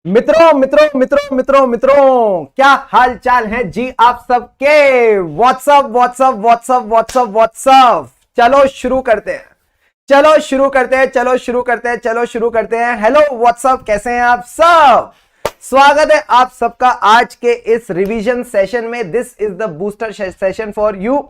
मित्रों मित्रों मित्रों मित्रों मित्रों, क्या हाल चाल है जी आप सबके। What's up what's up what's up what's up what's up. चलो शुरू करते हैं, चलो शुरू करते हैं, चलो शुरू करते हैं, चलो शुरू करते हैं। हेलो व्हाट्सअप, कैसे हैं आप सब। स्वागत है आप सबका आज के इस रिवीजन सेशन में। This is the booster session for you.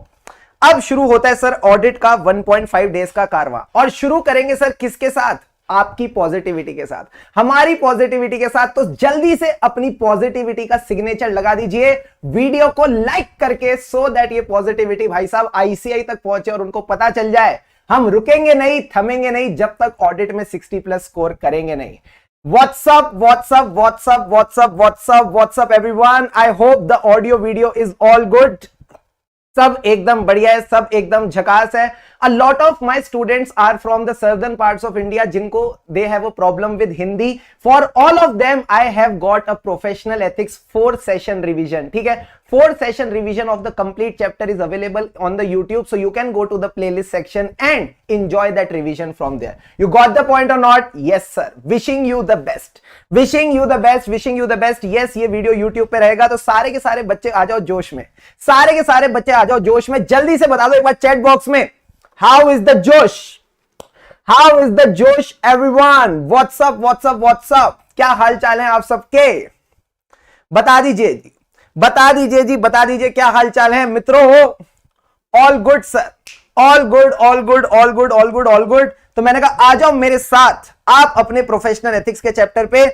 अब शुरू होता है सर ऑडिट का 1.5 डेज का कारवा, और शुरू करेंगे सर किसके साथ, आपकी पॉजिटिविटी के साथ, हमारी पॉजिटिविटी के साथ। तो जल्दी से अपनी पॉजिटिविटी का सिग्नेचर लगा दीजिए वीडियो को लाइक करके, सो दैट ये पॉजिटिविटी भाई साहब आईसीआई तक पहुंचे और उनको पता चल जाए हम रुकेंगे नहीं, थमेंगे नहीं जब तक ऑडिट में 60+ स्कोर करेंगे नहीं। What's up what's up what's up what's up what's up what's up everyone, I hope the audio video is all good. सब एकदम बढ़िया है, सब एकदम झकास है। A lot of my students are from the southern parts of India, जिनको they have a problem with Hindi. For all of them, I have got a professional ethics 4 session revision. ठीक है, 4 session revision of the complete chapter is available on the YouTube, so you can go to the playlist section and enjoy that revision from there. You got the point or not? Yes sir. Wishing you the best. Wishing you the best. Wishing you the best. Yes, ये video YouTube पे रहेगा, तो सारे के सारे बच्चे आ जाओ जोश में, सारे के सारे बच्चे आ जाओ जोश में। जल्दी से बता दो एक बार चैट बॉक्स में, how is the josh, how is the josh everyone। WhatsApp WhatsApp WhatsApp, क्या हाल चाल है आप सबके, बता दीजिए जी, बता दीजिए जी, बता दीजिए क्या हाल चाल है मित्रों। All good sir, all good all good all good all good all good. तो मैंने कहा आ जाओ मेरे साथ आप अपने प्रोफेशनल एथिक्स के चैप्टर पे।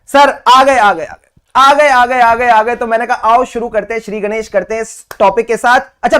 सर आ गए आ गए आ गए आ गए आ गए आ गए आ गए। तो मैंने कहा आओ शुरू करते हैं, श्री गणेश करते हैं इस टॉपिक के साथ। अच्छा,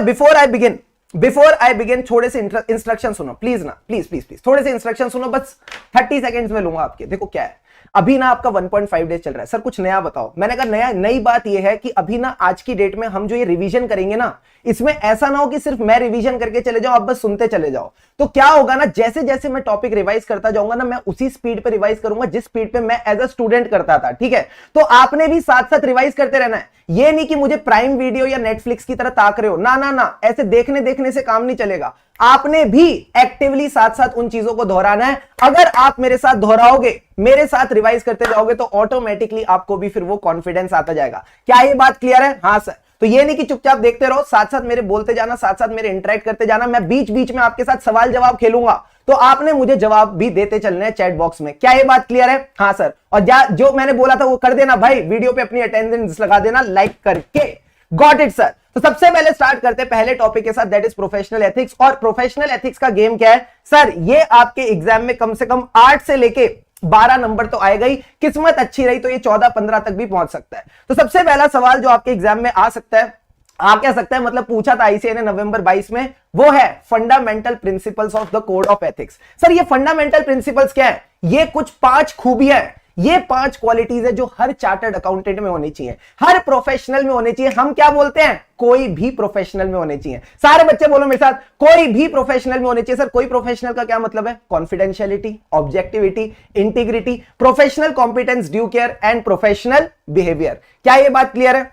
बिफोर आई बिगिन थोड़े से इंस्ट्रक्शन सुनो प्लीज ना, प्लीज प्लीज प्लीज थोड़े से इंस्ट्रक्शन सुनो, बस 30 सेकंड्स में लूंगा आपके। देखो क्या है, अभी ना आपका 1.5 डेज चल रहा है। सर कुछ नया बताओ। मैंने कहा नई बात यह है कि अभी ना आज की डेट में हम जो ये रिवीजन करेंगे ना, इसमें ऐसा ना हो कि सिर्फ मैं रिवीजन करके चले जाऊं, आप बस सुनते चले जाओ। तो क्या होगा ना, जैसे जैसे मैं टॉपिक रिवाइज करता जाऊंगा ना, मैं उसी स्पीड पे रिवाइज करूंगा जिस स्पीड पे मैं एज अ स्टूडेंट करता था। ठीक है, तो आपने भी साथ साथ रिवाइज करते रहना है। ये नहीं कि मुझे प्राइम वीडियो या नेटफ्लिक्स की तरह ताक रहे हो, ना ना ना, ऐसे देखने देखने से काम नहीं चलेगा। आपने भी एक्टिवली साथ साथ उन चीजों को दोहराना है। अगर आप मेरे साथ दोहराओगे, मेरे साथ रिवाइज करते जाओगे, तो ऑटोमेटिकली आपको भी फिर वो कॉन्फिडेंस आता जाएगा। क्या ये बात क्लियर है? हाँ सर। तो ये नहीं कि चुपचाप देखते रहो, साथ साथ मेरे बोलते जाना, साथ साथ मेरे इंटरेक्ट करते जाना। मैं बीच बीच में आपके साथ सवाल जवाब खेलूंगा, तो आपने मुझे जवाब भी देते चलने हैं चैट बॉक्स में। क्या ये बात क्लियर है? हाँ सर। और जो मैंने बोला था वो कर देना भाई, वीडियो पे अपनी अटेंडेंस लगा देना लाइक करके। Got it sir. तो सबसे पहले स्टार्ट करते हैं पहले टॉपिक के साथ, दैट इज प्रोफेशनल एथिक्स। और प्रोफेशनल एथिक्स का गेम क्या है सर? ये आपके एग्जाम में कम से कम 8 से लेके 12 नंबर तो आएगा ही, किस्मत अच्छी रही तो ये 14-15 तक भी पहुंच सकता है। तो सबसे पहला सवाल जो आपके एग्जाम में आ सकता है, क्या सकता है मतलब पूछा था आईसीआई ने नवंबर 22 में, वो है fundamental principles of the code of ethics. Sir ये फंडामेंटल प्रिंसिपल्स क्या है? ये कुछ 5 खूबियां हैं, ये 5 क्वालिटीज है जो हर चार्टर्ड अकाउंटेंट में होनी चाहिए, हर प्रोफेशनल में होनी चाहिए। हम क्या बोलते हैं? कोई भी प्रोफेशनल में होने चाहिए। सारे बच्चे बोलो मेरे साथ, कोई भी प्रोफेशनल में होने चाहिए। सर कोई प्रोफेशनल का क्या मतलब है? Confidentiality, objectivity, integrity, professional competence, due care and professional behaviour. क्या ये बात क्लियर है?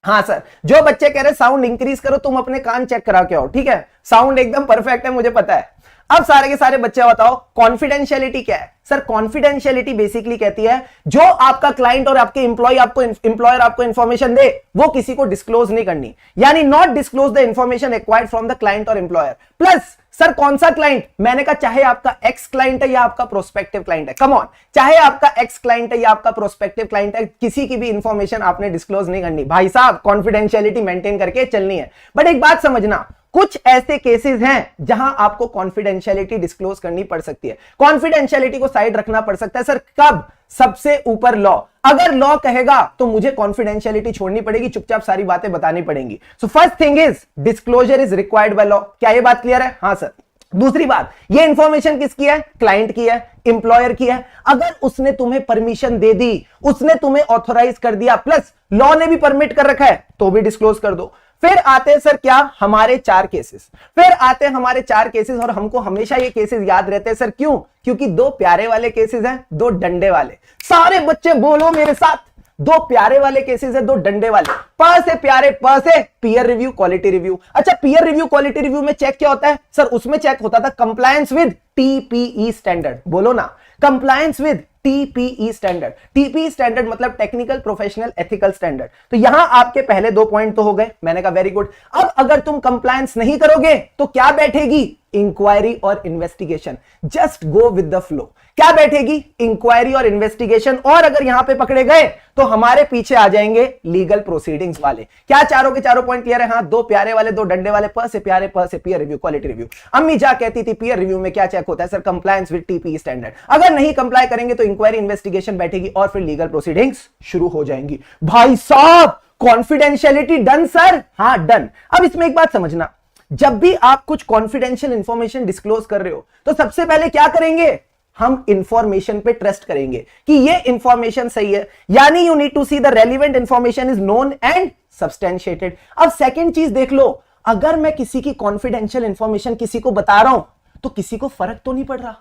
हाँ सर। जो बच्चे कह रहे साउंड इंक्रीज करो, तुम अपने कान चेक करा के आओ। ठीक है, साउंड एकदम परफेक्ट है, मुझे पता है। अब सारे के सारे बच्चे बताओ कॉन्फिडेंशियलिटी क्या है? सर कॉन्फिडेंशियलिटी बेसिकली कहती है जो आपका क्लाइंट और आपके एम्प्लॉयर आपको इंफॉर्मेशन दे, वो किसी को डिस्क्लोज नहीं करनी, यानी not disclose the information acquired from the client और एम्प्लॉयर। प्लस सर कौन सा क्लाइंट? मैंने कहा चाहे आपका एक्स क्लाइंट है या आपका प्रोस्पेक्टिव क्लाइंट है, कम ऑन, चाहे आपका एक्स क्लाइंट है या आपका प्रोस्पेक्टिव क्लाइंट है, किसी की भी इंफॉर्मेशन आपने डिस्क्लोज नहीं करनी भाई साहब, कॉन्फिडेंशियलिटी मेंटेन करके चलनी है। बट एक बात समझना, कुछ ऐसे केसेस हैं जहां आपको कॉन्फिडेंशियलिटी डिस्क्लोज करनी पड़ सकती है, कॉन्फिडेंशियलिटी को साइड रखना पड़ सकता है। सर कब? सबसे ऊपर लॉ। अगर लॉ कहेगा तो मुझे कॉन्फिडेंशियलिटी छोड़नी पड़ेगी, चुपचाप सारी बातें बतानी पड़ेंगी। So first thing is disclosure is required by law. क्या ये बात क्लियर है? हाँ सर। दूसरी बात, ये इंफॉर्मेशन किसकी है? क्लाइंट की है, एम्प्लॉयर की है। अगर उसने तुम्हें परमिशन दे दी, उसने तुम्हें ऑथोराइज कर दिया, प्लस लॉ ने भी परमिट कर रखा है, तो भी डिस्क्लोज कर दो। फिर आते हैं सर क्या? हमारे 4 केसेस। फिर आते हैं हमारे 4 केसेस, और हमको हमेशा ये केसेस याद रहते हैं। सर क्यों? क्योंकि 2 प्यारे वाले केसेस हैं, 2 डंडे वाले। सारे बच्चे बोलो मेरे साथ, 2 प्यारे वाले केसेस है, 2 डंडे वाले। प से प्यारे, प से पीयर रिव्यू, क्वालिटी रिव्यू। अच्छा, पीयर रिव्यू क्वालिटी रिव्यू में चेक क्या होता है? सर उसमें चेक होता था कंप्लायंस विद टीपीई स्टैंडर्ड। बोलो ना, compliance with TPE standard. TPE standard मतलब टेक्निकल प्रोफेशनल एथिकल स्टैंडर्ड। तो यहां आपके पहले 2 पॉइंट तो हो गए, मैंने कहा वेरी गुड। अब अगर तुम कंप्लायंस नहीं करोगे तो क्या बैठेगी? इंक्वायरी और investigation. Just go with the flow. क्या बैठेगी? इंक्वायरी और इन्वेस्टिगेशन। और अगर यहां पे पकड़े गए तो हमारे पीछे आ जाएंगे लीगल प्रोसीडिंग्स वाले। क्या चारों के चारों पॉइंट क्लियर है? हाँ, 2 प्यारे वाले 2 डंडे वाले, प से प्यारे, प से पीयर रिव्यू, क्वालिटी रिव्यू। अम्मी जा कहती थी पीयर रिव्यू में क्या चेक होता है? Sir compliance with TPE standard. अगर नहीं कंप्लाई करेंगे तो इंक्वायरी इन्वेस्टिगेशन बैठेगी और फिर लीगल प्रोसीडिंग्स शुरू हो जाएंगी। भाई साहब कॉन्फिडेंशियलिटी डन सर? हाँ डन। अब इसमें एक बात समझना, जब भी आप कुछ कॉन्फिडेंशियल इंफॉर्मेशन डिस्क्लोज कर रहे हो तो सबसे पहले क्या करेंगे? हम इंफॉर्मेशन पे ट्रस्ट करेंगे कि ये इंफॉर्मेशन सही है, यानी you need to see the relevant information is known and substantiated. अब सेकंड चीज देख लो, अगर मैं किसी की कॉन्फिडेंशियल इंफॉर्मेशन किसी को बता रहा हूं तो किसी को फर्क तो नहीं पड़ रहा,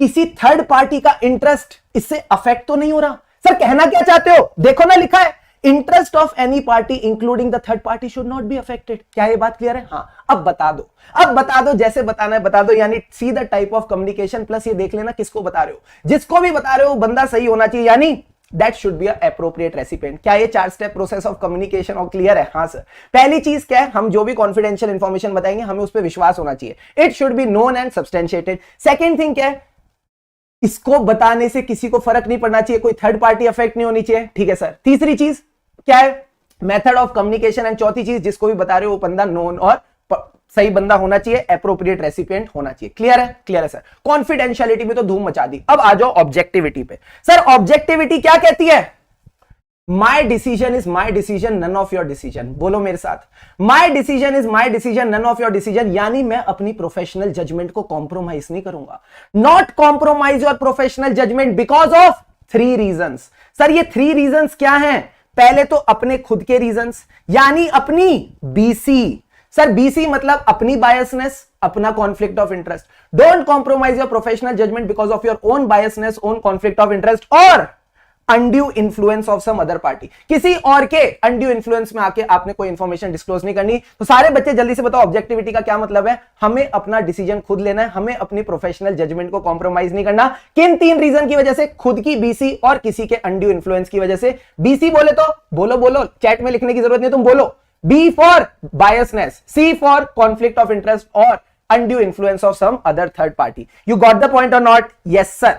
किसी थर्ड पार्टी का इंटरेस्ट इससे अफेक्ट तो नहीं हो रहा। सर कहना क्या चाहते हो? देखो ना लिखा है, interest of any party including the third party should not be affected. क्या ये बात क्लियर है? हाँ। अब बता दो, अब बता दो, जैसे बताना है बता दो, यानी see the type of communication plus ये देख लेना किसको बता रहे हो। जिसको भी बता रहे हो बंदा सही होना चाहिए, यानी that should be appropriate recipient. क्या ये 4 स्टेप प्रोसेस ऑफ कम्युनिकेशन और क्लियर है? हाँ सर। पहली चीज क्या है? हम जो भी कॉन्फिडेंशियल इंफॉर्मेशन बताएंगे हमें उस पर विश्वास होना चाहिए। It should be known and substantiated. Second thing क्या है? इसको बताने से किसी को फर्क नहीं पड़ना चाहिए, कोई थर्ड पार्टी अफेक्ट नहीं होनी चाहिए। ठीक है सर। तीसरी चीज क्या है? Method of communication. एंड चौथी चीज, जिसको भी बता रहे हो वो बंदा नोन और सही बंदा होना चाहिए, एप्रोप्रिएट रेसिपिएंट होना चाहिए। क्लियर है? क्लियर है सर। कॉन्फिडेंशियलिटी में तो धूम मचा दी। अब आ जाओ ऑब्जेक्टिविटी पे। सर ऑब्जेक्टिविटी क्या कहती है? My decision is my decision, none of your decision. बोलो मेरे साथ, my decision is my decision, none of your decision. यानी मैं अपनी प्रोफेशनल जजमेंट को कॉम्प्रोमाइज नहीं करूंगा। Not compromise your professional judgement because of 3 reasons. Sir ये 3 रीजंस क्या हैं? पहले तो अपने खुद के रीजंस, यानी अपनी बीसी। सर बीसी मतलब अपनी बायसनेस, अपना conflict of interest. Don't compromise your professional judgement because of your own biasness, own conflict of interest और undue influence of some other party. किसी और के अनड्यू इन्फ्लुएंस में आके आपने कोई इंफॉर्मेशन डिस्क्लोज नहीं करनी। तो सारे बच्चे जल्दी से बताओ ऑब्जेक्टिविटी का क्या मतलब है? हमें अपना डिसीजन खुद लेना है, हमें अपनी प्रोफेशनल जजमेंट को कॉम्प्रोमाइज नहीं करना। किन 3 रीजन की वजह से? खुद की बीसी और किसी के अनड्यू इन्फ्लुएंस की वजह से। बीसी बोले तो बोलो, बोलो, चैट में लिखने की जरूरत नहीं, तुम बोलो। B for biasness, C for conflict of interest और undue influence of some other third party. You got the point और नॉट? Yes sir.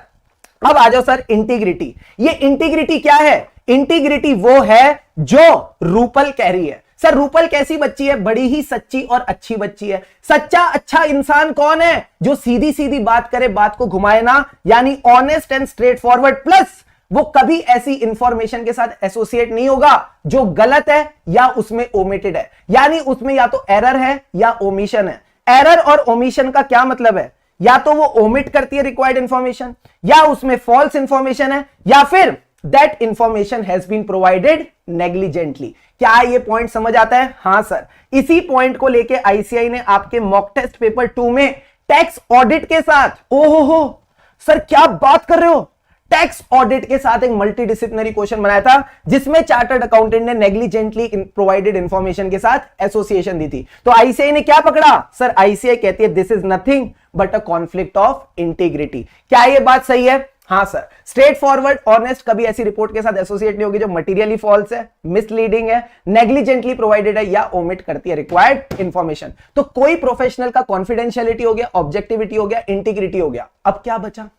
अब आ जाओ सर इंटीग्रिटी। ये इंटीग्रिटी क्या है? इंटीग्रिटी वो है जो रूपल कह रही है। सर रूपल कैसी बच्ची है? बड़ी ही सच्ची और अच्छी बच्ची है। सच्चा अच्छा इंसान कौन है? जो सीधी सीधी बात करे, बात को घुमाए ना, यानी honest and straight forward. Plus वो कभी ऐसी इंफॉर्मेशन के साथ एसोसिएट नहीं होगा जो गलत है या उसमें ओमिटेड है, यानी उसमें या तो एरर है या ओमिशन है। एरर और ओमिशन का क्या मतलब है? या तो वो ओमिट करती है रिक्वायर्ड इंफॉर्मेशन, या उसमें फॉल्स इंफॉर्मेशन है, या फिर that information has been provided negligently. क्या ये पॉइंट समझ आता है? हाँ सर। इसी पॉइंट को लेके आईसीआई ने आपके मॉक टेस्ट पेपर 2 में टैक्स ऑडिट के साथ, ओहो हो सर क्या बात कर रहे हो, टैक्स ऑडिट के साथ एक मल्टीडिसिप्लिनरी क्वेश्चन बनाया था जिसमें चार्टर्ड अकाउंटेंट ने नेग्लिजेंटली प्रोवाइडेड इंफॉर्मेशन के साथ एसोसिएशन दी थी। तो आईसीआई ने क्या पकड़ा? सर आईसीआई कहती है this is nothing but a conflict of integrity. क्या ये बात सही है? हाँ सर। स्ट्रेट फॉरवर्ड ऑनेस्ट कभी ऐसी रिपोर्ट के साथ एसोसिएट नहीं होगी जो मटेरियली फॉल्स है, मिसलीडिंग है, नेग्लिजेंटली प्रोवाइडेड है या ओमिट करती है रिक्वायर्ड इंफॉर्मेशन। तो कोई प्रोफेशनल का कॉन्फिडेंशियलिटी हो गया, ऑब्जेक्टिविटी हो गया, इंटीग्रिटी हो गया। अब क्या बचा?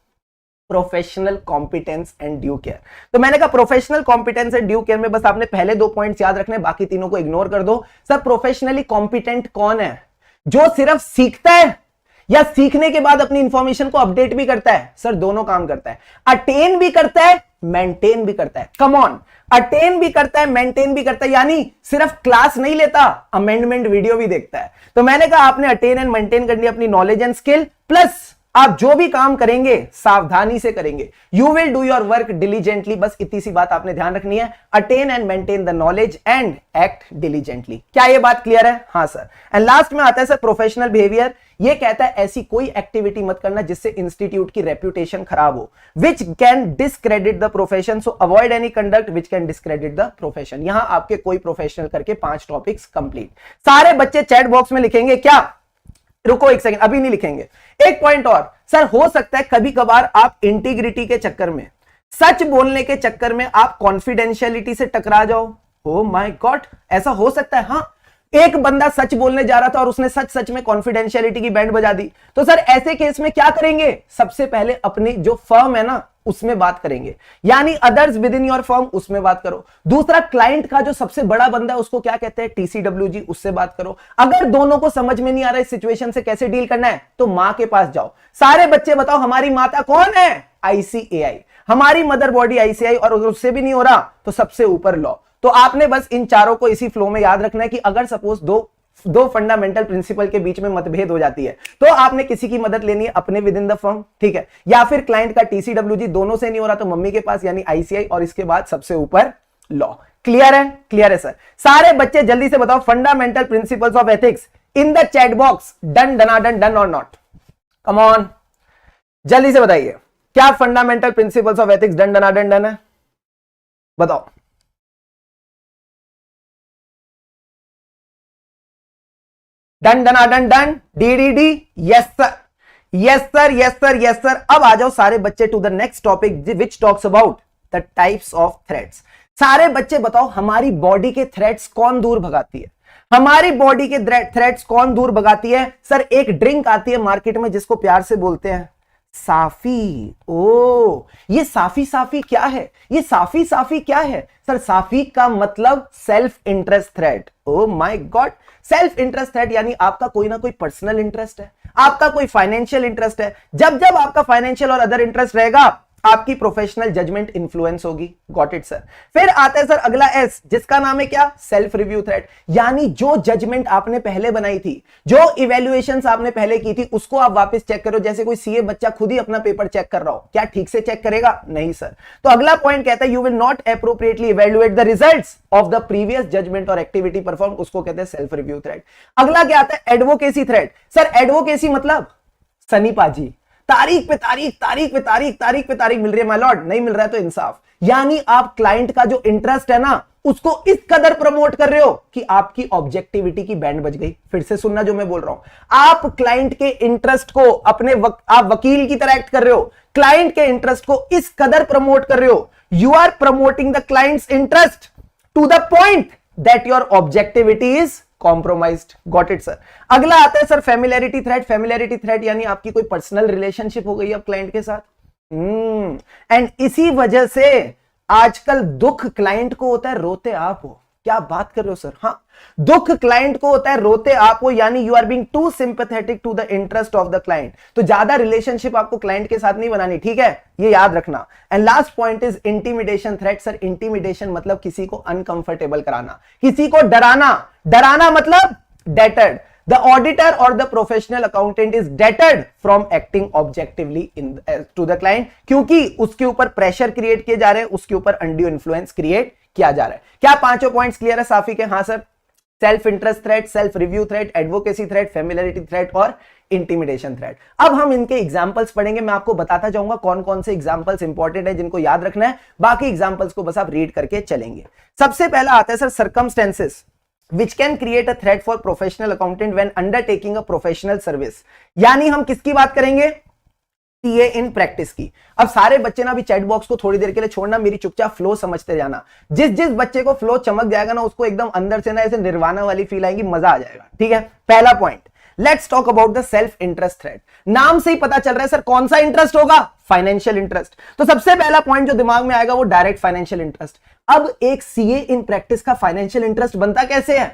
Professional competence and due care. तो मैंने कहा professional competence and due care में बस आपने पहले 2 पॉइंट्स याद रखने, बाकी तीनों को इग्नोर कर दो। सर प्रोफेशनली कॉम्पिटेंट कौन है? जो सिर्फ सीखता है या सीखने के बाद अपनी इंफॉर्मेशन को अपडेट भी करता है? सर दोनों काम करता है, अटेन भी करता है, मेंटेन भी करता है। कम ऑन, अटेन भी करता है, मेंटेन भी करता है, यानी सिर्फ क्लास नहीं लेता, अमेंडमेंट वीडियो भी देखता है। तो मैंने कहा आपने अटेन एंड मेंटेन करनी अपनी नॉलेज एंड स्किल, प्लस आप जो भी काम करेंगे सावधानी से करेंगे। You will do your work diligently. बस इतनी सी बात आपने ध्यान रखनी है, attain and maintain the knowledge and act diligently. क्या ये बात क्लियर है? हाँ सर। एंड लास्ट में आता है सर प्रोफेशनल बिहेवियर। ये कहता है ऐसी कोई एक्टिविटी मत करना जिससे इंस्टीट्यूट की रेप्यूटेशन खराब हो, which can discredit the profession. So avoid any conduct which can discredit the profession. यहां आपके कोई प्रोफेशनल करके 5 टॉपिक्स कंप्लीट। सारे बच्चे चैट बॉक्स में लिखेंगे क्या? रुको एक सेकंड, अभी नहीं लिखेंगे। एक पॉइंट और, सर हो सकता है कभी कभार आप इंटीग्रिटी के चक्कर में सच बोलने के चक्कर में आप कॉन्फिडेंशियलिटी से टकरा जाओ। ओ माय गॉड, ऐसा हो सकता है। हाँ, एक बंदा सच बोलने जा रहा था और उसने सच सच में कॉन्फिडेंशियलिटी की बैंड बजा दी, तो सर ऐसे केस में क्या करेंगे? सबसे पहले अपनी जो फर्म है ना उसमें बात करेंगे, यानी others with in your firm, उसमें बात करो। दूसरा, क्लाइंट का जो सबसे बड़ा बंदा है उसको क्या कहते हैं? टीसीडब्ल्यूजी, उससे बात करो। अगर दोनों को समझ में नहीं आ रहा इस सिचुएशन से कैसे डील करना है, तो मां के पास जाओ। सारे बच्चे बताओ हमारी माता कौन है? आईसीएआई। हमारी मदर बॉडी आईसीआई, और अगर उससे भी नहीं हो रहा तो सबसे ऊपर लॉ। तो आपने बस इन चारों को इसी फ्लो में याद रखना है कि अगर सपोज दो फंडामेंटल प्रिंसिपल के बीच में मतभेद हो जाती है तो आपने किसी की मदद लेनी है अपने विद इन द फर्म, ठीक है, या फिर क्लाइंट का टीसीडब्ल्यूजी, दोनों से नहीं हो रहा तो मम्मी के पास यानी आईसीआई, और इसके बाद सबसे ऊपर लॉ। क्लियर है? क्लियर है सर। सारे बच्चे जल्दी से बताओ fundamental principles of ethics in the chat box. Done डनाडन, डन और नॉट? कम ऑन, जल्दी से बताइए क्या fundamental principles of ethics done डनाडन डन है? बताओ। डन डनाडन done, D D D, yes sir, yes sir, yes sir, yes sir. अब आ जाओ सारे बच्चे to the next topic which talks about the types of threats. सारे बच्चे बताओ हमारी बॉडी के थ्रेट्स कौन दूर भगाती है? हमारी बॉडी के थ्रेट्स कौन दूर भगाती है? सर एक ड्रिंक आती है मार्केट में जिसको प्यार से बोलते हैं साफी। ओ, ये साफी साफी क्या है? ये साफी साफी क्या है? सर साफी का मतलब self interest threat. Oh my God, self interest threat यानी आपका कोई ना कोई पर्सनल इंटरेस्ट है, आपका कोई फाइनेंशियल इंटरेस्ट है। जब जब आपका फाइनेंशियल और अदर इंटरेस्ट रहेगा आपकी प्रोफेशनल जजमेंट इंफ्लुएंस होगी। Got it sir. फिर आता है सर अगला एस, जिसका नाम है क्या? सेल्फ रिव्यू थ्रेट, यानी जो जजमेंट आपने पहले बनाई थी, जो इवैल्यूएशंस आपने पहले की थी, उसको आप वापस चेक करो। जैसे कोई सीए बच्चा खुद ही अपना पेपर चेक कर रहा हो, क्या ठीक से चेक करेगा? नहीं सर। तो अगला पॉइंट कहता है you will not appropriately evaluate the results of the previous judgement और एक्टिविटी परफॉर्म, उसको कहते हैं सेल्फ रिव्यू थ्रेट। अगला क्या आता है? Advocacy threat. सर एडवोकेसी मतलब सनी पाजी, तारीख पे तारीख, तारीख पे तारीख, तारीख पे तारीख मिल रही है माय लॉर्ड, नहीं मिल रहा है तो इंसाफ। यानी आप क्लाइंट का जो इंटरेस्ट है ना उसको इस कदर प्रमोट कर रहे हो कि आपकी ऑब्जेक्टिविटी की बैंड बज गई। फिर से सुनना जो मैं बोल रहा हूं, आप क्लाइंट के इंटरेस्ट को अपने आप वकील की तरह एक्ट कर रहे हो, क्लाइंट के इंटरेस्ट को इस कदर प्रमोट कर रहे हो, you are promoting the clients interest to the point that your objectivity is compromised. Got it sir. अगला आता है sir familiarity threat. Familiarity threat यानी आपकी कोई पर्सनल रिलेशनशिप हो गई अब क्लाइंट के साथ, एंड इसी वजह से आजकल दुख क्लाइंट को होता है, रोते आप हो। क्या बात कर रहे हो सर? हाँ, दुख क्लाइंट को होता है, रोते आप हो, यानी you are being too sympathetic to the interest of the client. तो ज्यादा रिलेशनशिप आपको क्लाइंट के साथ नहीं बनानी, ठीक है, ये याद रखना। And last point is intimidation threat. Sir intimidation मतलब किसी को अनकंफर्टेबल कराना, किसी को डराना। डराना मतलब डेटर्ड। The auditor or the professional accountant is deterred from acting objectively to the client, क्योंकि उसके ऊपर प्रेशर क्रिएट किए जा रहे हैं, उसके ऊपर अनड्यू इन्फ्लुएंस क्रिएट किया जा रहा है। क्या पांचों पॉइंट्स क्लियर है साफी के? हाँ sir. Self interest threat, self review threat, advocacy threat, familiarity threat और इंटिमिडेशन थ्रेट। अब हम इनके एग्जांपल्स पढ़ेंगे, मैं आपको बताता जाऊंगा कौन कौन से एग्जांपल्स इंपॉर्टेंट है जिनको याद रखना है, बाकी एग्जांपल्स को बस आप रीड करके चलेंगे। सबसे पहला आता है sir circumstances which can create a threat for professional accountant when undertaking a professional service। यानी हम किसकी बात करेंगे? सीए इन प्रैक्टिस की। अब सारे बच्चे ना अभी चैट बॉक्स को थोड़ी देर के लिए छोड़ना, मेरी चुपचाप फ्लो समझते जाना। जिस जिस बच्चे को फ्लो चमक जाएगा ना उसको एकदम अंदर से ना ऐसे निर्वाणा वाली फील आएगी, मजा आ जाएगा, ठीक है। पहला point, let's talk about the self interest threat. नाम से ही पता चल रहा है सर कौन सा इंटरेस्ट होगा? Financial interest. तो सबसे पहला पॉइंट जो दिमाग में आएगा वो डायरेक्ट फाइनेंशियल इंटरेस्ट। अब एक सीए इन प्रैक्टिस का फाइनेंशियल इंटरेस्ट बनता कैसे है?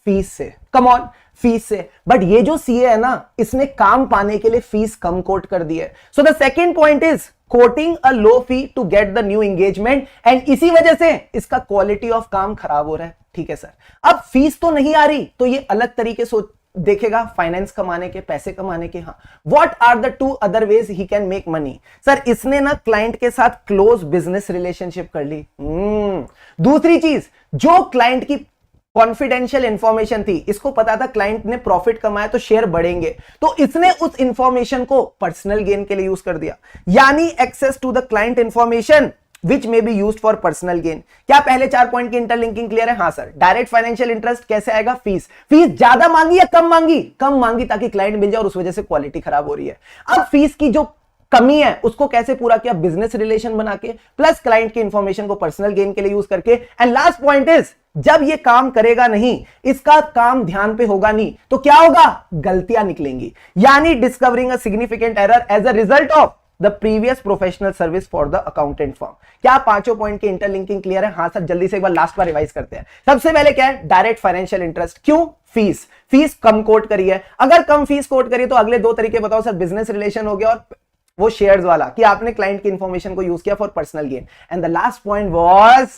फीस से। कम ऑन, फीस से। बट ये जो सीए है ना इसने काम पाने के लिए फीस कम कोट कर दी है। So the second point is quoting a low fee to get the new engagement, and इसी वजह से इसका क्वालिटी ऑफ काम खराब हो रहा है, ठीक है सर। अब फीस तो नहीं आ रही तो ये अलग तरीके से देखेगा फाइनेंस कमाने के, पैसे कमाने के। हाँ, what are the two other ways he can make money? Sir इसने ना क्लाइंट के साथ क्लोज बिजनेस रिलेशनशिप कर ली। दूसरी चीज, जो क्लाइंट की कॉन्फिडेंशियल इंफॉर्मेशन थी, इसको पता था क्लाइंट ने प्रॉफिट कमाया तो शेयर बढ़ेंगे, तो इसने उस इंफॉर्मेशन को पर्सनल गेन के लिए यूज कर दिया। यानी access to the client information which may be used for personal gain. क्या पहले 4 पॉइंट की इंटरलिंकिंग क्लियर है? हाँ सर। डायरेक्ट फाइनेंशियल इंटरेस्ट कैसे आएगा? फीस। फीस ज्यादा मांगी या कम मांगी? कम मांगी ताकि क्लाइंट मिल जाए और उस वजह से क्वालिटी खराब हो रही है। अब फीस की जो कमी है उसको कैसे पूरा किया, बिजनेस रिलेशन बना के, प्लस क्लाइंट की इंफॉर्मेशन को पर्सनल गेन के लिए यूज करके। एंड लास्ट पॉइंट इज, जब ये काम करेगा नहीं, इसका काम ध्यान पे होगा नहीं, तो क्या होगा, गलतियां निकलेंगी, यानी discovering a significant error as a result of the previous professional service for the accountant firm. क्या पांचों पॉइंट की इंटरलिंकिंग क्लियर है? हाँ सर, जल्दी से एक बार लास्ट बार रिवाइज करते हैं। सबसे पहले क्या है, डायरेक्ट फाइनेंशियल इंटरेस्ट। क्यों? फीस कम कोट करी है। अगर कम फीस कोट करी तो अगले दो तरीके बताओ सर, बिजनेस रिलेशन हो गया और वो शेयर्स वाला कि आपने क्लाइंट की इंफॉर्मेशन को यूज किया for personal gain. And the last point was,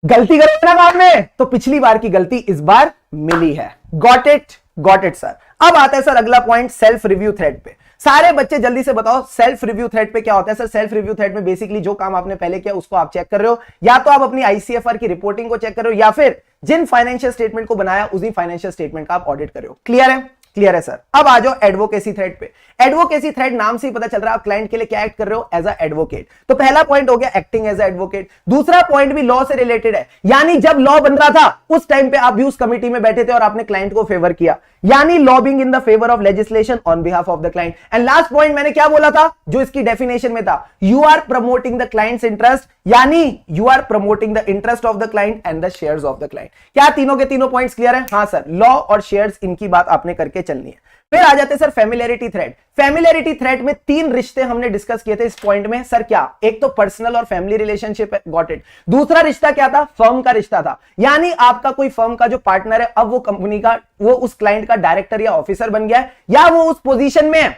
गलती करो ना काम में, तो पिछली बार की गलती इस बार मिली है। Got it sir. अब आता है सर अगला पॉइंट, सेल्फ रिव्यू थ्रेड पे। सारे बच्चे जल्दी से बताओ सेल्फ रिव्यू थ्रेड पे क्या होता है? सर सेल्फ रिव्यू थ्रेड में बेसिकली जो काम आपने पहले किया उसको आप चेक कर रहे हो, या तो आप अपनी आईसीएफआर की रिपोर्टिंग को चेक कर रहे हो, या फिर जिन फाइनेंशियल स्टेटमेंट को बनाया उसी फाइनेंशियल स्टेटमेंट का आप ऑडिट कर रहे हो। क्लियर है सर। अब आ जाओ एडवोकेसी थ्रेड पे। एडवोकेसी थ्रेड नाम से ही पता चल रहा है आप क्लाइंट के लिए क्या एक्ट कर रहे हो, एज अ एडवोकेट। तो पहला पॉइंट हो गया एक्टिंग एज अ एडवोकेट। दूसरा पॉइंट भी लॉ से रिलेटेड है, यानी जब लॉ बन रहा था उस टाइम पे आप व्यूज कमिटी में बैठे थे और आपने क्लाइंट को फेवर किया, यानी lobbying in the favour of legislation on behalf of the client. And last point मैंने क्या बोला था जो इसकी डेफिनेशन में था, you are promoting the clients interest, यानी you are promoting the interest of the client and the shares of the client. क्या तीनों के तीनों पॉइंट्स क्लियर है? हाँ सर, लॉ और शेयर्स इनकी बात आपने करके चलनी है। फिर आ जाते sir familiarity thread. Familiarity thread में तीन रिश्ते हमने डिस्कस किए थे इस पॉइंट में। सर क्या? एक तो पर्सनल और फैमिली रिलेशनशिप है, गॉट इट। दूसरा रिश्ता क्या था? फर्म का रिश्ता था, यानी आपका कोई फर्म का जो पार्टनर है अब वो कंपनी का, वो उस क्लाइंट का डायरेक्टर या ऑफिसर बन गया है, या वो उस पोजीशन में है,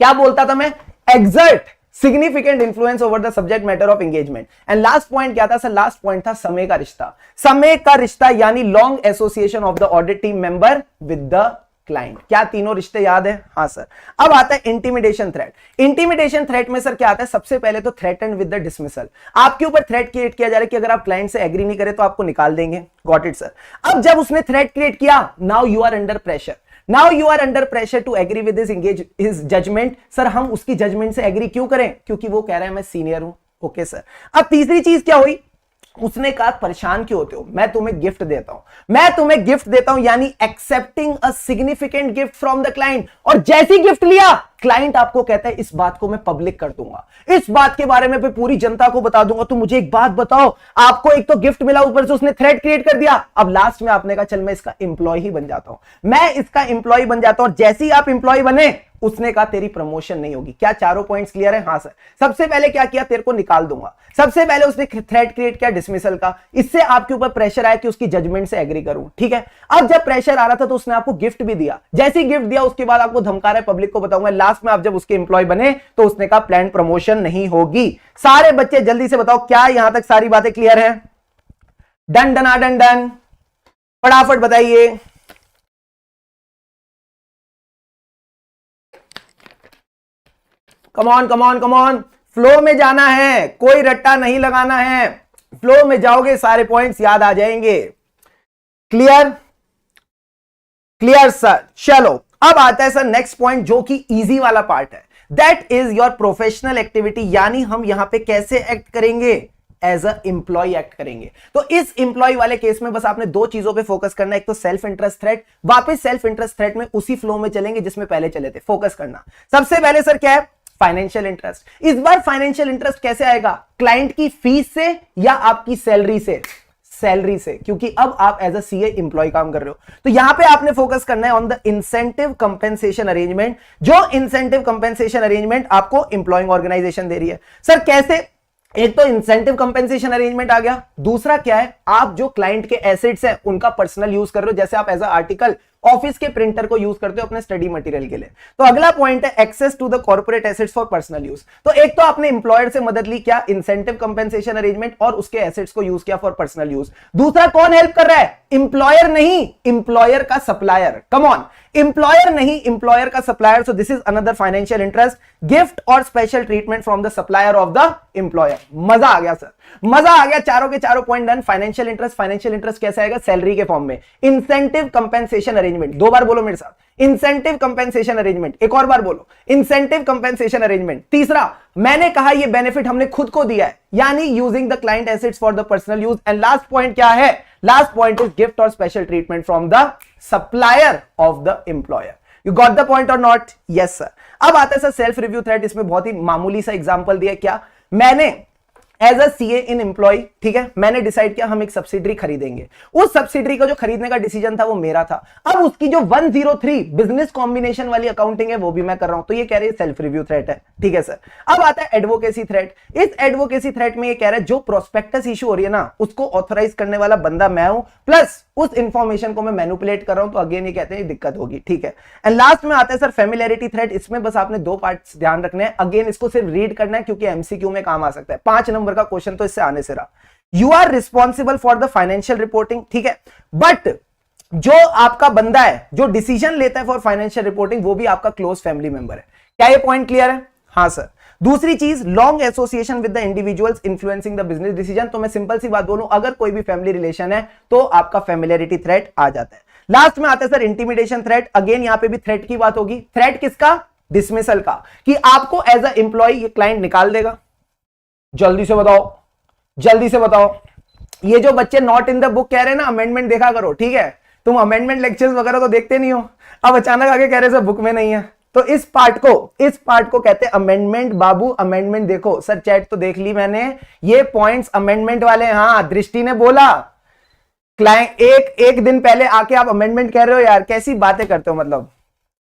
क्या बोलता था मैं, exert significant influence over the subject matter of engagement. And last point क्या था सर? लास्ट पॉइंट था समय का रिश्ता। समय का रिश्ता यानी long association of the audit team member with the client. क्या तीनों रिश्ते याद है? हाँ सर। अब आता है इंटिमिडेशन थ्रेट। इंटिमिडेशन थ्रेट में सर क्या आता है? सबसे पहले तो थ्रेटन विद द डिसमिसल। आपके ऊपर थ्रेट क्रिएट किया जा रहा है कि अगर आप क्लाइंट से एग्री नहीं करें तो आपको निकाल देंगे। Got it sir. अब जब उसने थ्रेट क्रिएट किया, now you are under pressure. Now you are under pressure to agree with his judgement. Sir हम उसकी जजमेंट से एग्री क्यों करें? क्योंकि वो कह रहा है मैं सीनियर हूं। Okay sir. अब तीसरी चीज क्या हुई? उसने कहा परेशान क्यों होते हो, मैं तुम्हें गिफ्ट देता हूं, मैं तुम्हें गिफ्ट देता हूं, यानी accepting a significant gift from the client. और जैसी गिफ्ट लिया, क्लाइंट आपको कहता है इस बात को मैं पब्लिक कर दूंगा, इस बात के बारे में पूरी जनता को बता दूंगा। तो मुझे एक बात बताओ, आपको एक तो गिफ्ट मिला, ऊपर से उसने थ्रेट क्रिएट कर दिया। अब लास्ट में आपने कहा चल मैं इसका इंप्लॉय ही बन जाता हूं, मैं इसका इंप्लॉय बन जाता हूं। और जैसे ही आप इंप्लॉय बने, उसने कहा तेरी प्रमोशन नहीं होगी। क्या चारों पॉइंट्स क्लियर है? हाँ सर। सबसे पहले क्या किया? तेरे को निकाल दूंगा। सबसे पहले उसने थ्रेट क्रिएट किया डिसमिसल का, इससे आपके ऊपर प्रेशर आया कि उसकी जजमेंट से एग्री करूं। ठीक है। अब जब प्रेशर आ रहा था तो उसने आपको गिफ्ट भी दिया। जैसे ही गिफ्ट दिया उसके बाद आपको धमका रहा है पब्लिक को बताऊंगा। लास्ट में आप जब उसके इंप्लॉय बने तो उसने कहा प्लान प्रमोशन नहीं होगी। सारे बच्चे जल्दी से बताओ क्या यहां तक सारी बातें क्लियर है? डन डन डन डन, फटाफट बताइए। कमॉन कमॉन कमॉन, फ्लो में जाना है, कोई रट्टा नहीं लगाना है। फ्लो में जाओगे सारे पॉइंट्स याद आ जाएंगे। क्लियर? Clear sir. चलो अब आता है सर नेक्स्ट पॉइंट जो कि इजी वाला पार्ट है, that is your professional activity, यानी हम यहां पे कैसे एक्ट करेंगे, एज अ एम्प्लॉय एक्ट करेंगे। तो इस एम्प्लॉय वाले केस में बस आपने दो चीजों पे फोकस करना है, एक तो सेल्फ इंटरेस्ट थ्रेट। वापस सेल्फ इंटरेस्ट थ्रेट में उसी फ्लो में चलेंगे जिसमें पहले चले थे। फोकस करना सबसे पहले सर क्या है, फाइनेंशियल इंटरेस्ट। इस बार फाइनेंशियल इंटरेस्ट कैसे आएगा, क्लाइंट की फीस से या आपकी सैलरी से? सैलरी से, क्योंकि अब आप एज अ सीए एम्प्लॉय काम कर रहे हो। तो यहां पे आपने फोकस करना है on the incentive compensation arrangement, जो इंसेंटिव कंपेंसेशन अरेंजमेंट आपको एम्प्लॉइंग ऑर्गेनाइजेशन दे रही है। सर कैसे? एक तो इंसेंटिव कंपेंसेशन अरेंजमेंट आ गया, दूसरा क्या है, आप जो क्लाइंट के एसेट्स हैं उनका पर्सनल यूज कर रहे हो, जैसे आप एज अ आर्टिकल ऑफिस के प्रिंटर को यूज करते हो अपने स्टडी मटेरियल के लिए। तो अगला पॉइंट है access to the corporate assets for personal use. तो एक तो आपने इंप्लॉयर से मदद ली, क्या, इंसेंटिव कंपेंसेशन अरेंजमेंट, और उसके एसेट्स को यूज किया फॉर पर्सनल यूज। दूसरा कौन हेल्प कर रहा है, इंप्लॉयर नहीं, इंप्लॉयर का सप्लायर। कम ऑन, इंप्लॉयर नहीं, इंप्लॉयर का supplier. So this is another financial interest, gift और special treatment from the supplier of the employer. मजा आ गया सर, मजा आ गया। चारों के चारों point done. Financial interest, financial interest कैसे आएगा, सैलरी के फॉर्म में। इंसेंटिव कंपेंसेशन अरेंजमेंट, दो बार बोलो मेरे साथ, इंसेंटिव कंपेंसेशन अरेंजमेंट। एक और बार बोलो, इंसेंटिव कंपेंसेशन अरेंजमेंट। तीसरा, मैंने कहा ये बेनिफिट हमने खुद को दिया है, यानी using the client assets for the personal use. And last point क्या है, लास्ट पॉइंट इज गिफ्ट और special treatment from the supplier of the employer. You got the point और नॉट? Yes sir. अब आता है सर सेल्फ रिव्यू थ्रेट। इसमें बहुत ही मामूली सा एग्जांपल दिया। क्या? मैंने as a CA in employ, ठीक है, मैंने डिसाइड किया हम एक सब्सिडरी खरीदेंगे। उस सब्सिडरी का जो खरीदने का डिसीजन था वो मेरा था। अब उसकी जो 103 बिजनेस कॉम्बिनेशन वाली अकाउंटिंग है वो भी मैं कर रहा हूं, तो ये कह रही है सेल्फ रिव्यू थ्रेट है, ठीक है सर। अब आता है एडवोकेसी थ्रेट। इस एडवोकेसी थ्रेट में ये कह रहा है जो प्रोस्पेक्टस इशू हो रही है ना, उसको ऑथराइज करने वाला बंदा मैं हूं, प्लस उस इंफॉर्मेशन को मैं मैनिपुलेट कर रहा हूं, तो अगेन ये कहते हैं दिक्कत होगी, ठीक है। एंड लास्ट में आता है सर फेमिलियरिटी थ्रेट। इसमें बस आपने 2 पार्ट्स ध्यान रखने हैं। अगेन इसको सिर्फ रीड करना है क्योंकि एमसीक्यू में काम आ सकता है। 5 नंबर का क्वेश्चन तो इससे आने से रहा। You are responsible for the financial reporting, ठीक है, बट जो आपका बंदा है जो डिसीजन लेता है फॉर फाइनेंशियल रिपोर्टिंग वो भी आपका क्लोज फैमिली मेंबर है। क्या ये पॉइंट क्लियर है? हाँ सर। दूसरी चीज, long association with the individuals influencing the business decision. तो मैं सिंपल सी बात बोलूं, अगर कोई भी फैमिली रिलेशन है तो आपका फैमिलियरिटी थ्रेट आ जाता है। लास्ट में आता है सर इंटिमिडेशन थ्रेट। अगेन यहां पे भी थ्रेट की बात होगी। थ्रेट किसका? डिसमिसल का, कि आपको एज अ एम्प्लॉय ये क्लाइंट निकाल देगा। जल्दी से बताओ, जल्दी से बताओ। ये जो बच्चे नॉट इन द बुक कह रहे हैं ना, अमेंडमेंट देखा करो, ठीक है। तुम अमेंडमेंट लेक्चर्स वगैरह तो देखते नहीं हो, अब अचानक आगे कह रहे सर बुक में नहीं है। तो इस पार्ट को कहते हैं अमेंडमेंट। बाबू अमेंडमेंट देखो। सर चैट तो देख ली मैंने, ये पॉइंट्स अमेंडमेंट वाले। हाँ, दृष्टि ने बोला क्लाइंट एक दिन पहले आके आप अमेंडमेंट कह रहे हो। यार कैसी बातें करते हो, मतलब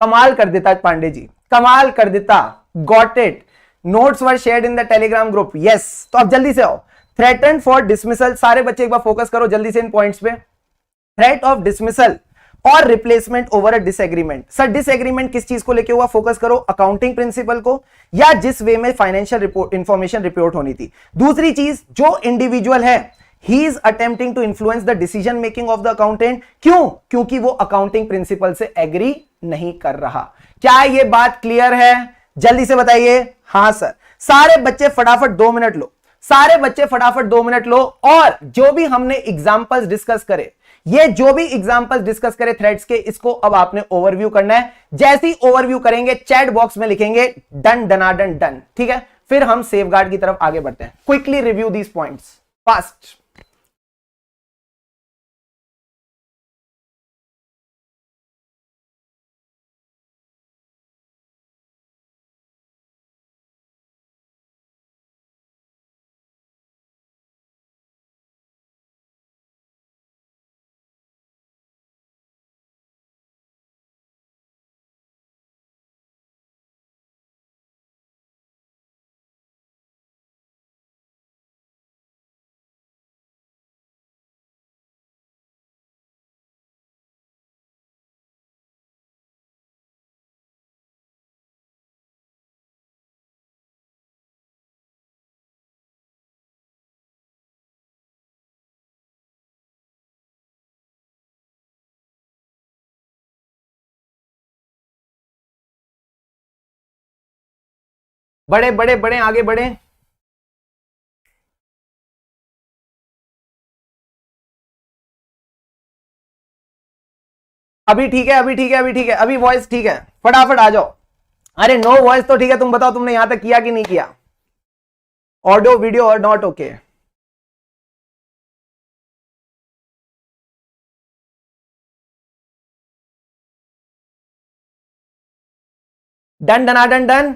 कमाल कर देता पांडे जी, कमाल कर देता। Got it. Notes were shared in the Telegram group. Yes. तो अब जल्दी से आओ। Threaten for dismissal. सारे बच्चे एक बार फोकस करो जल्दी से इन पॉइंट्स पे। थ्रेट ऑफ डिसमिसल और replacement over a disagreement. Sir disagreement किस चीज को लेके हुआ? फोकस करो, अकाउंटिंग प्रिंसिपल को, या जिस वे में फाइनेंशियल रिपोर्ट इंफॉर्मेशन रिपोर्ट होनी थी। दूसरी चीज, जो इंडिविजुअल है he is attempting to influence the decision making of the accountant. क्यों? क्योंकि वो अकाउंटिंग प्रिंसिपल से एग्री नहीं कर रहा। क्या ये बात क्लियर है? जल्दी से बताइए। हाँ सर। सारे बच्चे फटाफट 2 मिनट लो, सारे बच्चे फटाफट 2 मिनट लो। और जो भी हमने एग्जांपल्स डिस्कस करे, ये जो भी एग्जांपल्स डिस्कस करे थ्रेड्स के, इसको अब आपने ओवरव्यू करना है। जैसे ही ओवरव्यू करेंगे चैट बॉक्स में लिखेंगे डन डनाडन डन, ठीक है। फिर हम सेफगार्ड की तरफ आगे बढ़ते हैं। Quickly review these points fast. बड़े बड़े बड़े आगे बढ़े। अभी ठीक है, अभी ठीक है, अभी ठीक है, अभी वॉइस ठीक है, फटाफट आ जाओ। अरे नो वॉइस तो ठीक है, तुम बताओ तुमने यहां तक किया कि नहीं किया? ऑडियो वीडियो और नॉट ओके। डन डनाडन done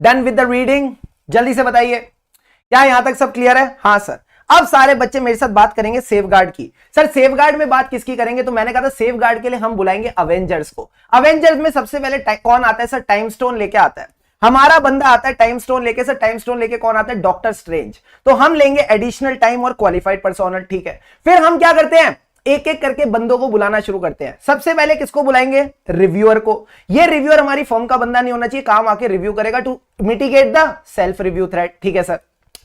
done with the reading. जल्दी से बताइए क्या यहां तक सब क्लियर है? हाँ सर। अब सारे बच्चे मेरे साथ बात करेंगे सेफगार्ड की। सर सेफगार्ड में बात किसकी करेंगे? तो मैंने कहा था सेफगार्ड के लिए हम बुलाएंगे अवेंजर्स को। अवेंजर्स में सबसे पहले कौन आता है? सर टाइम स्टोन लेके आता है, हमारा बंदा आता है टाइम स्टोन लेके। सर टाइम स्टोन लेके कौन आता है? Doctor strange. तो हम लेंगे एडिशनल टाइम और क्वालिफाइड पर्सोनल, ठीक है। फिर हम क्या करते हैं? एक एक करके बंदों को बुलाना शुरू करते हैं। सबसे पहले किसको बुलाएंगे? रिव्यूअर को। ये रिव्यूअर हमारी फर्म का बंदा नहीं होना चाहिए, काम आके रिव्यू करेगा to mitigate the self review threat, ठीक है सर।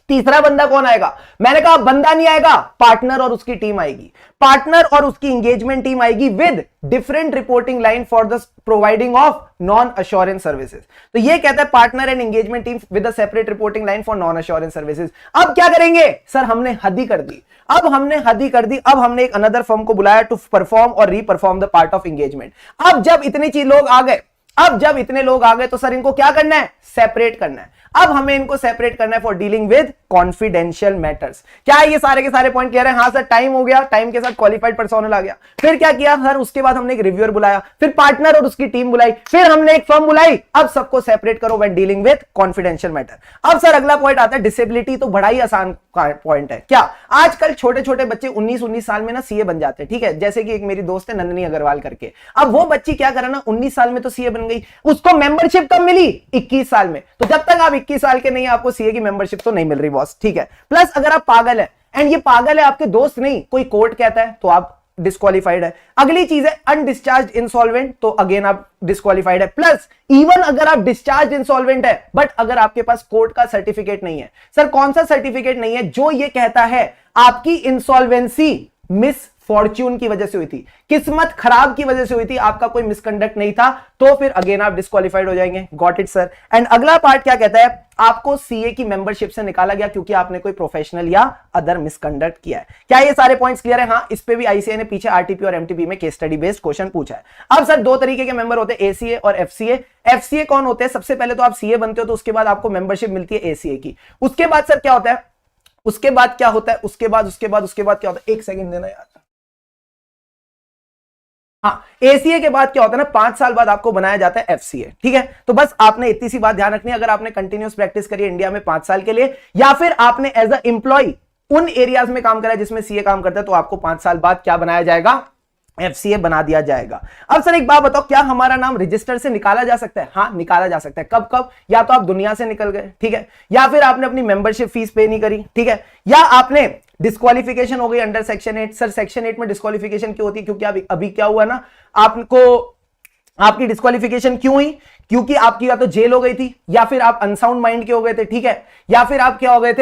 तीसरा बंदा कौन आएगा? मैंने कहा बंदा नहीं आएगा, पार्टनर और उसकी टीम आएगी। पार्टनर और उसकी एंगेजमेंट टीम आएगी with different reporting line for the providing of non assurance services. तो ये कहता है partner and engagement team with a separate reporting line for non assurance services. अब क्या करेंगे? सर हमने हद ही कर दी, अब हमने हद ही कर दी। अब हमने एक अनदर फर्म को बुलाया टू परफॉर्म और रीपरफॉर्म द पार्ट ऑफ एंगेजमेंट। अब जब इतनी चीज लोग आ गए, अब जब इतने लोग आ गए तो सर इनको क्या करना है, सेपरेट करना है। अब हमें इनको सेपरेट करना है for dealing with confidential matters. क्या है, ये सारे के सारे पॉइंट क्लियर है? हाँ सर, टाइम हो गया, टाइम के साथ क्वालिफाइड पर्सोनल आ गया। फिर क्या किया सर, उसके बाद हमने एक रिव्यूअर बुलाया, फिर पार्टनर और उसकी टीम बुलाई, फिर हमने एक फर्म बुलाई। अब सबको सेपरेट करो when dealing with confidential matter. अब सर अगला पॉइंट आता है डिसेबिलिटी। तो बड़ा ही आसान पॉइंट है। क्या आजकल छोटे छोटे बच्चे 19-19 साल में ना सीए बन जाते हैं, ठीक है। जैसे कि एक मेरी दोस्त है नंदनी अग्रवाल करके, अब वो बच्ची क्या करे ना, 19 साल में तो सीए बन गई, उसको मेंबरशिप कब मिली, 21 साल में। तो जब तक आप 21 साल के नहीं, आपको सीए की मेंबरशिप तो नहीं मिल रही बॉस, ठीक है। प्लस अगर आप पागल है, एंड ये पागल है आपके दोस्त नहीं, कोई कोर्ट कहता है तो आप डिस्क्वालिफाइड है। अगली चीज है अनडिस्चार्ज इंसॉल्वेंट, तो अगेन आप डिस्क्वालिफाइड है। प्लस इवन अगर आप डिस्चार्ज इंसॉल्वेंट है, बट अगर आपके पास कोर्ट का सर्टिफिकेट नहीं है, सर कौन सा सर्टिफिकेट नहीं है जो ये कहता है आपकी इंसॉल्वेंसी मिस फॉर्च्यून की वजह से हुई थी, किस्मत खराब की वजह से हुई थी, आपका कोई मिसकंडक्ट नहीं था, तो फिर अगेन आप डिस्क्वालिफाइड हो जाएंगे। Got it sir. एंड अगला पार्ट क्या कहता है, आपको सीए की मेंबरशिप से निकाला गया क्योंकि आपने कोई प्रोफेशनल या अदर मिसकंडक्ट किया है। क्या ये सारे पॉइंट्स क्लियर है? हाँ, इस पे भी आईसीए ने पीछे आरटीपी और एमटीपी में केस स्टडी बेस्ड क्वेश्चन पूछा है। अब सर दो तरीके के मेंबर होते हैं, एसीए और एफसीए। एफसीए कौन होते हैं? सबसे पहले तो आप सीए बनते हो तो उसके बाद आपको मेंबरशिप मिलती है एसीए की। उसके बाद सर क्या होता है, उसके बाद क्या होता है, उसके बाद क्या होता है, एक सेकंड देना यार। हाँ, एसीए के बाद क्या होता है ना, 5 साल बाद आपको बनाया जाता है एफसीए, ठीक है। तो बस आपने इतनी सी बात ध्यान रखनी है, अगर आपने कंटिन्यूस प्रैक्टिस करी इंडिया में 5 साल के लिए, या फिर आपने एज अ एम्प्लॉय उन एरियाज में काम करा जिसमें सीए काम करता है, तो आपको 5 साल बाद क्या बनाया जाएगा, एफसीए बना दिया जाएगा। अब सर एक बात बताओ, क्या हमारा नाम रजिस्टर से निकाला जा सकता है? हाँ, निकाला जा सकता है। कब कब? या तो आप दुनिया से निकल गए, ठीक है, या फिर आपने अपनी मेंबरशिप फीस पे नहीं करी, ठीक है, या आपने डिस्क्वालिफिकेशन हो गई अंडर सेक्शन 8। सर सेक्शन 8 में डिस्क्वालिफिकेशन क्यों होती है? क्योंकि अभी क्या हुआ ना, आपको आपकी डिस्क्वालिफिकेशन क्यों हुई, क्योंकि आपकी या तो जेल हो गई थी, या फिर आप अनसाउंड माइंड के हो गए थे, ठीक है, या फिर आप क्या हो गए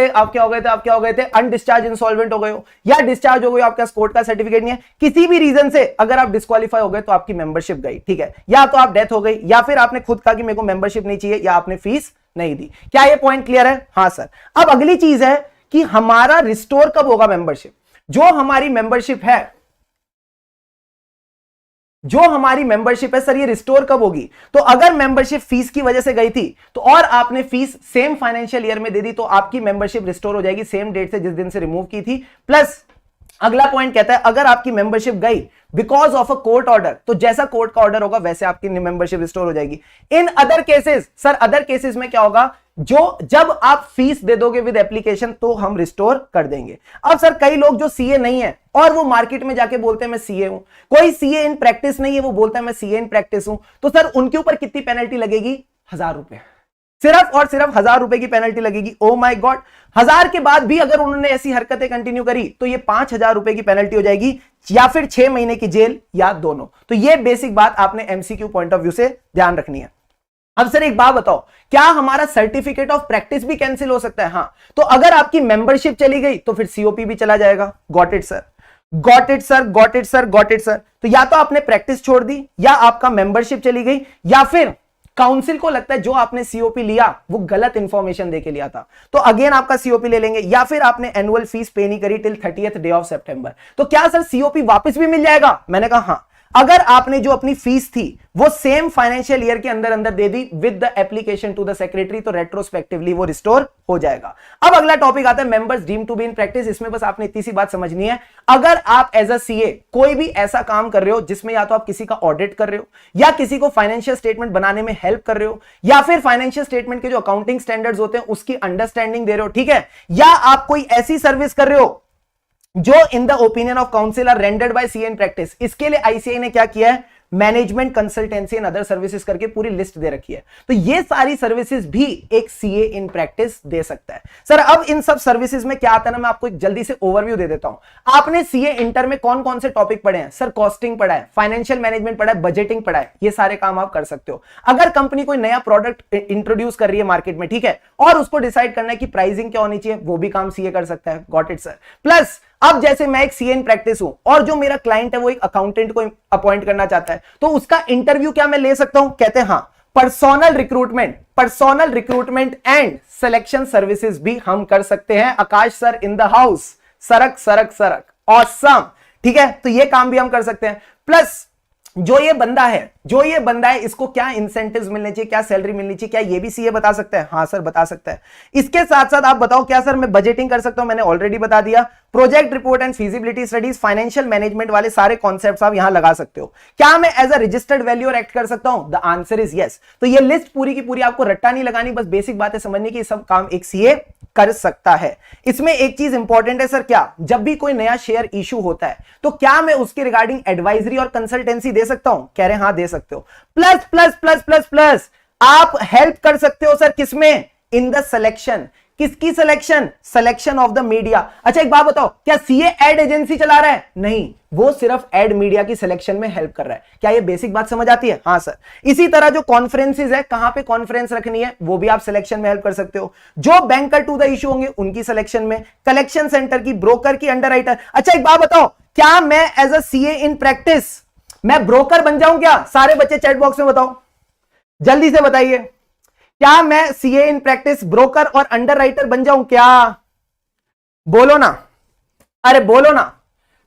थे, अनडिस्चार्ज इंसॉल्वेंट हो गए हो, या डिस्चार्ज हो गए, आपके पास कोर्ट का सर्टिफिकेट नहीं है। किसी भी रीजन से अगर आप डिस्क्वालीफाई हो गए तो आपकी मेंबरशिप गई, ठीक है, या तो आप डेथ हो गई, या फिर आपने खुद कहा कि मेरे को मेंबरशिप नहीं चाहिए, या आपने फीस नहीं दी। क्या ये पॉइंट क्लियर है? हाँ सर। अब अगली चीज है कि हमारा रिस्टोर कब होगा मेंबरशिप। जो हमारी मेंबरशिप है सर, ये रिस्टोर कब होगी? तो अगर मेंबरशिप फीस की वजह से गई थी तो और आपने फीस सेम फाइनेंशियल ईयर में दे दी, तो आपकी मेंबरशिप रिस्टोर हो जाएगी सेम डेट से जिस दिन से रिमूव की थी। प्लस अगला पॉइंट कहता है, अगर आपकी मेंबरशिप गई because of a court order, तो जैसा कोर्ट का ऑर्डर होगा वैसे आपकी मेंबरशिप रिस्टोर हो जाएगी। In other cases, sir other cases में क्या होगा, जब आप फीस दे दोगे विद एप्लीकेशन तो हम रिस्टोर कर देंगे। अब सर कई लोग जो सीए नहीं है और वो मार्केट में जाके बोलते हैं मैं सीए हूं, कोई सीए इन प्रैक्टिस नहीं है, वो बोलता है मैं सीए इन प्रैक्टिस हूं, तो सर उनके ऊपर कितनी पेनल्टी लगेगी? 1000 रुपए, सिर्फ और सिर्फ 1000 रुपए की पेनल्टी लगेगी। ओ माय गॉड, 1000 के बाद भी अगर उन्होंने ऐसी हरकतें कंटिन्यू करी तो ये 5000 रुपए की पेनल्टी हो जाएगी, या फिर 6 महीने की जेल, या दोनों। तो ये बेसिक बात आपने एमसीक्यू पॉइंट ऑफ व्यू से ध्यान रखनी है। अब सर एक बात बताओ, क्या हमारा सर्टिफिकेट ऑफ प्रैक्टिस भी कैंसिल हो सकता है? हाँ, तो अगर आपकी मेंबरशिप चली गई तो फिर सीओपी भी चला जाएगा। Got it sir, got it sir, got it sir, got it sir. तो या तो आपने प्रैक्टिस छोड़ दी, या आपका मेंबरशिप चली गई, या फिर काउंसिल को लगता है जो आपने सीओपी लिया वो गलत इंफॉर्मेशन देके लिया था, तो अगेन आपका सीओपी ले लेंगे, या फिर आपने एनुअल फीस पे नहीं करी टिल 30th डे ऑफ सितंबर, तो क्या सर सीओपी वापस भी मिल जाएगा? मैंने कहा हाँ, अगर आपने जो अपनी फीस थी वो सेम फाइनेंशियल ईयर के अंदर अंदर दे दी with the application to the secretary, तो रेट्रोस्पेक्टिवली वो रिस्टोर हो जाएगा। अब अगला टॉपिक आता है members deemed to be in practice. इसमें बस आपने इतनी सी बात समझनी है, अगर आप एज अ सीए कोई भी ऐसा काम कर रहे हो जिसमें या तो आप किसी का ऑडिट कर रहे हो, या किसी को फाइनेंशियल स्टेटमेंट बनाने में हेल्प कर रहे हो, या फिर फाइनेंशियल स्टेटमेंट के जो अकाउंटिंग स्टैंडर्ड्स होते हैं उसकी अंडरस्टैंडिंग दे रहे हो, ठीक है, या आप कोई ऐसी सर्विस कर रहे हो जो in the opinion of counsel are rendered by CA in practice, इसके लिए आईसीआई ने क्या किया है, management consultancy and other services करके पूरी लिस्ट दे रखी है। तो ये सारी सर्विसेज भी एक सीए इन प्रैक्टिस दे सकता है। सर अब इन सब सर्विसेज में क्या आता है ना, मैं आपको एक जल्दी से ओवरव्यू दे देता हूं। आपने सीए इंटर में कौन कौन से टॉपिक पढ़े हैं? सर कॉस्टिंग पढ़ा है, फाइनेंशियल मैनेजमेंट पढ़ा है, बजटिंग पढ़ा है, ये सारे काम आप कर सकते हो। अगर कंपनी कोई नया प्रोडक्ट इंट्रोड्यूस कर रही है मार्केट में, ठीक है, और उसको डिसाइड करना है कि प्राइसिंग क्या होनी चाहिए, वो भी काम सीए कर सकता है। Got it sir. प्लस अब जैसे मैं एक सीए इन प्रैक्टिस हूं और जो मेरा क्लाइंट है वो एक अकाउंटेंट को अपॉइंट करना चाहता है, तो उसका इंटरव्यू क्या मैं ले सकता हूं? कहते हैं हाँ, personnel recruitment and selection services भी हम कर सकते हैं। आकाश सर इन द हाउस, सरक ऑसम, ठीक है, तो ये काम भी हम कर सकते हैं। प्लस जो ये बंदा है इसको क्या इंसेंटिव्स मिलने चाहिए, क्या सैलरी मिलनी चाहिए, क्या ये भी सीए बता सकता है? हाँ सर बता सकता है। इसके साथ साथ आप बताओ क्या सर मैं बजटिंग कर सकता हूं? मैंने ऑलरेडी बता दिया। Project report and feasibility studies, financial management वाले सारे कॉन्सेप्ट्स आप यहां लगा सकते हो। क्या मैं as a registered valuer act कर सकता हूं? The answer is yes. तो ये लिस्ट पूरी की पूरी आपको रट्टा नहीं लगानी, बस बेसिक बातें समझने की, सब काम एक सीए कर सकता है। इसमें एक चीज इंपॉर्टेंट है सर, क्या जब भी कोई नया शेयर इशू होता है तो क्या मैं उसके रिगार्डिंग एडवाइजरी और कंसल्टेंसी दे सकता हूं? कह रहे हैं हाँ दे सकते हो। Plus plus plus plus plus आप हेल्प कर सकते हो सर किसमें? In the selection. किसकी selection? Selection of the media. अच्छा एक बात बताओ, क्या सीए एड एजेंसी चला रहा है? नहीं, वो सिर्फ एड मीडिया की सिलेक्शन में हेल्प कर रहा है। क्या ये बेसिक बात समझ आती है? हाँ सर। इसी तरह जो कॉन्फ्रेंसेज है, कहां पे कॉन्फ्रेंस रखनी है वो भी आप सिलेक्शन में हेल्प कर सकते हो। जो बैंकर टू द इशू होंगे उनकी सिलेक्शन में, कलेक्शन सेंटर की, ब्रोकर की, अंडरराइटर। अच्छा एक बात बताओ, क्या मैं as a CA in practice मैं ब्रोकर बन जाऊं क्या? सारे बच्चे चैट बॉक्स में बताओ, जल्दी से बताइए, क्या मैं सीए इन प्रैक्टिस ब्रोकर और अंडरराइटर बन जाऊं क्या? बोलो ना, अरे बोलो ना।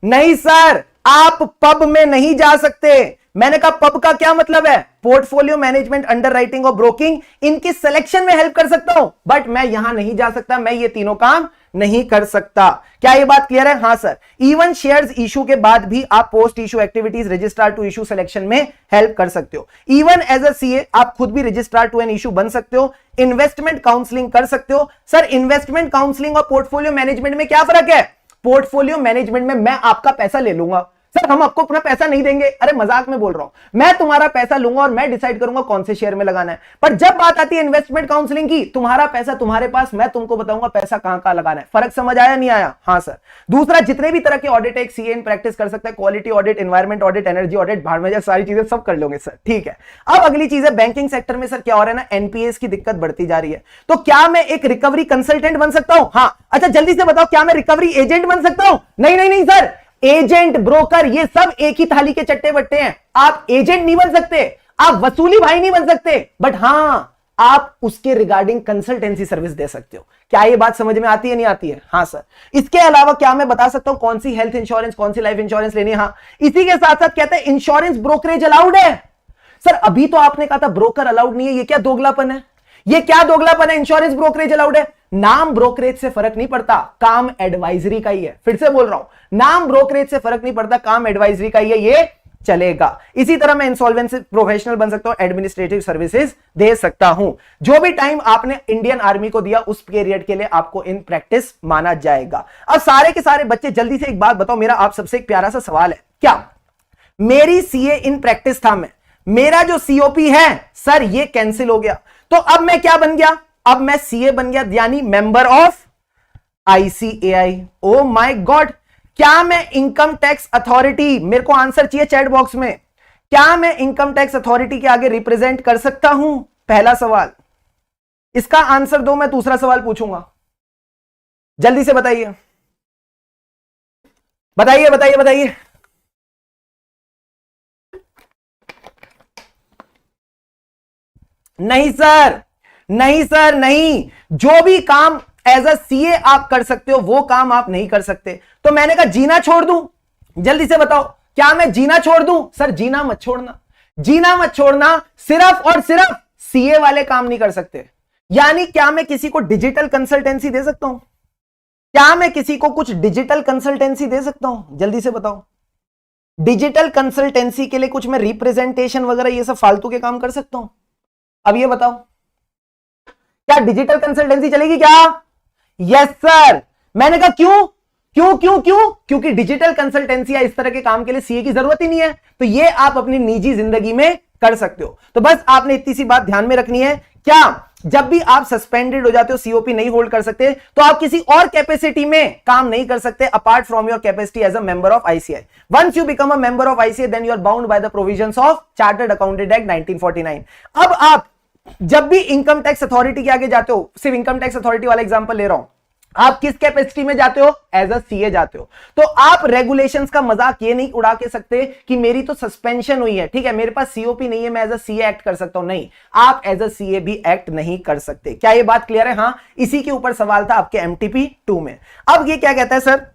नहीं सर, आप पब में नहीं जा सकते। मैंने कहा पब का क्या मतलब है? पोर्टफोलियो मैनेजमेंट, अंडरराइटिंग और ब्रोकिंग, इनकी सिलेक्शन में हेल्प कर सकता हूं, बट मैं यहां नहीं जा सकता, मैं ये तीनों काम नहीं कर सकता। क्या ये बात क्लियर है? हाँ सर। इवन शेयर्स इशू के बाद भी आप post issue activities, registrar to issue selection में हेल्प कर सकते हो। इवन एज अ सीए आप खुद भी रजिस्ट्रार टू एन इशू बन सकते हो, इन्वेस्टमेंट काउंसलिंग कर सकते हो। सर इन्वेस्टमेंट काउंसलिंग और पोर्टफोलियो मैनेजमेंट में क्या फर्क है? पोर्टफोलियो मैनेजमेंट में मैं आपका पैसा ले लूंगा। सर हम आपको अपना पैसा नहीं देंगे, अरे मजाक में बोल रहा हूं। मैं तुम्हारा पैसा लूंगा और मैं डिसाइड करूंगा कौन से शेयर में लगाना है। पर जब बात आती है इन्वेस्टमेंट काउंसलिंग की, तुम्हारा पैसा तुम्हारे पास, मैं तुमको बताऊंगा पैसा कहां कहां लगाना है। फर्क समझ आया नहीं आया? हाँ सर। दूसरा, जितने भी तरह के ऑडिट है एक सीए इन प्रैक्टिस कर सकता है, quality audit, environment audit, energy audit, भाड़ में सारी चीजें सब कर लोगे सर। ठीक है। अब अगली चीज है बैंकिंग सेक्टर में सर क्या हो रहा है ना, एनपीएस की दिक्कत बढ़ती जा रही है। तो क्या मैं एक रिकवरी कंसल्टेंट बन सकता हूं? हाँ। अच्छा जल्दी से बताओ, क्या मैं रिकवरी एजेंट बन सकता हूं? नहीं नहीं नहीं सर, एजेंट, ब्रोकर ये सब एक ही थाली के चट्टे बट्टे हैं। आप एजेंट नहीं बन सकते, आप वसूली भाई नहीं बन सकते, बट हां आप उसके रिगार्डिंग कंसल्टेंसी सर्विस दे सकते हो। क्या ये बात समझ में आती है नहीं आती है? हाँ सर। इसके अलावा क्या मैं बता सकता हूं कौन सी हेल्थ इंश्योरेंस, कौन सी लाइफ इंश्योरेंस लेनी है? हाँ। इसी के साथ साथ कहते हैं इंश्योरेंस ब्रोकरेज अलाउड है। सर अभी तो आपने कहा था ब्रोकर अलाउड नहीं है, ये क्या दोगलापन है? ये क्या दोगलापन है? इंश्योरेंस ब्रोकरेज अलाउड है। नाम ब्रोकरेज से फर्क नहीं पड़ता, काम एडवाइजरी का ही है। फिर से बोल रहा हूं, नाम ब्रोकरेज से फर्क नहीं पड़ता, काम एडवाइजरी का ही है, ये चलेगा। इसी तरह मैं इंसॉल्वेंसी प्रोफेशनल बन सकता हूं, एडमिनिस्ट्रेटिव सर्विसेज दे सकता हूं। जो भी टाइम आपने इंडियन आर्मी को दिया उस पीरियड के लिए आपको इन प्रैक्टिस माना जाएगा। अब सारे के सारे बच्चे जल्दी से एक बात बताओ, मेरा आप सबसे एक प्यारा सा सवाल है, क्या मेरी सीए इन प्रैक्टिस था, मेरा जो सीओपी है सर ये कैंसिल हो गया, तो अब मैं क्या बन गया? अब मैं सीए बन गया, यानी member of ICAI. Oh my God. क्या मैं इनकम टैक्स अथॉरिटी, मेरे को आंसर चाहिए चैट बॉक्स में, क्या मैं इनकम टैक्स अथॉरिटी के आगे रिप्रेजेंट कर सकता हूं? पहला सवाल, इसका आंसर दो, मैं दूसरा सवाल पूछूंगा। जल्दी से बताइए बताइए बताइए बताइए। नहीं सर, नहीं सर, नहीं। जो भी काम एज अ सीए आप कर सकते हो वो काम आप नहीं कर सकते। तो मैंने कहा जीना छोड़ दूं? जल्दी से बताओ, क्या मैं जीना छोड़ दूं? सर जीना मत छोड़ना, जीना मत छोड़ना, सिर्फ और सिर्फ सीए वाले काम नहीं कर सकते। यानी क्या मैं किसी को डिजिटल कंसल्टेंसी दे सकता हूं? क्या मैं किसी को कुछ डिजिटल कंसल्टेंसी दे सकता हूं? जल्दी से बताओ। डिजिटल कंसल्टेंसी के लिए कुछ मैं रिप्रेजेंटेशन वगैरह ये सब फालतू के काम कर सकता हूं? अब ये बताओ, क्या डिजिटल कंसल्टेंसी चलेगी क्या? Yes sir. मैंने कहा क्यों क्यों क्यों क्यों? क्योंकि डिजिटल कंसल्टेंसी या इस तरह के काम के लिए सीए की जरूरत ही नहीं है, तो ये आप अपनी निजी जिंदगी में कर सकते हो। तो बस आपने इतनी सी बात ध्यान में रखनी है, क्या जब भी आप सस्पेंडेड हो जाते हो, सीओपी नहीं होल्ड कर सकते, तो आप किसी और कैपेसिटी में काम नहीं कर सकते apart from your capacity as a member of ICAI. Once you become a member of ICAI then you are bound by the provisions of chartered accountant act 1949। अब आप जब भी इनकम टैक्स अथॉरिटी के आगे जाते हो, सिर्फ इनकम टैक्स अथॉरिटी वाला एग्जांपल ले रहा हूं, आप किस कैपेसिटी में जाते हो? एज अ सीए जाते हो। तो आप रेगुलेशंस का मजाक ये नहीं उड़ा के सकते कि मेरी तो सस्पेंशन हुई है, ठीक है, मेरे पास सीओपी नहीं है, मैं एज अ सीए एक्ट कर सकता हूं। नहीं, आप एज अ सीए भी एक्ट नहीं कर सकते। क्या ये बात क्लियर है? हाँ, इसी के ऊपर सवाल था आपके एमटीपी 2 में। अब ये क्या कहता है सर,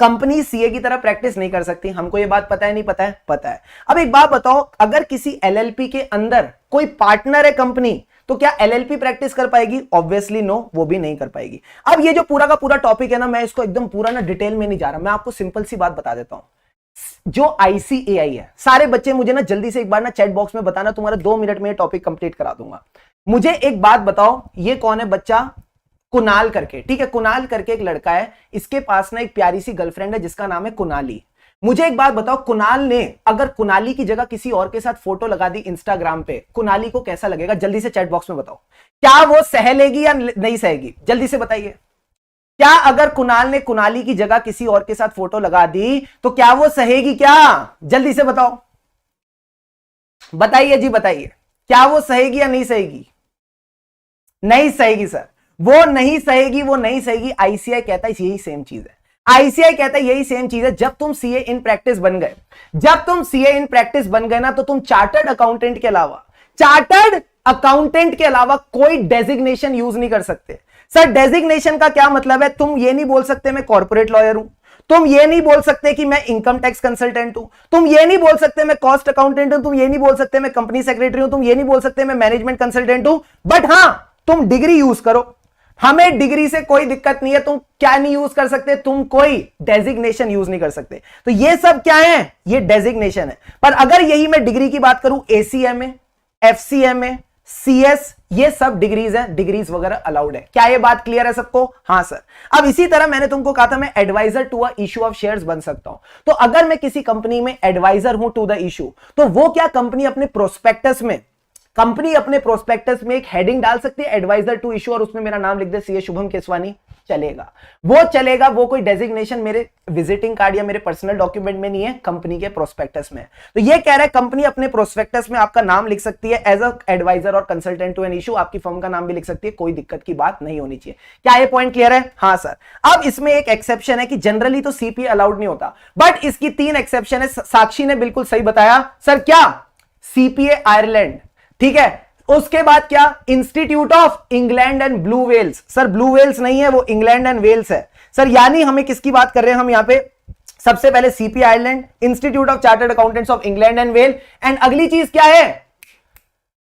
कंपनी सीए की तरह प्रैक्टिस नहीं कर सकती। हमको ये बात पता है, नहीं पता है? पता है। अब एक बात बताओ, अगर किसी एलएलपी के अंदर कोई पार्टनर है कंपनी, तो क्या एलएलपी प्रैक्टिस कर पाएगी? ऑब्वियसली नो, वो भी नहीं कर पाएगी। अब ये जो पूरा का पूरा टॉपिक है ना, मैं इसको एकदम पूरा ना डिटेल में नहीं जा रहा, मैं आपको सिंपल सी बात बता देता हूं। जो आईसीएआई है, सारे बच्चे मुझे ना जल्दी से एक बार ना चैट बॉक्स में बताना, तुम्हारा 2 मिनट में टॉपिक कंप्लीट करा दूंगा। मुझे एक बात बताओ, ये कौन है बच्चा? कुणाल करके, ठीक है, कुणाल करके एक लड़का है, इसके पास ना एक प्यारी सी गर्लफ्रेंड है जिसका नाम है कुणाली। मुझे एक बात बताओ, कुणाल ने अगर कुणाली की जगह किसी और के साथ फोटो लगा दी इंस्टाग्राम पे, कुणाली को कैसा लगेगा? जल्दी से चैट बॉक्स में बताओ। क्या वो सह लेगी या नहीं सहेगी? जल्दी से बताइए। क्या अगर कुणाल ने कुणाली की जगह किसी और के साथ फोटो लगा दी तो क्या वो सहेगी? क्या जल्दी से बताओ, बताइए जी, बताइए। क्या वो सहेगी या नहीं सहेगी? नहीं सहेगी सर, वो नहीं सहेगी, वो नहीं सहेगी। आईसीआई कहता है यही सेम चीज है। आईसीआई कहता है यही सेम चीज है। जब तुम सीए इन प्रैक्टिस बन गए, जब तुम सीए इन प्रैक्टिस बन गए ना, तो तुम चार्टर्ड अकाउंटेंट के अलावा कोई डेजिग्नेशन यूज नहीं कर सकते। सर डेजिग्नेशन का क्या मतलब है? तुम ये नहीं बोल सकते मैं कॉर्पोरेट लॉयर हूं, तुम ये नहीं बोल सकते कि मैं इनकम टैक्स कंसल्टेंट हूं, तुम ये नहीं बोल सकते मैं कॉस्ट अकाउंटेंट हूं, तुम ये नहीं बोल सकते मैं कंपनी सेक्रेटरी हूं, तुम ये नहीं बोल सकते मैं मैनेजमेंट कंसल्टेंट हूं। बट हां, तुम डिग्री यूज करो, हमें डिग्री से कोई दिक्कत नहीं है। तुम क्या नहीं यूज कर सकते? तुम कोई डेजिग्नेशन यूज नहीं कर सकते। तो ये सब क्या है? ये डेजिग्नेशन है। पर अगर यही मैं डिग्री की बात करूं, एसीएमए, एफसीएमए, सीएस, ये सब डिग्रीज हैं, डिग्रीज वगैरह अलाउड है। क्या ये बात क्लियर है सबको? हां सर। अब इसी तरह मैंने तुमको कहा था मैं advisor to a issue of shares बन सकता हूं। तो अगर मैं किसी कंपनी में एडवाइजर हूं टू द इशू, तो वो क्या कंपनी अपने प्रोस्पेक्टस में एक हेडिंग डाल सकती है एडवाइजर टू इशू, और उसमें मेरा नाम लिख दे सीए शुभम केसवानी? चलेगा, वो चलेगा। वो कोई डेजिग्नेशन मेरे विजिटिंग कार्ड या मेरे पर्सनल डॉक्यूमेंट में नहीं है, कंपनी के प्रोस्पेक्टस में। तो ये कह रहा है कंपनी अपने प्रोस्पेक्टस में आपका नाम लिख सकती है एज अ एडवाइजर और कंसल्टेंट टू एन इशू, आपकी फर्म का नाम भी लिख सकती है, कोई दिक्कत की बात नहीं होनी चाहिए। क्या ये पॉइंट क्लियर है? हाँ सर। अब इसमें एक एक्सेप्शन है कि जनरली तो सीपीए अलाउड नहीं होता, बट इसकी 3 एक्सेप्शन है। साक्षी ने बिल्कुल सही बताया सर। क्या? सीपीए आयरलैंड, ठीक है। उसके बाद क्या? Institute of England and blue whales. Sir blue whales नहीं है, वो इंग्लैंड एंड वेल्स है सर। यानी हमें किसकी बात कर रहे हैं हम यहां पे? सबसे पहले CP Ireland, institute of chartered accountants of England and well, and अगली चीज क्या है?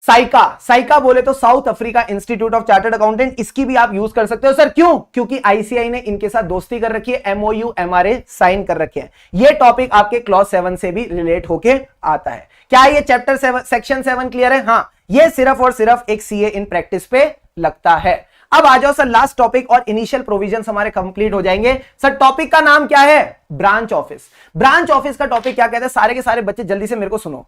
साइका। साइका बोले तो south Africa institute of chartered accountant, इसकी भी आप यूज कर सकते हो सर। क्यों? क्योंकि आईसीआई ने इनके साथ दोस्ती कर रखी है, एमओयू एमआरए साइन कर रखे हैं। ये टॉपिक आपके क्लॉज 7 से भी रिलेट होके आता है। क्या ये चैप्टर 7 सेक्शन 7 क्लियर है? हाँ, ये सिर्फ और सिर्फ एक सीए इन प्रैक्टिस पे लगता है। अब आ जाओ सर लास्ट टॉपिक, और इनिशियल प्रोविजंस हमारे कंप्लीट हो जाएंगे। सर टॉपिक का नाम क्या है? Branch office. ब्रांच ऑफिस का टॉपिक क्या कहते हैं? सारे के सारे बच्चे जल्दी से मेरे को सुनो,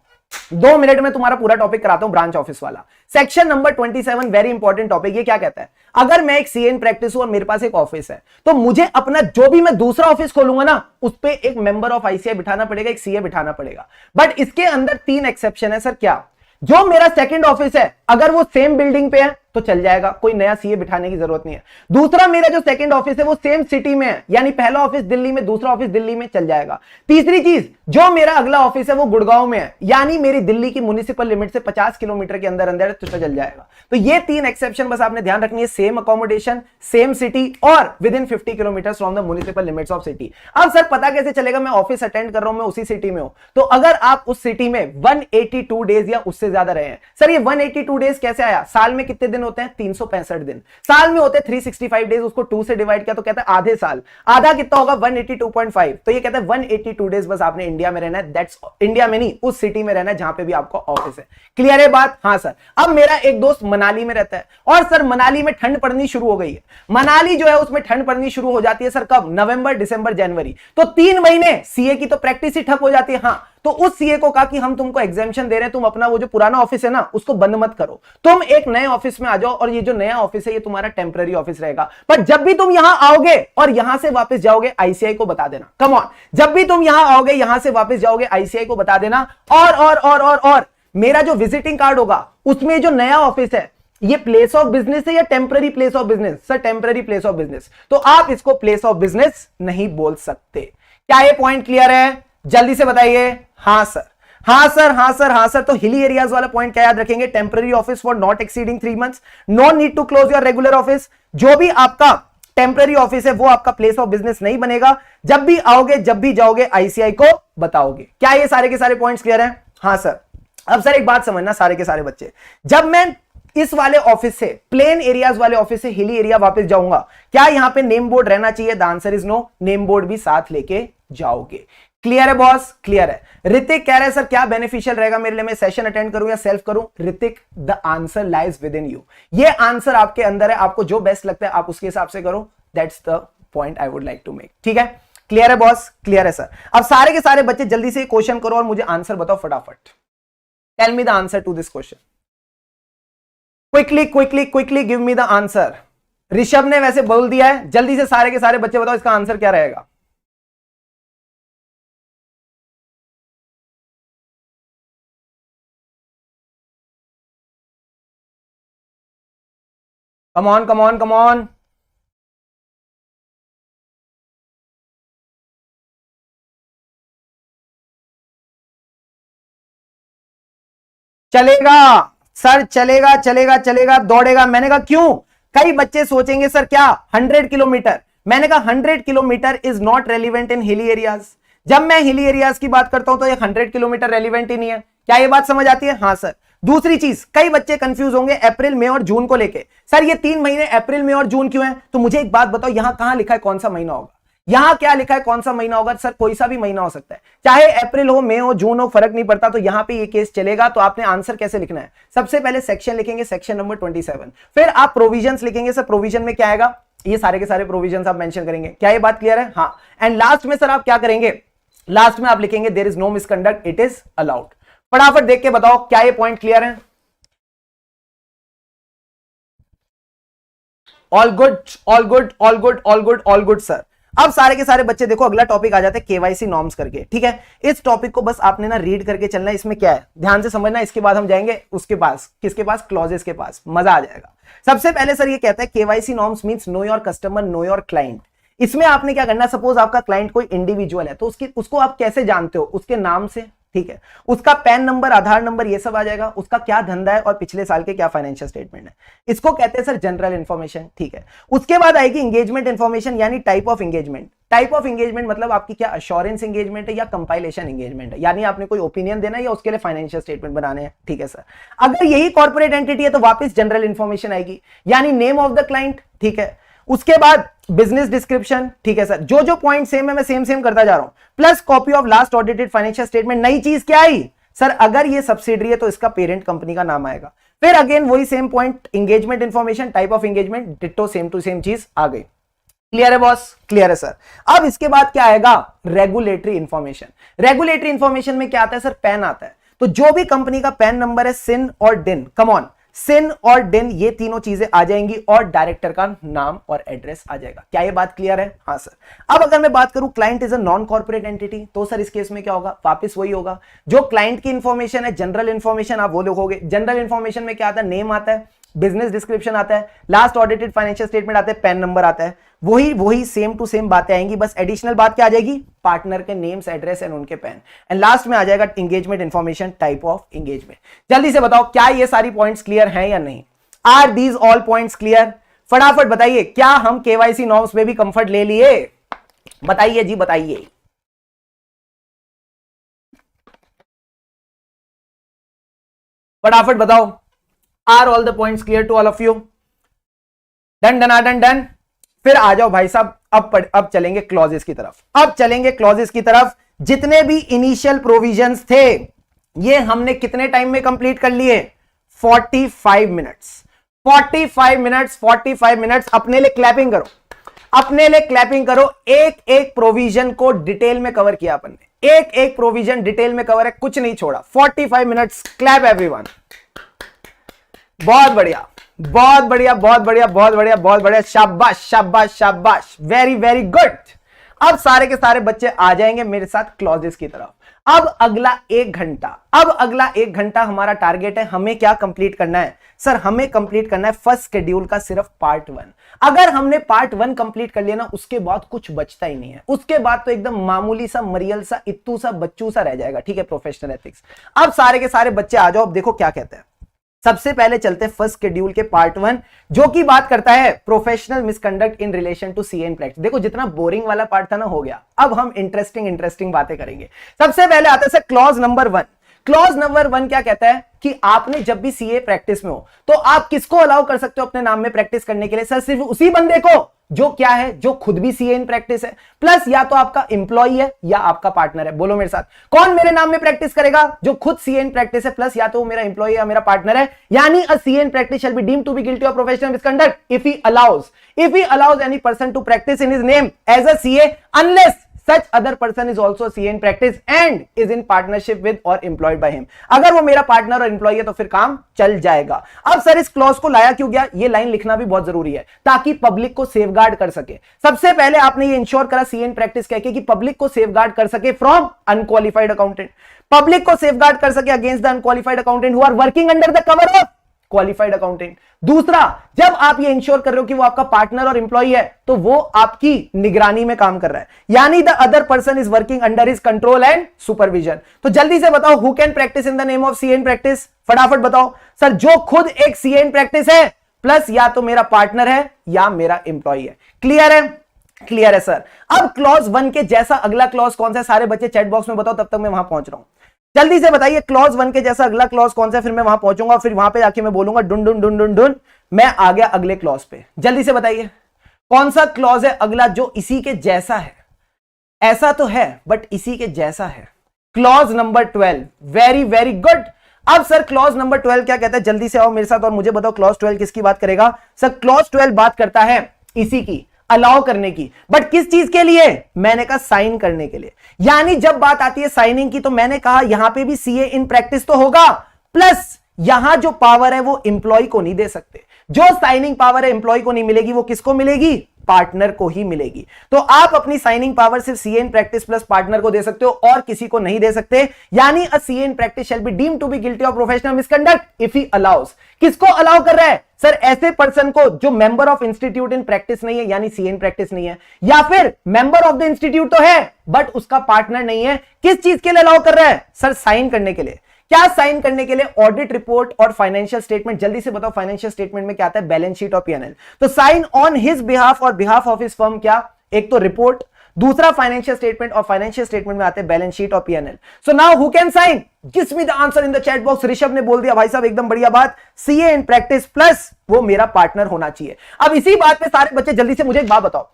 2 मिनट में तुम्हारा पूरा टॉपिक कराता हूं ब्रांच ऑफिस वाला। Section number 27, very important topic. ये क्या कहता है? अगर मैं एक सीए इन प्रैक्टिस हूं और मेरे पास एक ऑफिस है, तो मुझे अपना जो भी मैं दूसरा ऑफिस खोलूंगा ना, उस पे एक मेंबर ऑफ आईसीआई बिठाना पड़ेगा, एक सीए बिठाना पड़ेगा। बट इसके अंदर 3 एक्सेप्शन है सर। क्या? जो मेरा सेकंड ऑफिस है, अगर वो सेम बिल्डिंग पे है तो चल जाएगा, कोई नया सीए बिठाने की जरूरत नहीं है। दूसरा, मेरा जो सेकंड ऑफिस है वो सेम सिटी में है, यानी पहला ऑफिस दिल्ली में, दूसरा ऑफिस दिल्ली में, चल जाएगा। तीसरी चीज, जो मेरा अगला ऑफिस है वो गुड़गांव में है, यानी मेरी दिल्ली की म्युनिसिपल लिमिट से 50 किलोमीटर के अंदर अंदर तो चल जाएगा। तो ये 3 एक्सेप्शन बस आपने ध्यान रखनी है, सेम अकोमोडेशन, सेम सिटी, और with in 50 kilometre from the municipal limits of city. अब सर पता कैसे चलेगा मैं ऑफिस अटेंड कर रहा हूं, मैं उसी सिटी में हूं? तो अगर आप उस सिटी में 182 डेज या उससे ज्यादा रहे हैं। सर ये 182 डेज कैसे आया? साल में कितने दिन होते हैं? 365 दिन। साल में होते हैं 365 डेज, उसको 2 से डिवाइड किया तो कहता है आधे साल। आधा कितना होगा? 182.5। तो ये कहता है 182 डेज बस आपने इंडिया में रहना है। दैट्स इंडिया में नहीं, उस सिटी में रहना है जहां पे भी आपका ऑफिस है। क्लियर है बात? हाँ सर। अब मेरा एक दोस्त मनाली में रहता है, और सर मनाली में ठंड पड़नी शुरू हो गई है। मनाली जो है उसमें ठंड पड़नी शुरू हो जाती है सर कब? नवंबर, दिसंबर, जनवरी। तो 3 महीने सीए की तो प्रैक्टिस ही ठप हो जाती है। हाँ, तो उस सीए को कहा कि हम तुमको एग्जामिशन दे रहे हैं, तुम अपना वो जो पुराना ऑफिस है ना उसको बंद मत करो, तुम एक नए ऑफिस में आ जाओ, और ये जो नया ऑफिस है ये तुम्हारा टेम्पररी ऑफिस रहेगा। पर जब भी तुम यहां आओगे और यहां से वापस जाओगे, आईसीआई को बता देना। कम ऑन, जब भी तुम यहां आओगे, यहां से वापस जाओगे, आईसीआई को बता देना। और मेरा जो विजिटिंग कार्ड होगा उसमें जो नया ऑफिस है, ये प्लेस ऑफ बिजनेस है या temporary place of business? Sir temporary place of business. तो आप इसको प्लेस ऑफ बिजनेस नहीं बोल सकते। क्या ये पॉइंट क्लियर है? जल्दी से बताइए। हाँ सर, हाँ सर, हाँ सर, हाँ सर। तो हिली एरियाज वाला पॉइंट क्या याद रखेंगे? Temporary office for not exceeding 3 months, no need to close your regular office. जो भी आपका टेम्पररी ऑफिस है, वो आपका प्लेस ऑफ बिजनेस नहीं बनेगा। जब भी आओगे, जब भी जाओगे, आईसीआई को बताओगे। क्या ये सारे के सारे पॉइंट्स क्लियर हैं? हाँ सर। अब सर एक बात समझना सारे के सारे बच्चे, जब मैं इस वाले ऑफिस से, प्लेन एरियाज वाले ऑफिस से हिली एरिया वापस जाऊंगा, क्या यहां पे नेम बोर्ड रहना चाहिए? The answer is no. Name board भी साथ लेके जाओगे। क्लियर है बॉस? क्लियर है। ऋतिक कह रहे हैं सर क्या बेनिफिशियल रहेगा मेरे लिए, मैं सेशन अटेंड करूं या सेल्फ करूं? Hrithik, the answer lies with in you. ये आंसर आपके अंदर है, आपको जो बेस्ट लगता है आप उसके हिसाब से करो। That's the point I would like to make. ठीक है, क्लियर है बॉस? क्लियर है सर। अब सारे के सारे बच्चे जल्दी से क्वेश्चन करो और मुझे आंसर बताओ फटाफट। Tell me the answer to this question. Quickly quickly quickly give me the answer. Rishabh ने वैसे बोल दिया है, जल्दी से सारे के सारे बच्चे बताओ इसका आंसर क्या रहेगा। Come on come on come on. चलेगा सर, चलेगा चलेगा चलेगा, दौड़ेगा। मैंने कहा क्यों? कई बच्चे सोचेंगे सर क्या 100 किलोमीटर। मैंने कहा 100 kilometre is not relevant in hilly areas. जब मैं हिली एरियाज की बात करता हूं तो ये 100 किलोमीटर रेलिवेंट ही नहीं है। क्या ये बात समझ आती है? हाँ सर। दूसरी चीज, कई बच्चे कंफ्यूज होंगे अप्रैल मई और जून को लेके। सर ये 3 महीने अप्रैल मई और जून क्यों है? तो मुझे एक बात बताओ, यहां कहां लिखा है कौन सा महीना होगा? यहां क्या लिखा है कौन सा महीना होगा? सर कोई सा भी महीना हो सकता है, चाहे अप्रैल हो, मई हो, जून हो, फर्क नहीं पड़ता। तो यहां पे ये केस चलेगा। तो आपने आंसर कैसे लिखना है? सबसे पहले सेक्शन लिखेंगे, सेक्शन नंबर 27। फिर आप प्रोविजंस लिखेंगे। सर प्रोविजन में क्या आएगा? ये सारे के सारे प्रोविजंस आप मेंशन करेंगे। क्या ये बात क्लियर है? हाँ। एंड लास्ट में सर आप क्या करेंगे? लास्ट में आप लिखेंगे there is no misconduct, it is allowed. फटाफट देख के बताओ क्या ये पॉइंट क्लियर है? All good all good all good all good all good sir. अब सारे के सारे बच्चे देखो, अगला टॉपिक आ जाते हैं केवाईसी नॉर्म्स करके। ठीक है, इस टॉपिक को बस आपने ना रीड करके चलना है। इसमें क्या है ध्यान से समझना। इसके बाद हम जाएंगे उसके पास, किसके पास? क्लॉजेस के पास। मजा आ जाएगा। सबसे पहले सर ये कहता है KYC norms means know your customer, know your client. इसमें आपने क्या करना है? सपोज आपका क्लाइंट कोई इंडिविजुअल है, तो उसको आप कैसे जानते हो? उसके नाम से। ठीक है, उसका पैन नंबर, आधार नंबर, ये सब आ जाएगा। उसका क्या धंधा है और पिछले साल के क्या फाइनेंशियल स्टेटमेंट है, इसको कहते हैं सर जनरल इंफॉर्मेशन। ठीक है, उसके बाद आएगी एंगेजमेंट इंफॉर्मेशन, यानी type of engagement. Type of engagement मतलब आपकी क्या अश्योरेंस एंगेजमेंट है या कंपाइलेशन एंगेजमेंट है, यानी आपने कोई ओपिनियन देना है या उसके लिए फाइनेंशियल स्टेटमेंट बनाने हैं। ठीक है सर। अगर यही कॉर्पोरेट एंटिटी है तो वापस जनरल इंफॉर्मेशन आएगी, यानी नेम ऑफ द क्लाइंट। ठीक है, उसके बाद बिजनेस डिस्क्रिप्शन। ठीक है सर, जो जो पॉइंट सेम है मैं सेम सेम करता जा रहा हूं, plus copy of last audited financial statement. नई चीज क्या आई सर? अगर ये सब्सिडरी है तो इसका पेरेंट कंपनी का नाम आएगा। फिर अगेन वही same point, engagement information, type of engagement, ditto same to same चीज आ गई। क्लियर है बॉस? क्लियर है सर। अब इसके बाद क्या आएगा? Regulatory information. रेगुलेटरी इंफॉर्मेशन में क्या आता है सर? पैन आता है। तो जो भी कंपनी का पैन नंबर है, सिन और डिन, कम ऑन, सिन और डिन, ये तीनों चीजें आ जाएंगी और डायरेक्टर का नाम और एड्रेस आ जाएगा। क्या ये बात क्लियर है? हाँ सर। अब अगर मैं बात करूं client is a non corporate entity, तो सर इस केस में क्या होगा? वापस वही होगा, जो क्लाइंट की इंफॉर्मेशन है, जनरल इंफॉर्मेशन आप वो लिखोगे। जनरल इंफॉर्मेशन में क्या आता है? नेम आता है, बिजनेस डिस्क्रिप्शन आता है, लास्ट ऑडिटेड फाइनेंशियल स्टेटमेंट आता है, पैन नंबर आता है। वही सेम टू सेम बातें आएंगी, बस एडिशनल बात क्या आ जाएगी? पार्टनर के नेम्स, एड्रेस एंड उनके पैन। एंड लास्ट में आ जाएगा engagement information, type of engagement. जल्दी से बताओ क्या ये सारी पॉइंट्स क्लियर हैं या नहीं? Are these all points clear? फटाफट बताइए, क्या हम केवाईसी नॉर्म्स में भी कंफर्ट ले लिए? बताइए जी, बताइए। फटाफट बताओ, are all the points clear to all of you? Done done done done. फिर आ जाओ भाई साहब, अब चलेंगे क्लॉजेस की तरफ। अब चलेंगे क्लॉजेस की तरफ। जितने भी इनिशियल प्रोविजंस थे ये हमने कितने टाइम में कंप्लीट कर लिए? 45 मिनट्स। 45 minutes, 45 minutes. अपने लिए क्लैपिंग करो, अपने लिए क्लैपिंग करो। एक एक प्रोविजन को डिटेल में कवर किया अपन ने, एक एक प्रोविजन डिटेल में कवर है, कुछ नहीं छोड़ा। 45 मिनट्स। Clap everyone. बहुत बढ़िया, बहुत बढ़िया, बहुत बढ़िया, बहुत बढ़िया, बहुत बढ़िया। शाबाश शाबाश शाबाश, वेरी वेरी गुड। अब सारे के सारे बच्चे आ जाएंगे मेरे साथ क्लॉजेस की तरफ। अब अगला 1 घंटा, अब अगला 1 घंटा हमारा टारगेट है। हमें क्या कंप्लीट करना है सर? हमें कंप्लीट करना है फर्स्ट शेड्यूल का सिर्फ पार्ट 1। अगर हमने पार्ट 1 कंप्लीट कर लिया ना, उसके बाद कुछ बचता ही नहीं है। उसके बाद तो एकदम मामूली सा, मरियल सा, इत्तू सा, बच्चू सा रह जाएगा। ठीक है, प्रोफेशनल एथिक्स। अब सारे के सारे बच्चे आ जाओ। अब देखो क्या कहते हैं, सबसे पहले चलते हैं फर्स्ट शेड्यूल के पार्ट 1, जो की बात करता है professional misconduct in relation to CA in practice. देखो जितना बोरिंग वाला पार्ट था ना हो गया, अब हम इंटरेस्टिंग बातें करेंगे। सबसे पहले आता है क्लॉज नंबर 1। क्लॉज नंबर 1 क्या कहता है कि आपने जब भी सीए प्रैक्टिस में हो तो आप किसको अलाउ कर सकते हो अपने नाम में प्रैक्टिस करने के लिए? सर सिर्फ उसी बंदे को जो क्या है, जो खुद भी सीए इन प्रैक्टिस है, प्लस या तो आपका एम्प्लॉई है या आपका पार्टनर है। बोलो मेरे साथ, कौन मेरे नाम में प्रैक्टिस करेगा? जो खुद सीए इन प्रैक्टिस है, प्लस या तो वो मेरा एम्प्लॉई या मेरा पार्टनर है। यानी a CA in practice shall be deemed to be guilty of professional misconduct if he allows any person to practice in his name as a CA unless such other person is also a CA in practice and is in partnership with or employed by him। अगर वो मेरा partner और employ है तो फिर काम चल जाएगा। अब सर इस क्लॉज को लाया क्यों गया? ये लाइन लिखना भी बहुत जरूरी है ताकि पब्लिक को सेफगार्ड कर सके। सबसे पहले आपने ये इंश्योर करा CA in practice कह के कि पब्लिक को सेफगार्ड कर सके फ्रॉम अनक्वालिफाइड अकाउंटेंट, पब्लिक को सेफगार्ड कर सके against the unqualified accountant who are working under the cover of qualified accountant. दूसरा, जब आप ये इंश्योर कर रहे हो कि वो आपका पार्टनर और एम्प्लॉय है तो वो आपकी निगरानी में काम कर रहा है, यानी the other person is working under his control and supervision. तो जल्दी से बताओ, who can practice in the name of CA in practice? फटाफट बताओ सर। जो खुद एक सीए इन प्रैक्टिस है, प्लस या तो मेरा पार्टनर है या मेरा एम्प्लॉय है। क्लियर है? क्लियर है सर। अब क्लॉज 1 के जैसा अगला क्लॉज कौन सा है? सारे बच्चे चैट बॉक्स में बताओ, तब तक मैं वहां पहुंच रहा हूं। जल्दी से बताइए क्लॉज 1 के जैसा अगला क्लॉज कौन सा है? फिर मैं वहां पहुंचूंगा, फिर वहां पे जाके मैं बोलूंगा डुन डुन डुन डुन डुन, मैं आ गया अगले क्लॉज पे। जल्दी से बताइए कौन सा क्लॉज है अगला जो इसी के जैसा है? ऐसा तो है बट इसी के जैसा है। Clause number 12। Very very good. अब सर क्लॉज नंबर 12 क्या कहता है? जल्दी से आओ मेरे साथ और मुझे बताओ क्लॉज 12 किसकी बात करेगा? सर क्लॉज 12 बात करता है इसी की, अलाउ करने की। बट किस चीज के लिए? मैंने कहा साइन करने के लिए। यानी जब बात आती है साइनिंग की तो मैंने कहा यहां पे भी सीए इन प्रैक्टिस तो होगा, प्लस यहां जो पावर है वो एम्प्लॉय को नहीं दे सकते। जो साइनिंग पावर है एम्प्लॉय को नहीं मिलेगी, वो किसको मिलेगी? पार्टनर को ही मिलेगी। तो आप अपनी साइनिंग पावर सिर्फ CA in practice plus partner को दे सकते हो और किसी को नहीं दे सकते। यानी a CA in practice shall be deemed to be guilty of professional misconduct if he allows. किसको अलाउ कर रहा है? सर ऐसे पर्सन को जो member of institute in practice नहीं है, यानी सीए इन प्रैक्टिस नहीं है, या फिर मेंबर ऑफ द इंस्टीट्यूट तो है बट उसका पार्टनर नहीं है। किस चीज के लिए अलाउ कर रहा है? सर साइन करने के लिए। क्या साइन करने के लिए? ऑडिट रिपोर्ट और फाइनेंशियल स्टेटमेंट। जल्दी से बताओ फाइनेंशियल स्टेटमेंट में क्या आता है? बैलेंस शीट और पीएनएल। तो साइन ऑन हिज बिहाफ और बिहाफ ऑफ हिज फर्म। क्या? एक तो रिपोर्ट, दूसरा फाइनेंशियल स्टेटमेंट, और फाइनेंशियल स्टेटमेंट में आते हैं बैलेंस शीट और PNL. So now who can sign? Give me the answer in the chat box. Rishabh ने बोल दिया भाई साहब एकदम बढ़िया बात, सीए इन प्रैक्टिस प्लस वो मेरा पार्टनर होना चाहिए। अब इसी बात पे सारे बच्चे जल्दी से मुझे एक बात बताओ,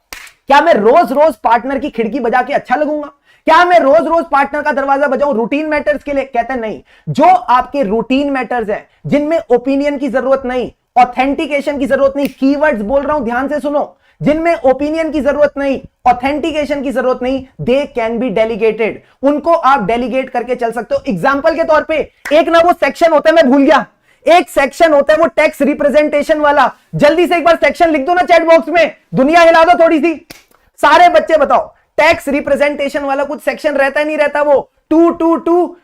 क्या मैं रोज रोज पार्टनर की खिड़की बजा के अच्छा लगूंगा? क्या मैं रोज रोज पार्टनर का दरवाजा बजाऊं रूटीन मैटर्स के लिए? कहते हैं नहीं। जो आपके रूटीन मैटर्स हैं, जिनमें ओपिनियन की जरूरत नहीं, ऑथेंटिकेशन की जरूरत नहीं, कीवर्ड्स बोल रहा हूं ध्यान से सुनो, जिनमें ओपिनियन की जरूरत नहीं, ऑथेंटिकेशन की जरूरत नहीं, दे कैन बी डेलीगेटेड। उनको आप डेलीगेट करके चल सकते हो। एग्जांपल के तौर पे एक ना वो सेक्शन होता है, मैं भूल गया, एक सेक्शन होता है वो टैक्स रिप्रेजेंटेशन वाला। जल्दी से एक बार सेक्शन लिख दो ना चैट बॉक्स में, दुनिया हिला दो थोड़ी सी। सारे बच्चे बताओ, टैक्स रिप्रेजेंटेशन वाला कुछ सेक्शन रहता है नहीं रहता? वो 222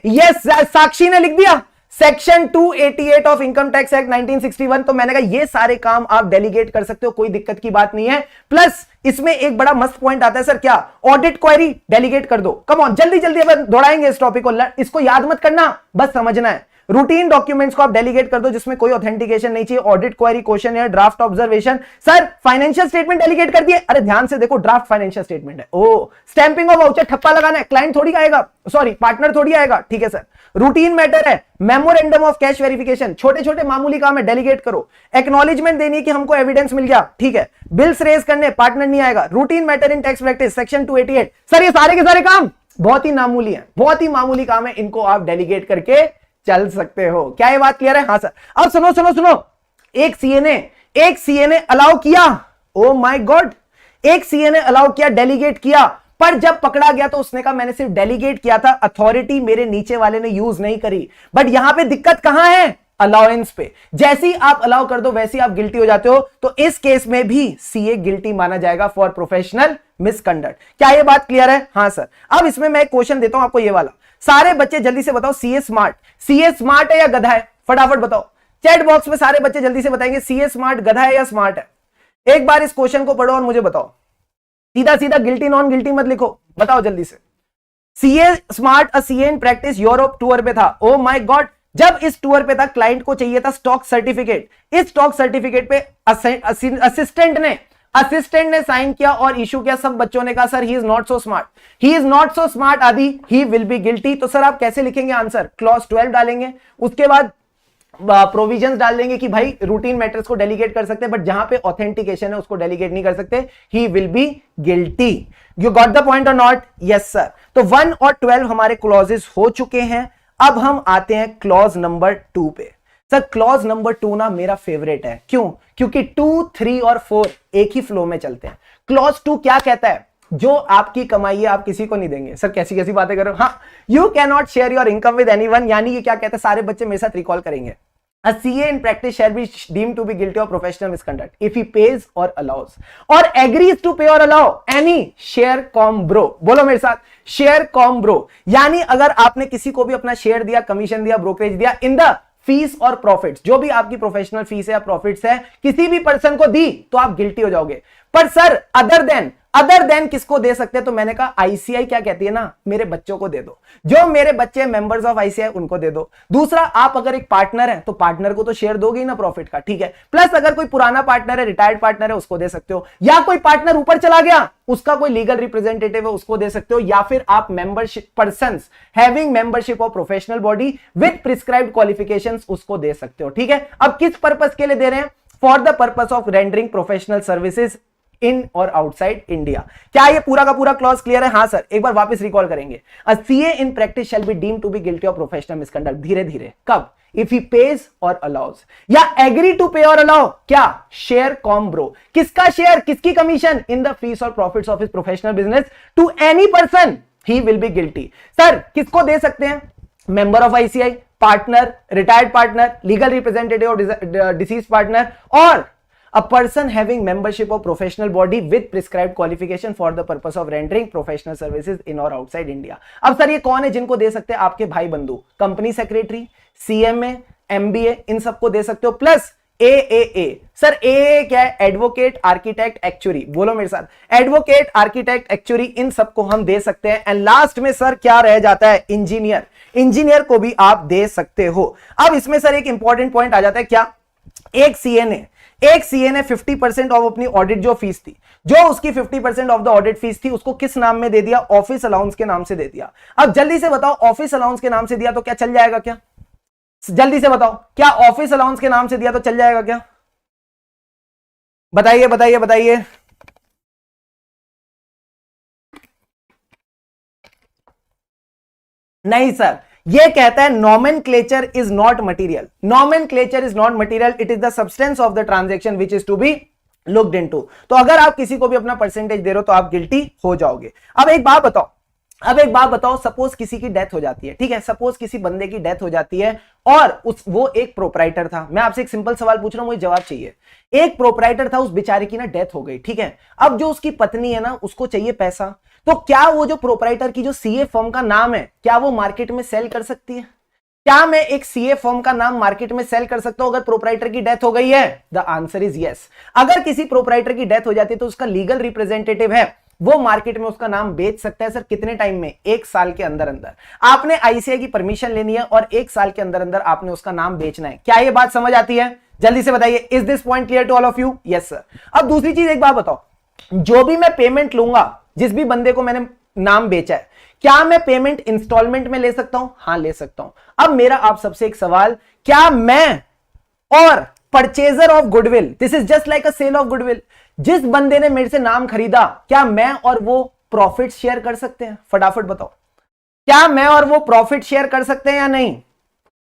यस साक्षी ने लिख दिया, section 288 of income tax act 1961। तो मैंने कहा ये सारे काम आप डेलीगेट कर सकते हो, कोई दिक्कत की बात नहीं है। प्लस इसमें एक बड़ा मस्त पॉइंट आता है सर, क्या? ऑडिट क्वेरी डेलीगेट कर दो। कम ऑन जल्दी जल्दी अब दौड़ाएंगे इस टॉपिक को, इसको याद मत करना, बस समझना है। रूटीन डॉक्यूमेंट्स को आप डेलीगेट कर दो जिसमें कोई ऑथेंटिकेशन नहीं चाहिए। ऑडिट क्वेरी, क्वेश्चन या draft observation. Sir financial statement delegate कर दिए। अरे ध्यान से देखो, ड्राफ्ट फाइनेंशियल स्टेटमेंट है। ओ स्टैंपिंग ऑफ वाउचर, ठप्पा लगाना है, क्लाइंट थोड़ी आएगा, सॉरी पार्टनर थोड़ी आएगा। ठीक है सर, रूटीन मैटर है। मेमोरेंडम ऑफ कैश वेरिफिकेशन, छोटे छोटे मामूली काम है, डेलीगेट करो। एक्नॉलेजमेंट देनी है कि हमको एविडेंस मिल गया, ठीक है। बिल्स रेज करने, पार्टनर नहीं आएगा। Routine matter in tax practice section 288। Sir ये सारे के सारे काम बहुत ही मामूली है, बहुत ही मामूली काम है, इनको आप डेलीगेट करके चल सकते हो। क्या ये बात क्लियर है? हाँ सर। अब सुनो सुनो सुनो, एक सीए ने अलाउ किया, ओ माय गॉड, एक सीए ने अलाउ किया, डेलीगेट किया, पर जब पकड़ा गया तो उसने कहा मैंने सिर्फ डेलीगेट किया था, अथॉरिटी मेरे नीचे वाले ने यूज नहीं करी। बट यहां पे दिक्कत कहां है? अलाउंस पे। जैसे ही आप अलाउ कर दो वैसे ही आप गिल्टी हो जाते हो। तो इस केस में भी सीए गिल्टी माना जाएगा फॉर प्रोफेशनल मिसकंडक्ट। क्या ये बात क्लियर है? हाँ सर। अब इसमें मैं एक क्वेश्चन देता हूं आपको, ये वाला। सारे बच्चे जल्दी से बताओ, सीए स्मार्ट है या गधा है? फटाफट बताओ चैट बॉक्स में, सारे बच्चे जल्दी से बताएंगे सीए स्मार्ट गधा है या स्मार्ट है? एक बार इस क्वेश्चन को पढ़ो और मुझे बताओ, सीधा सीधा, गिल्टी नॉन गिल्टी मत लिखो, बताओ जल्दी से। CA smart a CA in practice Europe tour पे था। ओ माय गॉड, जब इस टूर पे था क्लाइंट को चाहिए था स्टॉक सर्टिफिकेट, इस स्टॉक सर्टिफिकेट पे असिस्टेंट ने साइन किया और इशू किया, सब बच्चों ने कहा sir he is not so smart, he is not so smart आदि, ही विल बी गिल्टी। तो सर आप कैसे लिखेंगे आंसर, क्लॉज 12 डालेंगे, उसके बाद प्रोविजंस डाल देंगे कि भाई रूटीन मैटर्स को डेलीगेट कर सकते हैं बट जहां पे ऑथेंटिकेशन है उसको डेलीगेट नहीं कर सकते, ही will be guilty. You got the point और नॉट? Yes sir. तो 1 और 12 हमारे क्लॉजेस हो चुके हैं। अब हम आते हैं क्लॉज नंबर 2 पे। सर क्लॉज नंबर 2 ना मेरा फेवरेट है, क्यों? क्योंकि 2, 3 और 4 एक ही फ्लो में चलते हैं। क्लॉज 2 क्या कहता है, जो आपकी कमाई है आप किसी को नहीं देंगे। सर कैसी कैसी बातें कर रहे हो? हाँ, you can not share your income with anyone, यानी कि क्या कहते हैं, सारे बच्चे मेरे साथ रिकॉल करेंगे। A CA in practice shall be deemed to be guilty of professional misconduct if he pays or allows or agrees to pay or allow any share com bro। बोलो मेरे साथ, share com bro, यानी अगर आपने किसी को भी अपना शेयर दिया, कमीशन दिया, ब्रोकरेज दिया इन द फीस और प्रॉफिट्स, जो भी आपकी प्रोफेशनल फीस है या प्रॉफिट्स है, किसी भी पर्सन को दी तो आप गिल्टी हो जाओगे। पर सर अदर देन किसको दे सकते हैं? तो मैंने कहा आईसीआई क्या कहती है ना, मेरे बच्चों को दे दो, जो मेरे बच्चे मेंबर्स ऑफ आईसीआई उनको दे दो। दूसरा, आप अगर एक पार्टनर है तो पार्टनर को तो शेयर दोगे ही ना प्रॉफिट का, ठीक है। प्लस अगर कोई पुराना पार्टनर है, रिटायर्ड पार्टनर है, उसको दे सकते हो, या कोई पार्टनर ऊपर चला गया उसका कोई लीगल रिप्रेजेंटेटिव है उसको दे सकते हो, या फिर आप membership persons having membership of professional body with prescribed qualifications उसको दे सकते हो, ठीक है। अब किस पर्पस के लिए दे रहे हैं? For the purpose of rendering professional services in और आउटसाइड इंडिया। क्या ये पूरा का पूरा क्लॉज क्लियर है? हाँ सर, एक बार वापस रिकॉल करेंगे। A CA in practice shall be deemed to be guilty of professional misconduct. धीरे धीरे, कब? If he pays or allows, या agree to pay or allow, क्या? Share com bro. किसका शेयर, किसकी कमीशन? In the fees or profits of his professional business to any person, he will be guilty. Sir किसको दे सकते हैं? Member of ICAI, partner, retired partner, legal representative or disease partner, और a person having membership of professional body with prescribed qualification for the purpose of rendering professional services in or outside India। अब sir ये कौन है जिनको दे सकते हैं? आपके भाई बंधु, कंपनी सेक्रेटरी, सीएमए, एमबीए, इन सबको दे सकते हो। प्लस एएए। सर एए क्या है? Advocate, architect, actuary. बोलो मेरे साथ, एडवोकेट, आर्किटेक्ट, एक्चुअरी, इन सबको हम दे सकते हैं। एंड लास्ट में सर क्या रह जाता है? इंजीनियर। इंजीनियर को भी आप दे सकते हो। अब इसमें सर एक इंपॉर्टेंट पॉइंट आ जाता है, क्या? एक सीए ने 50% ऑफ अपनी ऑडिट जो फीस थी, जो उसकी 50% ऑफ द ऑडिट फीस थी, उसको किस नाम में दे दिया? ऑफिस अलाउंस के नाम से दे दिया। अब जल्दी से बताओ, ऑफिस अलाउंस के नाम से दिया तो क्या चल जाएगा? क्या जल्दी से बताओ, क्या ऑफिस अलाउंस के नाम से दिया तो चल जाएगा क्या? बताइए बताइए बताइए। नहीं सर, ये कहता है nomenclature is not material. Nomenclature is not material, it is the substance of the transaction which is to be looked into. तो अगर आप किसी को भी अपना परसेंटेज दे रहे हो तो आप गिल्टी हो जाओगे। अब एक बात बताओ, सपोज किसी की डेथ हो जाती है, ठीक है, सपोज किसी बंदे की डेथ हो जाती है और वो एक प्रोपराइटर था। मैं आपसे एक सिंपल सवाल पूछ रहा हूं, मुझे जवाब चाहिए। एक प्रोपराइटर था, उस बेचारे की ना डेथ हो गई, ठीक है। अब जो उसकी पत्नी है ना, उसको चाहिए पैसा, तो क्या वो जो प्रोपराइटर की जो सीए फर्म का नाम है, क्या वो मार्केट में सेल कर सकती है? क्या मैं एक सीए फर्म का नाम मार्केट में सेल कर सकता हूं अगर प्रोपराइटर की डेथ हो गई है? The answer is yes. अगर किसी प्रोपराइटर की डेथ हो जाती है तो उसका लीगल रिप्रेजेंटेटिव है, वो मार्केट में उसका नाम बेच सकता है। सर कितने टाइम में? 1 साल के अंदर अंदर। आपने आईसीआई की परमिशन लेनी है और 1 साल के अंदर अंदर आपने उसका नाम बेचना है। क्या ये बात समझ आती है? जल्दी से बताइए, is this point clear to all of you? Yes sir. अब दूसरी चीज एक बात बताओ, जो भी मैं पेमेंट लूंगा, जिस भी बंदे को मैंने नाम बेचा है, क्या मैं पेमेंट इंस्टॉलमेंट में ले सकता हूं? हाँ ले सकता हूं। अब मेरा आप सबसे एक सवाल, क्या मैं और purchaser of goodwill, this is just like a sale of goodwill, जिस बंदे ने मेरे से नाम खरीदा, क्या मैं और वो प्रॉफिट शेयर कर सकते हैं? फटाफट बताओ, क्या मैं और वो प्रॉफिट शेयर कर सकते हैं या नहीं?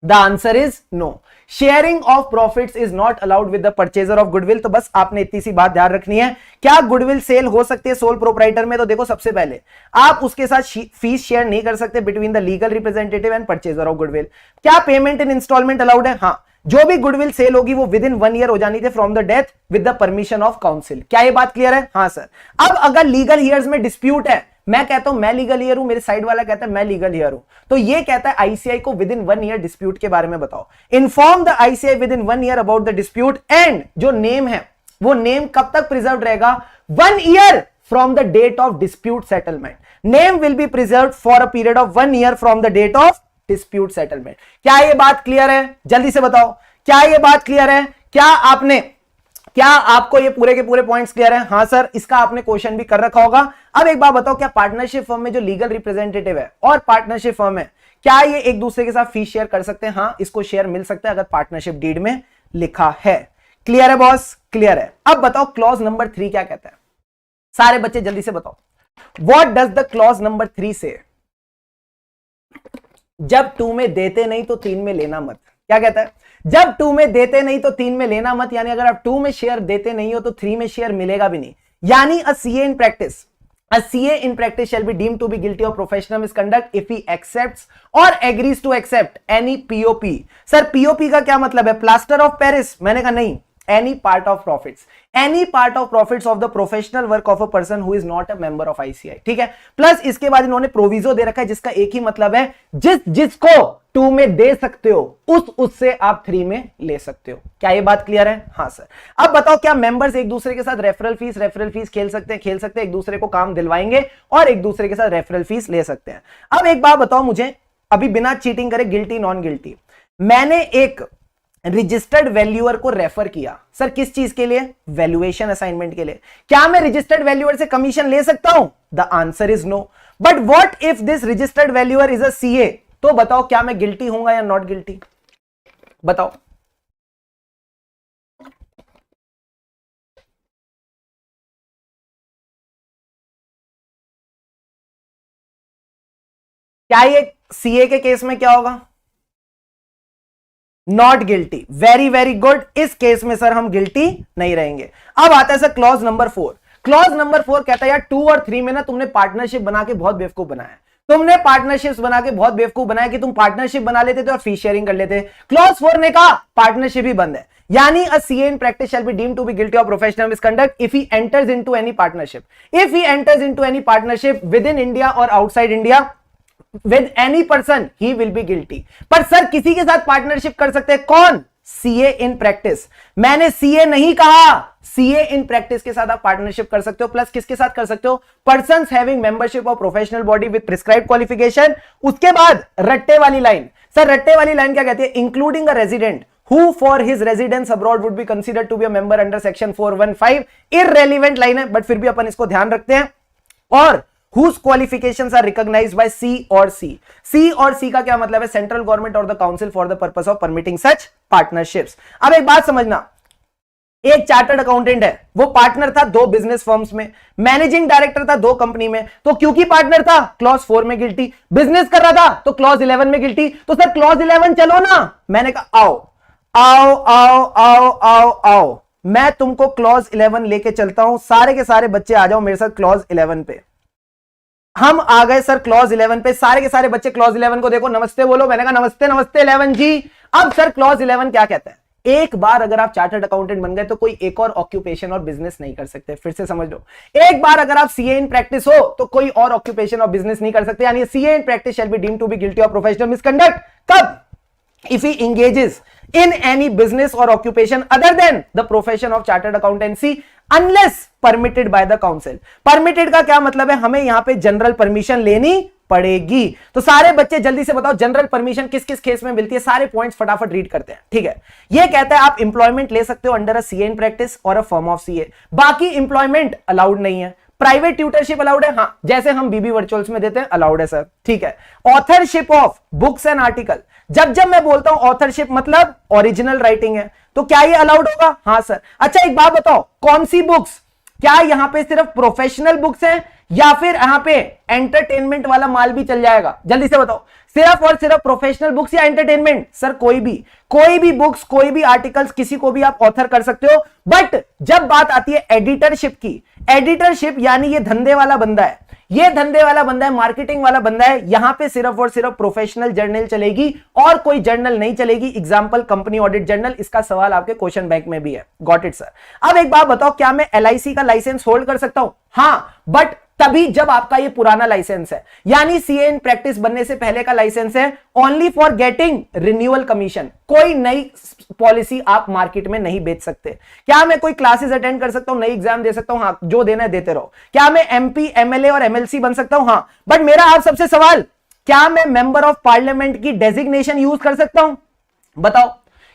The answer is no. Sharing of profits is not allowed with the purchaser of goodwill. तो बस आपने इतनी सी बात ध्यान रखनी है। क्या गुडविल सेल हो सकती है सोल प्रोपराइटर में? तो देखो, सबसे पहले आप उसके साथ फीस शेयर नहीं कर सकते between the legal representative and purchaser of goodwill. क्या पेमेंट इन इंस्टॉलमेंट अलाउड है? हाँ, जो भी गुडविल सेल होगी वो विद इन 1 ईयर हो जानी थी from the death with the permission of council. क्या ये बात क्लियर है? हाँ सर। अब अगर लीगल हियर्स में डिस्प्यूट है, मैं कहता हूं मैं लीगल हियर हूं, मेरे साइड वाला कहता है मैं लीगल हियर हूं, तो ये कहता है आईसीआई को विद इन 1 ईयर डिस्प्यूट के बारे में बताओ। Inform the ICAI within 1 year about the dispute, and जो नेम है वो नेम कब तक प्रिजर्व रहेगा? 1 year from the date of dispute settlement. Name will be preserve for a period of 1 year from the date of dispute settlement. क्या ये बात clear है? जल्दी से बताओ, क्या ये बात क्लियर है? क्या आपको ये पूरे के पूरे पॉइंट्स क्लियर हैं? हाँ सर, इसका आपने क्वेश्चन भी कर रखा होगा। अब एक बात बताओ, क्या पार्टनरशिप फर्म में जो लीगल रिप्रेजेंटेटिव है और पार्टनरशिप फर्म है, क्या ये एक दूसरे के साथ फीस शेयर कर सकते हैं? हाँ, इसको शेयर मिल सकता है अगर पार्टनरशिप डीड में लिखा है। क्लियर है बॉस? क्लियर है। अब बताओ क्लॉज नंबर 3 क्या कहता है? सारे बच्चे जल्दी से बताओ, what does the clause number 3 से? जब 2 में देते नहीं तो 3 में लेना मत। क्या कहता है? जब 2 में देते नहीं तो 3 में लेना मत, यानी अगर आप 2 में शेयर देते नहीं हो तो 3 में शेयर मिलेगा भी नहीं। यानी a CA in practice shall be deemed to be guilty of professional misconduct if he accepts or agrees to accept any POP। Sir POP का क्या मतलब है? Plaster of Paris? मैंने कहा नहीं, any part of profits of the professional work of a person who is not a member of ICI। ठीक है, plus इसके बाद इन्होंने प्रोविजो दे रखा है जिसका एक ही मतलब है, जिसको 2 में दे सकते हो उससे आप 3 में ले सकते हो। क्या ये बात क्लियर है? हाँ सर। अब बताओ, क्या मेंबर्स एक दूसरे के साथ रेफरल फीस खेल सकते हैं, एक दूसरे को काम दिलवाएंगे और एक दूसरे के साथ रेफरल फीस ले सकते हैं। अब एक बात बताओ मुझे, अभी बिना चीटिंग करे, गिल्टी नॉन गिल्टी, मैंने एक रजिस्टर्ड वैल्यूअर को रेफर किया, सर किस चीज के लिए? वैल्यूएशन असाइनमेंट के लिए। क्या मैं रजिस्टर्ड वैल्यूअर से कमीशन ले सकता हूं? The answer is no. But what if this registered valuer is a CA? तो बताओ, क्या मैं गिल्टी हूंगा या नॉट गिल्टी? बताओ। क्या ये सीए के केस में क्या होगा? Not guilty. Very very good. इस केस में सर हम गिल्टी नहीं रहेंगे। अब आता है sir clause number 4। Clause number 4 कहता है यार 2 और 3 में ना तुमने पार्टनरशिप बना के बहुत बेवकूफ बनाया। कि तुम पार्टनरशिप बना लेते थे और फीस शेयरिंग कर लेते। क्लॉज 4 ने कहा पार्टनरशिप ही बंद है, यानी a CA in practice shall be deemed to be guilty of professional misconduct if he enters into any partnership with in India और outside India with any person he will be guilty। पर sir किसी के साथ partnership कर सकते हैं, कौन? CA in practice. मैंने सीए नहीं कहा, सीए इन प्रैक्टिस के साथ आप पार्टनरशिप कर सकते हो, प्लस किसके साथ कर सकते हो? Persons having membership of professional body with prescribed qualification. उसके बाद रट्टे वाली लाइन, सर रट्टे वाली लाइन क्या कहती है? Including a resident who for his residence abroad would be considered to be a member under section 415। irrelevant line है but फिर भी अपन इसको ध्यान रखते हैं। और whose qualifications are recognized by C or C। C और C का क्या मतलब है? सेंट्रल गवर्नमेंट और the council for the purpose of permitting such partnerships. अब एक बात समझना, एक चार्टर्ड अकाउंटेंट है, वो पार्टनर था 2 बिजनेस फर्म्स में, मैनेजिंग डायरेक्टर था 2 कंपनी में, तो क्योंकि पार्टनर था क्लॉज 4 में गिल्टी, बिजनेस कर रहा था तो क्लॉज 11 में गिल्टी। तो सर क्लॉज 11 चलो ना। मैंने कहा आओ आओ आओ आओ आओ आओ, मैं तुमको क्लॉज 11 लेके चलता हूं। सारे के सारे बच्चे आ जाओ मेरे साथ क्लॉज 11 पे। हम आ गए सर क्लॉज 11 पे। सारे के सारे बच्चे क्लॉज 11 को देखो, नमस्ते बोलो। मैंने कहा नमस्ते नमस्ते 11 जी। अब सर क्लॉज 11 क्या कहता है? एक बार अगर आप चार्टर्ड अकाउंटेंट बन गए तो कोई एक और ऑक्यूपेशन और बिजनेस नहीं कर सकते। फिर से समझ लो, एक बार अगर आप सीए इन प्रैक्टिस हो तो कोई और ऑक्यूपेशन और बिजनेस नहीं कर सकते। यानी CA in practice shall be deemed to be guilty of professional misconduct कब? if he engages in any business or occupation other than the profession of chartered accountancy unless permitted by the council। permitted का क्या मतलब है? हमें यहां पे general permission लेनी पड़ेगी। तो सारे बच्चे जल्दी से बताओ जनरल परमिशन किस किस केस में मिलती है? सारे पॉइंट्स फटाफट रीड करते हैं। ठीक है, ये कहता है आप इंप्लॉयमेंट ले सकते हो under a CA in practice और अ फर्म ऑफ सीए। बाकी इंप्लॉयमेंट अलाउड नहीं है। प्राइवेट ट्यूटरशिप अलाउड है, हाँ, जैसे हम बीबी वर्चुअल्स में देते हैं, अलाउड है सर। ठीक है, authorship of books and article, जब मैं बोलता हूं ऑथरशिप मतलब ओरिजिनल राइटिंग है, तो क्या ये अलाउड होगा? हाँ सर। अच्छा एक बात बताओ, कौन सी बुक्स? क्या यहां पे सिर्फ प्रोफेशनल बुक्स हैं या फिर यहां पे एंटरटेनमेंट वाला माल भी चल जाएगा? जल्दी से बताओ, सिर्फ और सिर्फ प्रोफेशनल बुक्स या एंटरटेनमेंट? सर कोई भी बुक्स, कोई भी आर्टिकल्स, किसी को भी आप ऑथर कर सकते हो। बट जब बात आती है एडिटरशिप की, एडिटरशिप यानी ये धंधे वाला बंदा है, मार्केटिंग वाला बंदा है, यहां पे सिर्फ और सिर्फ प्रोफेशनल जर्नल चलेगी और कोई जर्नल नहीं चलेगी। Example company audit journal. इसका सवाल आपके क्वेश्चन बैंक में भी है। Got it sir. अब एक बात बताओ, क्या मैं एलआईसी का लाइसेंस होल्ड कर सकता हूं? हाँ, बट तभी जब आपका ये पुराना लाइसेंस है, यानी सीए इन प्रैक्टिस बनने से पहले का लाइसेंस है, only for getting renewal commission. कोई नई पॉलिसी आप मार्केट में नहीं बेच सकते। क्या मैं कोई क्लासेस अटेंड कर सकता हूं, नई एग्जाम दे सकता हूं? हाँ, जो देना है देते रहो। क्या मैं एमपी, एमएलए और एमएलसी बन सकता हूं? हाँ, बट मेरा आप सबसे सवाल, क्या मैं मेंबर ऑफ पार्लियामेंट की डेजिग्नेशन यूज कर सकता हूं? बताओ,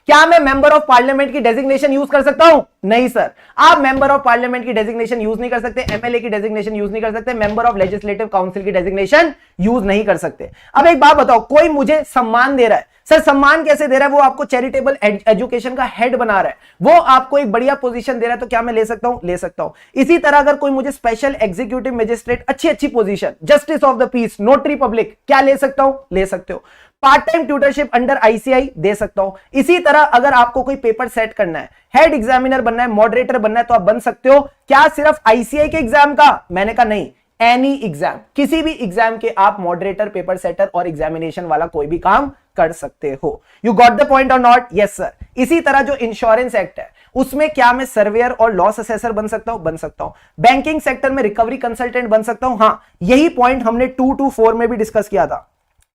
क्या मैं मेंबर ऑफ पार्लियामेंट की डेजिग्नेशन यूज कर सकता हूं? नहीं सर, आप मेंबर ऑफ पार्लियामेंट की डेजिग्नेशन यूज नहीं कर सकते, एमएलए की डेजिग्नेशन यूज नहीं कर सकते, मेंबर ऑफ लेजिस्लेटिव काउंसिल की डेजिग्नेशन यूज नहीं कर सकते। अब एक बात बताओ, कोई मुझे सम्मान दे रहा है, सर सम्मान कैसे दे रहा है? वो आपको चैरिटेबल एजुकेशन का हेड बना रहा है, वो आपको एक बढ़िया पोजीशन दे रहा है, तो क्या मैं ले सकता हूं? ले सकता हूं। इसी तरह अगर कोई मुझे स्पेशल एग्जीक्यूटिव मजिस्ट्रेट, अच्छी अच्छी position, justice of the peace, notary public, क्या ले सकता हूं? ले सकते हो। Part time tutorship under ICAI दे सकता हूं। इसी तरह अगर आपको कोई पेपर सेट करना है, हेड एग्जामिनर बनना है, मॉडरेटर बनना है, तो आप बन सकते हो। क्या सिर्फ आईसीआई के एग्जाम का? मैंने कहा नहीं, एनी एग्जाम, किसी भी एग्जाम के आप मॉडरेटर, पेपर सेटर और एग्जामिनेशन वाला कोई भी काम कर सकते हो। यू गॉट द पॉइंट और नॉट? Yes sir. इसी तरह जो इंश्योरेंस एक्ट है, उसमें क्या मैं सर्वेयर और लॉस असेसर बन सकता हूं? बन सकता हूं। बैंकिंग सेक्टर में रिकवरी कंसल्टेंट बन सकता हूं। हां, यही पॉइंट हमने 2 to 4 में भी डिस्कस किया था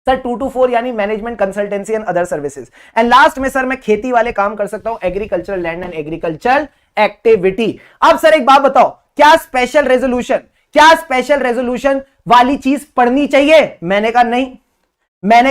सर। 2 to 4 यानी management, consultancy and other services. And last में सर मैं खेती वाले काम कर सकता हूं, agricultural land and agricultural activity. अब सर एक बात बताओ, क्या स्पेशल रेजोल्यूशन वाली चीज पढ़नी चाहिए? मैंने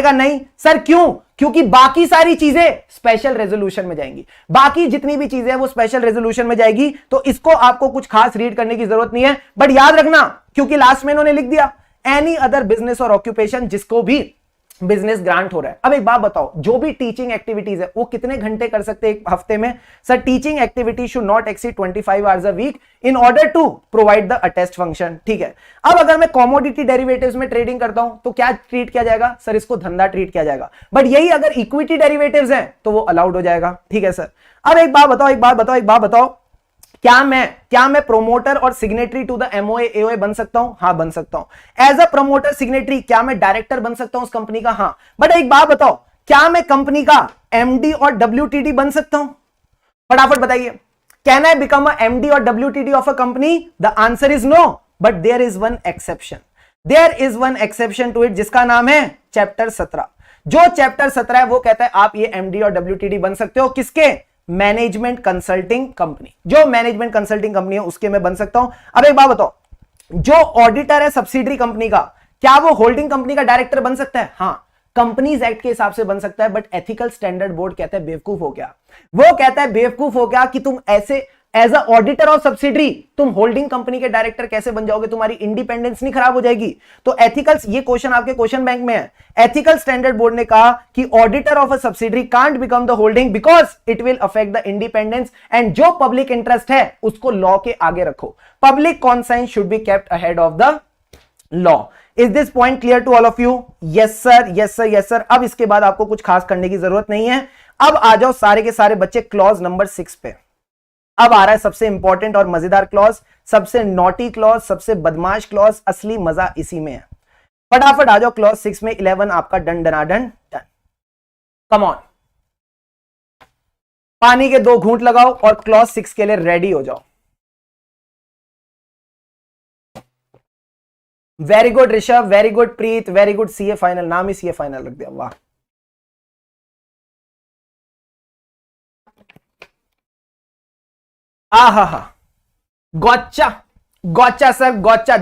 कहा नहीं सर। क्यों? क्योंकि बाकी सारी चीजें स्पेशल रेजोल्यूशन में जाएंगी, बाकी जितनी भी चीजें हैं वो स्पेशल रेजोल्यूशन में जाएगी, तो इसको आपको कुछ खास रीड करने की जरूरत नहीं है। बट याद रखना, क्योंकि लास्ट में इन्होंने लिख दिया एनी अदर बिजनेस और ऑक्यूपेशन, जिसको भी बिजनेस ग्रांट हो रहा है। अब एक बात बताओ, जो भी टीचिंग एक्टिविटीज है वो कितने घंटे कर सकते हैं एक हफ्ते में? Sir teaching activity should not exceed 25 hours a week in order to provide the attest function. ठीक है। अब अगर मैं कॉमोडिटी डेरिवेटिव्स में ट्रेडिंग करता हूं तो क्या ट्रीट किया जाएगा? सर इसको धंधा ट्रीट किया जाएगा। बट यही अगर इक्विटी डेरिवेटिव्स हैं तो वो अलाउड हो जाएगा। ठीक है सर। अब एक बात बताओ, क्या मैं प्रोमोटर और signatory to the MOA AOA बन सकता हूं? हां, बन सकता हूं। एज अ प्रोमोटर सिग्नेटरी क्या मैं डायरेक्टर बन सकता हूं उस कंपनी का? हां। बट एक बात बताओ, क्या मैं कंपनी का एमडी और डब्ल्यूटीडी बन सकता हूं? फटाफट बताइए। Can I become a MD और WTD of a company? The answer is no, but there is one exception to it, जिसका नाम है चैप्टर 17। जो चैप्टर 17 है वो कहता है आप ये एमडी और डब्ल्यूटीडी बन सकते हो। किसके? Management consulting company. जो मैनेजमेंट कंसल्टिंग कंपनी है उसके मैं बन सकता हूं। अब एक बात बताओ, जो ऑडिटर है सब्सिडरी कंपनी का, क्या वो होल्डिंग कंपनी का डायरेक्टर बन सकता है? हां, कंपनीज एक्ट के हिसाब से बन सकता है। बट एथिकल स्टैंडर्ड बोर्ड कहता है बेवकूफ हो गया। वो कहता है बेवकूफ हो गया कि तुम ऐसे as a auditor of subsidiary तुम होल्डिंग कंपनी के डायरेक्टर कैसे बन जाओगे? तुम्हारी इंडिपेंडेंस नहीं खराब हो जाएगी? तो एथिकल्स, ये क्वेश्चन आपके क्वेश्चन बैंक में है। एथिकल स्टैंडर्ड बोर्ड ने कहा कि auditor of a subsidiary can't become the holding because it will affect the independence, and जो पब्लिक इंटरेस्ट है उसको लॉ के आगे रखो। Public conscience should be kept ahead of the law. Is this point clear to all of you? Yes sir, yes sir, yes sir. अब इसके बाद आपको कुछ खास करने की जरूरत नहीं है। अब आ जाओ सारे के सारे बच्चे क्लॉज नंबर 6 पे। अब आ रहा है सबसे इंपॉर्टेंट और मजेदार क्लॉज, सबसे नॉटी क्लॉज, सबसे बदमाश क्लॉज। असली मजा इसी में है। फटाफट आ जाओ क्लॉज 6 में। 11 आपका डन डनाडन डन। कम ऑन, पानी के 2 घूंट लगाओ और क्लॉज 6 के लिए रेडी हो जाओ। Very good Rishabh, very good Preet, very good. CA final, नाम ही सीए फाइनल रख दिया, वाह। आहा, गौचा सर, गौचा।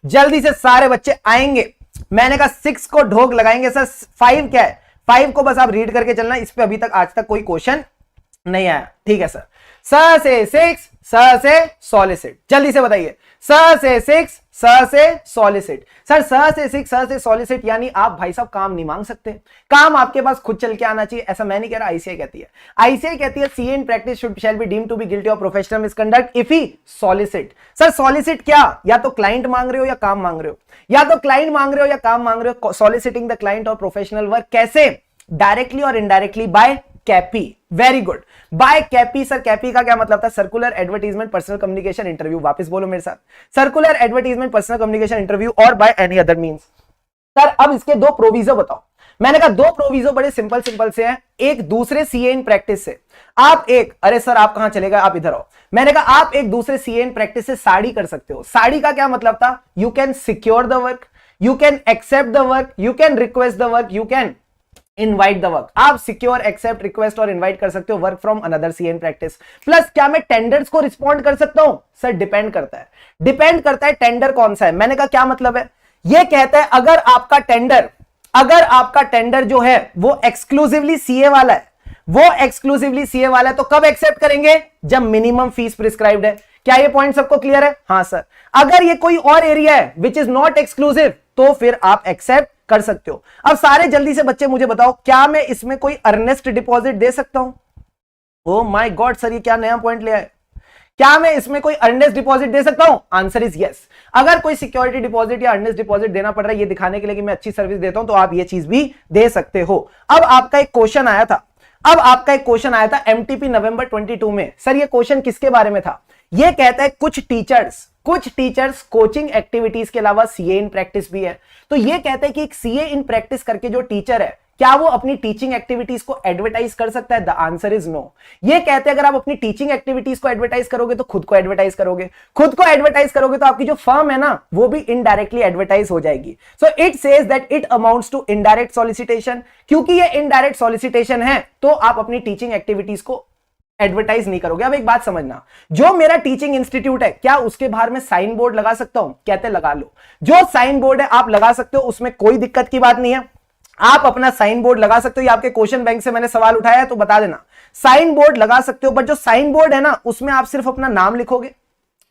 जल्दी से सारे बच्चे आएंगे। मैंने कहा 6 को ढोक लगाएंगे सर। 5 क्या है? 5 को बस आप रीड करके चलना। इस पे अभी तक आज तक कोई क्वेश्चन नहीं आया। ठीक है सर। स से 6, स से सॉलिसिट। जल्दी से बताइए। स से 6, स से सॉलिसिट। सर स से 6, स से सॉलिसिट यानी आप भाई साहब काम नहीं मांग सकते, काम आपके पास खुद चल के आना चाहिए। ऐसा मैं नहीं कह रहा, आईसीआई कहती है। आईसीआई कहती है CA in practice shall be deemed to be guilty of professional misconduct if he solicit. Sir solicit क्या? या तो क्लाइंट मांग रहे हो या काम मांग रहे हो, या तो क्लाइंट मांग रहे हो या काम मांग रहे हो। सॉलिसिटिंग द क्लाइंट और प्रोफेशनल वर्क कैसे? डायरेक्टली और indirectly by CAPI. Very good, by CAPI. Sir CAPI का क्या मतलब था? Circular advertisement personal communication interview. वापस बोलो मेरे साथ, circular advertisement personal communication interview और by any other means. Sir अब इसके 2 प्रोविजो बताओ। मैंने कहा 2 प्रोविजो बड़े सिंपल से हैं। एक दूसरे सीए इन प्रैक्टिस से आप अरे सर आप कहां चले गए, आप इधर आओ। मैंने कहा आप एक दूसरे सीए इन प्रैक्टिस से साड़ी कर सकते हो। साड़ी का क्या मतलब था? You can secure the work, you can accept the work, you can request the work, you can invite the work. आप सिक्योर, एक्सेप्ट, रिक्वेस्ट और इनवाइट कर सकते हो work from another CA in practice. Plus क्या मैं tenders को respond कर सकता हूं? सर डिपेंड करता है टेंडर कौन सा है। मैंने कहा क्या मतलब है? ये कहता है अगर आपका टेंडर जो है वो एक्सक्लूसिवली सीए वाला है, तो कब एक्सेप्ट करेंगे? जब मिनिमम फीस प्रिस्क्राइब्ड है। क्या ये पॉइंट सबको क्लियर है? हां सर। अगर ये कोई और एरिया है विच इज नॉट एक्सक्लूसिव, तो फिर आप एक्सेप्ट कर सकते हो। अब सारे जल्दी से बच्चे मुझे बताओ, क्या मैं इसमें कोई अर्नेस्ट डिपॉजिट दे सकता हूं? ओ माय गॉड सर, ये क्या नया पॉइंट ले आए? क्या मैं इसमें कोई अर्नेस्ट डिपॉजिट दे सकता हूं? Answer is yes. अगर कोई सिक्योरिटी डिपॉजिट या अर्नेस्ट डिपॉजिट देना पड़ रहा है ये दिखाने के लिए कि मैं अच्छी सर्विस देता हूं, तो आप ये चीज भी दे सकते हो। अब आपका एक क्वेश्चन आया था एमटीपी नवंबर 22 में। सर ये क्वेश्चन किसके बारे में था? ये कहता है कुछ टीचर्स कोचिंग एक्टिविटीज के अलावा सीए इन प्रैक्टिस भी है। तो ये कहता है कि एक सीए इन प्रैक्टिस करके जो टीचर है, क्या वो अपनी टीचिंग एक्टिविटीज को एडवर्टाइज कर सकता है? The answer is no. ये कहते हैं अगर आप अपनी टीचिंग एक्टिविटीज को एडवर्टाइज करोगे तो खुद को एडवर्टाइज करोगे तो आपकी जो फर्म है ना वो भी इनडायरेक्टली एडवर्टाइज हो जाएगी। So it says that it amounts to indirect solicitation. क्योंकि ये इनडायरेक्ट सॉलिसिटेशन है तो आप अपनी टीचिंग एक्टिविटीज को एडवर्टाइज नहीं करोगे। अब एक बात समझना, जो मेरा टीचिंग इंस्टीट्यूट है, क्या उसके बाहर में साइन बोर्ड लगा सकता हूं? कहते लगा लो। जो साइन बोर्ड है आप लगा सकते हो, उसमें कोई दिक्कत की बात नहीं है। आप अपना साइन बोर्ड लगा सकते हो। ये आपके क्वेश्चन बैंक से मैंने सवाल उठाया है तो बता देना, साइन बोर्ड लगा सकते हो। बट जो साइन बोर्ड है ना उसमें आप सिर्फ अपना नाम लिखोगे,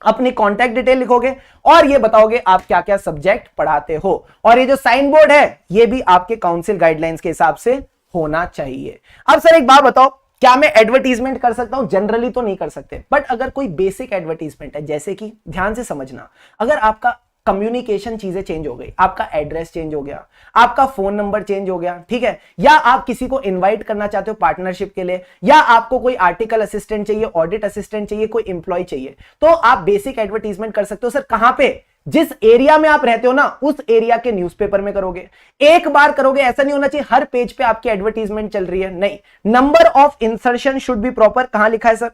अपनी कॉन्टैक्ट डिटेल लिखोगे और ये बताओगे आप क्या क्या सब्जेक्ट पढ़ाते हो। और ये जो साइन बोर्ड है ये भी आपके काउंसिल गाइडलाइंस के हिसाब से होना चाहिए। अब सर एक बात बताओ, क्या मैं एडवर्टीजमेंट कर सकता हूं? जनरली तो नहीं कर सकते, बट अगर कोई बेसिक एडवर्टीजमेंट है, जैसे कि ध्यान से समझना, अगर आपका कम्युनिकेशन चीजें चेंज हो गई, आपका एड्रेस चेंज हो गया, आपका फोन नंबर चेंज हो गया, ठीक है, या आप किसी को इनवाइट करना चाहते हो पार्टनरशिप के लिए, या आपको कोई आर्टिकल असिस्टेंट चाहिए, ऑडिट असिस्टेंट चाहिए, कोई इंप्लॉय चाहिए, तो आप बेसिक एडवर्टीजमेंट कर सकते हो। सर कहां पे? जिस एरिया में आप रहते हो ना उस एरिया के न्यूज़पेपर में करोगे, एक बार करोगे। ऐसा नहीं होना चाहिए हर पेज पे आपकी एडवर्टीजमेंट चल रही है, नहीं। Number of insertion should be proper. कहां लिखा है सर?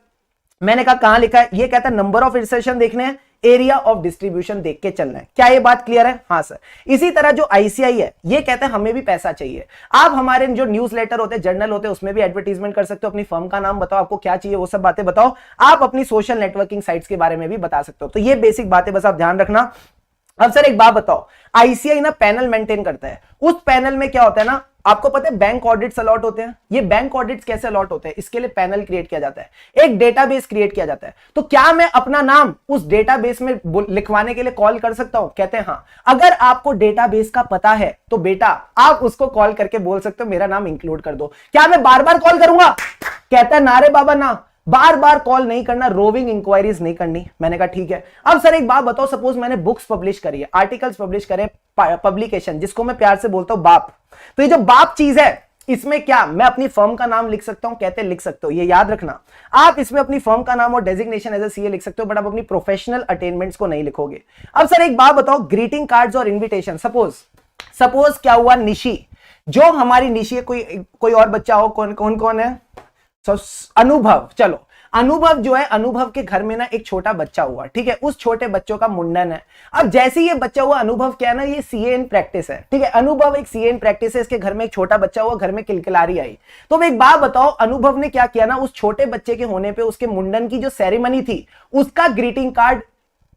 मैंने कहा कहां लिखा है? ये कहता है नंबर ऑफ इंसर्शन देखने हैं, एरिया ऑफ डिस्ट्रीब्यूशन देख के चलना है। क्या ये बात क्लियर है? हाँ सर। इसी तरह जो आईसीआई है ये कहते हैं हमें भी पैसा चाहिए। आप हमारे जो न्यूज लेटर होते हैं, जर्नल होते हैं, उसमें भी एडवर्टीजमेंट कर सकते हो। अपनी फर्म का नाम बताओ, आपको क्या चाहिए वो सब बातें बताओ। आप अपनी सोशल नेटवर्किंग साइट्स के बारे में भी बता सकते हो। तो ये बेसिक बातें बस आप ध्यान रखना। अब सर एक बात बताओ, आईसीआई ना पैनल मेंटेन करता है। उस पैनल में क्या होता है ना, आपको पता है बैंक ऑडिट्स अलॉट होते हैं। ये बैंक ऑडिट्स कैसे अलॉट होते हैं? इसके लिए पैनल क्रिएट किया जाता है, एक डेटाबेस क्रिएट किया जाता है। तो क्या मैं अपना नाम उस डेटाबेस में लिखवाने के लिए कॉल कर सकता हूं? कहते हैं हाँ। अगर आपको डेटाबेस का पता है तो बेटा आप उसको कॉल करके बोल सकते हो मेरा नाम इंक्लूड कर दो। क्या मैं बार बार कॉल करूंगा? कहता है ना रे बाबा ना, बार बार कॉल नहीं करना, रोविंग इंक्वायरीज नहीं करनी। मैंने कहा ठीक है। अब सर एक बात बताओ, सपोज मैंने बुक्स पब्लिश करी है, आर्टिकल्स पब्लिश करे, पब्लिकेशन जिसको मैं प्यार से बोलता हूं बाप। तो ये जो बाप चीज है इसमें क्या मैं अपनी फर्म का नाम लिख सकता हूं? कहते लिख सकते हो। ये याद रखना, आप इसमें अपनी फर्म का नाम और डेजिग्नेशन एज ए सीए लिख सकते हो, बट आप अपनी प्रोफेशनल अटेनमेंट्स को नहीं लिखोगे। अब सर एक बात बताओ, ग्रीटिंग कार्ड्स और इन्विटेशन, सपोज क्या हुआ, निशी, जो हमारी निशी है, कोई और बच्चा हो, कौन है? अनुभव। चलो अनुभव जो है, अनुभव के घर में ना एक छोटा बच्चा हुआ, ठीक है, उस छोटे बच्चों का मुंडन है। अब जैसे ये बच्चा हुआ, अनुभव क्या है ना, ये सीए इन प्रैक्टिस है, ठीक है, अनुभव एक सीए इन प्रैक्टिस है, इसके घर में एक छोटा बच्चा हुआ, घर में किलकिलारी आई। तो एक बात बताओ, अनुभव ने क्या किया ना, उस छोटे बच्चे के होने पे उसके मुंडन की जो सेरेमनी थी उसका ग्रीटिंग कार्ड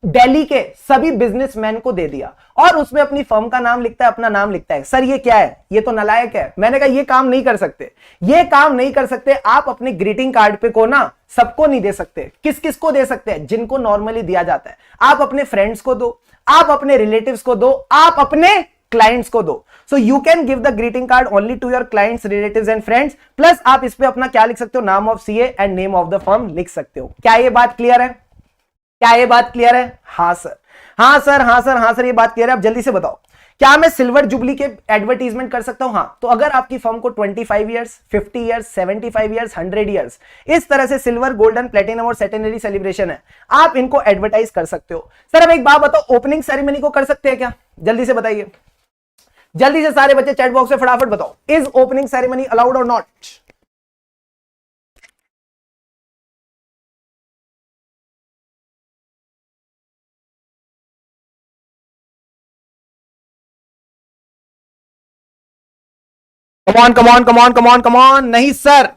दिल्ली के सभी बिजनेसमैन को दे दिया और उसमें अपनी फर्म का नाम लिखता है, अपना नाम लिखता है। सर ये क्या है? ये तो नालायक है। मैंने कहा ये काम नहीं कर सकते, ये काम नहीं कर सकते। आप अपने ग्रीटिंग कार्ड पे को ना सबको नहीं दे सकते। किस किस को दे सकते हैं? जिनको नॉर्मली दिया जाता है। आप अपने फ्रेंड्स को दो, आप अपने रिलेटिव्स को दो, आप अपने क्लाइंट्स को दो। So you can give the greeting card only to your clients, relatives and friends. Plus आप इस पे अपना क्या लिख सकते हो? नाम of CA and name of the firm लिख सकते हो। क्या ये बात क्लियर है? क्या ये बात क्लियर है? हाँ सर, हाँ सर, हाँ सर, हाँ सर, ये बात क्लियर है। अब जल्दी से बताओ, क्या मैं सिल्वर जुबली के एडवर्टीजमेंट कर सकता हूं? हाँ। तो अगर आपकी फर्म को 25 ईयर्स, 50 ईयर्स, 75 ईयर्स, 100 ईयर्स, इस तरह से सिल्वर, गोल्डन, प्लेटिनम और सेटेनरी सेलिब्रेशन है, आप इनको एडवर्टाइज कर सकते हो। सर अब एक बात बताओ, ओपनिंग सेरेमनी को कर सकते हैं क्या? जल्दी से बताइए, जल्दी से सारे बच्चे चैट बॉक्स में फटाफट बताओ, इज ओपनिंग सेरेमनी अलाउड और not? Come on come on come on come on come on. नहीं सर,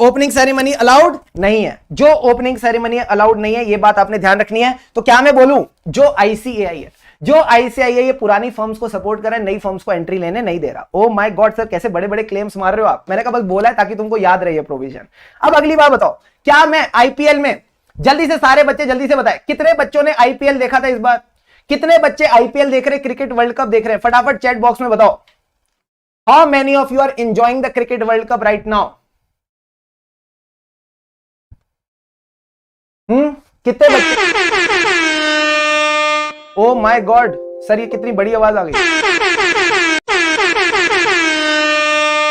ओपनिंग सेरेमनी अलाउड नहीं है। जो ओपनिंग सेरेमनी अलाउड नहीं है, ये बात आपने ध्यान रखनी है। तो क्या मैं बोलूं, जो आईसीएआई है, जो आईसीआई है ये पुरानी फर्म्स को सपोर्ट कर रहा है, नई फर्म्स को एंट्री लेने नहीं दे रहा। ओ माय गॉड सर, कैसे बड़े बड़े क्लेम्स मार रहे हो आप। मैंने कहा बस बोला है ताकि तुमको याद रहे प्रोविजन। अब अगली बात बताओ, क्या मैं आईपीएल में, जल्दी से सारे बच्चे जल्दी से बताएं, कितने बच्चों ने आईपीएल देखा था इस बार? कितने बच्चे आईपीएल देख रहे, क्रिकेट वर्ल्ड कप देख रहे हैं? फटाफट चैट बॉक्स में बताओ, how many of you are enjoying the cricket world cup right now? कितने बच्चे? ओ माय गॉड सर, ये कितनी बड़ी आवाज आ गई।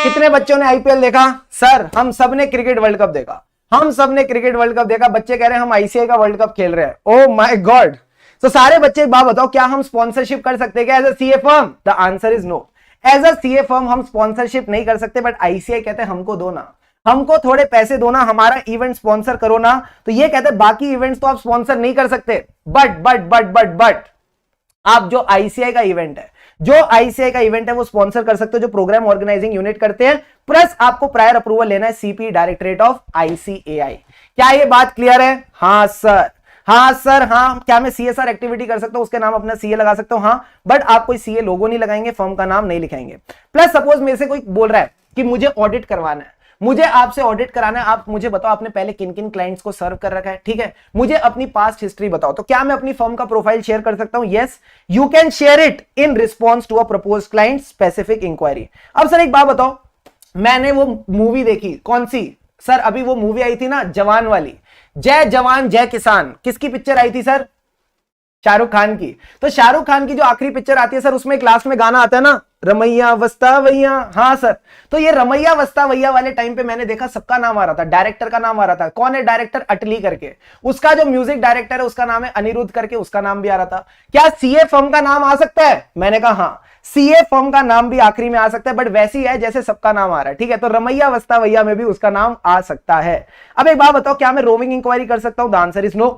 कितने बच्चों ने आईपीएल देखा? सर हम सब ने क्रिकेट वर्ल्ड कप देखा, हम सब ने क्रिकेट वर्ल्ड कप देखा। बच्चे कह रहे हैं हम आईसीआई का वर्ल्ड कप खेल रहे हैं। Oh my God. तो सारे बच्चे एक बात बताओ, क्या हम स्पॉन्सरशिप कर सकते हैं क्या as a CA firm? The answer is no. As a CA firm हम स्पॉन्सरशिप नहीं कर सकते, बट आईसीआई कहते हैं हमको दो ना, हमको थोड़े पैसे दो ना, हमारा इवेंट स्पॉन्सर करो ना। तो ये कहते हैं बाकी इवेंट्स तो आप स्पॉन्सर नहीं कर सकते, बट आप जो आईसीआई का इवेंट है, जो आईसीआई का इवेंट है वो स्पॉन्सर कर सकते हो, जो प्रोग्राम ऑर्गेनाइजिंग यूनिट करते हैं। प्लस आपको प्रायर अप्रूवल लेना है सीपी डायरेक्टरेट ऑफ आईसीएआई। क्या ये बात क्लियर है? हाँ सर, हाँ सर, हाँ। क्या मैं सीएसआर एक्टिविटी कर सकता हूं, उसके नाम अपना सीए लगा सकता हूं? हाँ, बट आप कोई सीए लोगो नहीं लगाएंगे, फर्म का नाम नहीं लिखाएंगे। प्लस सपोज मेरे से कोई बोल रहा है कि मुझे ऑडिट करवाना है, मुझे आपसे ऑडिट कराना है, आप मुझे बताओ आपने पहले किन किन क्लाइंट्स को सर्व कर रखा है, ठीक है, मुझे अपनी पास्ट हिस्ट्री बताओ। तो क्या मैं अपनी फर्म का प्रोफाइल शेयर कर सकता हूं? Yes, you can share it in response to a proposed client specific inquiry. अब सर एक बात बताओ, मैंने वो मूवी देखी, कौन सी सर? अभी वो मूवी आई थी ना जवान वाली, जय जवान जय किसान। किसकी पिक्चर आई थी सर? शाहरुख खान की। तो शाहरुख खान की जो आखिरी पिक्चर आती है सर, उसमें एक लास्ट में गाना आता है ना, रमैया वस्ता वैया। हाँ सर, तो ये रमैया वस्ता वैया वाले टाइम पे मैंने देखा सबका नाम आ रहा था, डायरेक्टर का नाम आ रहा था। कौन है डायरेक्टर? अटली करके। उसका जो म्यूजिक डायरेक्टर है उसका नाम है अनिरुद्ध करके, उसका नाम भी आ रहा था। क्या सीए फर्म का नाम आ सकता है? मैंने कहा हाँ, सीए फर्म का नाम भी आखिरी में आ सकता है, बट वैसी है जैसे सबका नाम आ रहा है, ठीक है। तो रमैया वस्ता वैया में भी उसका नाम आ सकता है। अब एक बात बताओ, क्या मैं रोमिंग इंक्वायरी कर सकता हूं? The answer is no.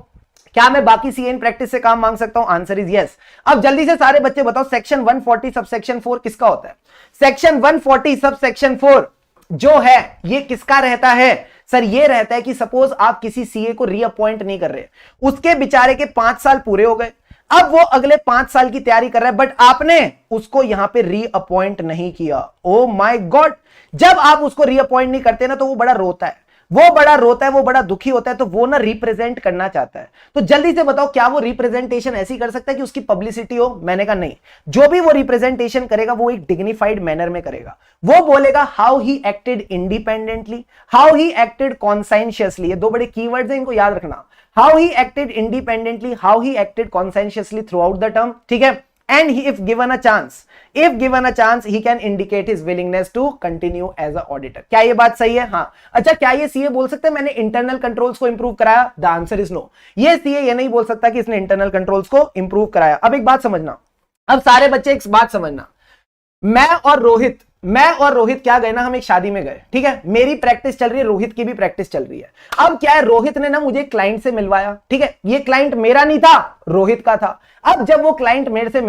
क्या मैं बाकी सीए इन प्रैक्टिस से काम मांग सकता हूं? Answer is yes. अब जल्दी से सारे बच्चे बताओ, सेक्शन 140 सब सेक्शन 4 किसका होता है? सेक्शन 140 सब सेक्शन 4 जो है ये किसका रहता है? सर ये रहता है कि सपोज आप किसी सीए को रीअपॉइंट नहीं कर रहे, उसके बेचारे के 5 साल पूरे हो गए, अब वो अगले 5 साल की तैयारी कर रहा है, बट आपने उसको यहां पे रीअपॉइंट नहीं किया। ओ माय गॉड, जब आप उसको रीअपॉइंट नहीं करते ना तो वो बड़ा रोता है, वो बड़ा रोता है, वो बड़ा दुखी होता है, तो वो ना रिप्रेजेंट करना चाहता है। तो जल्दी से बताओ, क्या वो रिप्रेजेंटेशन ऐसी कर सकता है कि उसकी पब्लिसिटी हो? मैंने कहा नहीं। जो भी वो रिप्रेजेंटेशन करेगा वो एक डिग्निफाइड मैनर में करेगा। वो बोलेगा how he acted independently, how he acted conscientiously. ये दो बड़े कीवर्ड्स हैं, इनको याद रखना। How he acted independently, how he acted conscientiously throughout the term, ठीक है। And if given a chance, he can indicate his willingness to continue as a auditor. क्या ये बात सही है? हाँ। अच्छा, क्या ये सीए बोल सकते हैं मैंने इंटरनल कंट्रोल्स को इंप्रूव कराया? The answer is no. ये सीए ये नहीं बोल सकता कि इसने इंटरनल कंट्रोल्स को इंप्रूव कराया। अब एक बात समझना, अब सारे बच्चे एक बात समझना, मैं और रोहित क्या गए ना, हम एक शादी में गए, ठीक है। मेरी प्रैक्टिस चल रही है, रोहित की भी प्रैक्टिस चल रही है। अब क्या है, रोहित ने ना मुझे क्लाइंट से मिलवाया, ठीक है। ये क्लाइंट मेरा नहीं था, रोहित का था। अब जब वो क्लाइंट मेरे से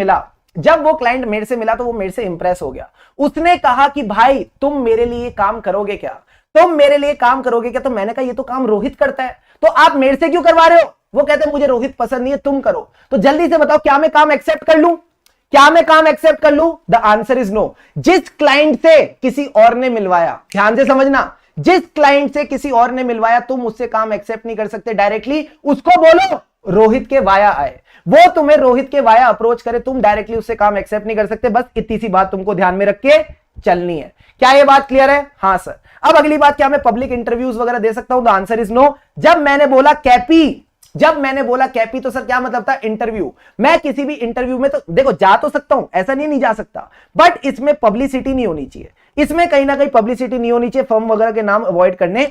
मिला तो वो मेरे से इंप्रेस हो गया। उसने कहा कि भाई तुम मेरे लिए काम करोगे क्या? तो मैंने कहा ये तो काम रोहित करता है, तो आप मेरे से क्यों करवा रहे हो? वो कहते मुझे रोहित पसंद नहीं है, तुम करो। तो जल्दी से बताओ, क्या मैं काम एक्सेप्ट कर लूं? The answer is no. जिस क्लाइंट से किसी और ने मिलवाया, ध्यान से समझना, जिस क्लाइंट से किसी और ने मिलवाया तुम उससे काम एक्सेप्ट नहीं कर सकते डायरेक्टली। उसको बोलो रोहित के वाया आए, वो तुम्हें रोहित के वाया अप्रोच करे, तुम डायरेक्टली उससे काम एक्सेप्ट नहीं कर सकते। बस इतनी सी बात तुमको ध्यान में रख के चलनी है। क्या ये बात क्लियर है? हाँ सर। अब अगली बात, क्या मैं पब्लिक इंटरव्यूज वगैरह दे सकता हूं? The answer is no. जब मैंने बोला कैपी तो सर क्या मतलब था? इंटरव्यू। मैं किसी भी इंटरव्यू में तो देखो जा तो सकता हूं, ऐसा नहीं जा सकता, बट इसमें पब्लिसिटी नहीं होनी चाहिए, इसमें कहीं ना कहीं पब्लिसिटी नहीं होनी चाहिए, फर्म वगैरह के नाम अवॉइड करने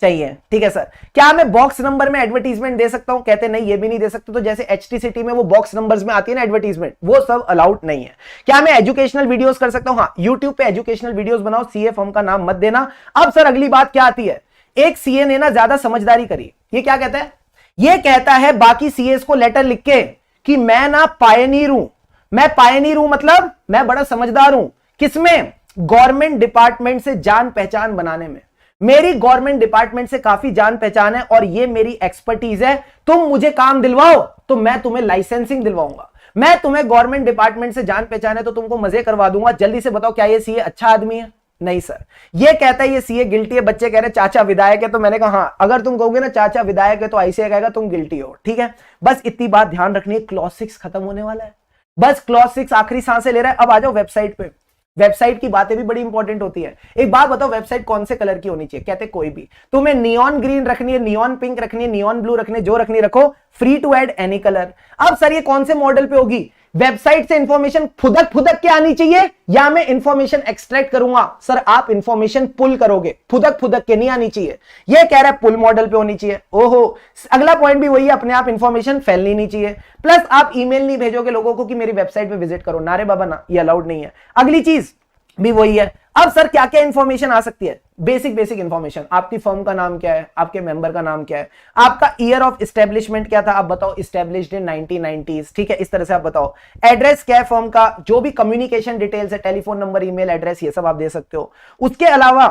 चाहिए, ठीक है सर। क्या मैं बॉक्स नंबर में एडवर्टीजमेंट दे सकता हूं? कहते नहीं, ये भी नहीं दे सकते। तो जैसे एचटी सिटी में वो बॉक्स नंबर्स में आती है ना एडवर्टीजमेंट, वो सब अलाउड नहीं है। क्या मैं एजुकेशनल वीडियोस कर सकता हूं? हाँ, यूट्यूब पे एजुकेशनल वीडियोस बनाओ, सीए फर्म का नाम मत देना। अब सर अगली बात क्या आती है, एक सीए ने ना ज्यादा समझदारी करी। ये क्या कहता है? ये कहता है बाकी सीएस को लेटर लिख के कि मैं ना पायनीर हूं, मतलब मैं बड़ा समझदार हूं। किसमें? गवर्नमेंट डिपार्टमेंट से जान पहचान बनाने में। मेरी गवर्नमेंट डिपार्टमेंट से काफी जान पहचान है और ये मेरी एक्सपर्टीज है। तुम मुझे काम दिलवाओ तो मैं तुम्हें लाइसेंसिंग दिलवाऊंगा, मैं तुम्हें गवर्नमेंट डिपार्टमेंट से जान पहचान है तो तुमको मजे करवा दूंगा, जल्दी से बताओ क्या ये सीए अच्छा आदमी है? नहीं सर। ये कहता है ये सीए गिल्टी है, बच्चे कह रहे चाचा विधायक है, तो मैंने कहा हाँ, अगर तुम कहोगे ना चाचा विधायक है तो आईसीआई कहेगा तुम गिल्टी हो, ठीक है। बस इतनी बात ध्यान रखनी है, क्लॉज 6 खत्म होने वाला है, बस क्लॉज 6 आखिरी सांसें ले रहा है। अब आ जाओ वेबसाइट पे, वेबसाइट की बातें भी बड़ी इंपॉर्टेंट होती है। एक बात बताओ, वेबसाइट कौन से कलर की होनी चाहिए? कहते कोई भी। तुम्हें नियॉन ग्रीन रखनी है, नियॉन पिंक रखनी है, नियॉन ब्लू रखनी है, जो रखनी रखो, free to add any colour. अब सर ये कौन से मॉडल पे होगी? वेबसाइट से इंफॉर्मेशन फुदक फुदक के आनी चाहिए या मैं इंफॉर्मेशन एक्सट्रैक्ट करूंगा? सर आप इंफॉर्मेशन पुल करोगे, फुदक फुदक के नहीं आनी चाहिए। ये कह रहा है पुल मॉडल पे होनी चाहिए। ओहो, अगला पॉइंट भी वही है, अपने आप इंफॉर्मेशन फैलनी नहीं चाहिए। प्लस आप ईमेल नहीं भेजोगे लोगों को कि मेरी वेबसाइट पे विजिट करो, नारे बाबा ना, ये अलाउड नहीं है। अगली चीज भी वही है। अब सर क्या क्या इंफॉर्मेशन आ सकती है? बेसिक इंफॉर्मेशन, आपकी फर्म का नाम क्या है, आपके मेंबर का नाम क्या है, आपका ईयर ऑफ एस्टेब्लिशमेंट क्या था, आप बताओ, एस्टेब्लिश्ड इन 1990s, ठीक है, इस तरह से आप बताओ। एड्रेस क्या है फर्म का, जो भी कम्युनिकेशन डिटेल्स है, टेलीफोन नंबर, ईमेल एड्रेस, ये सब आप दे सकते हो। उसके अलावा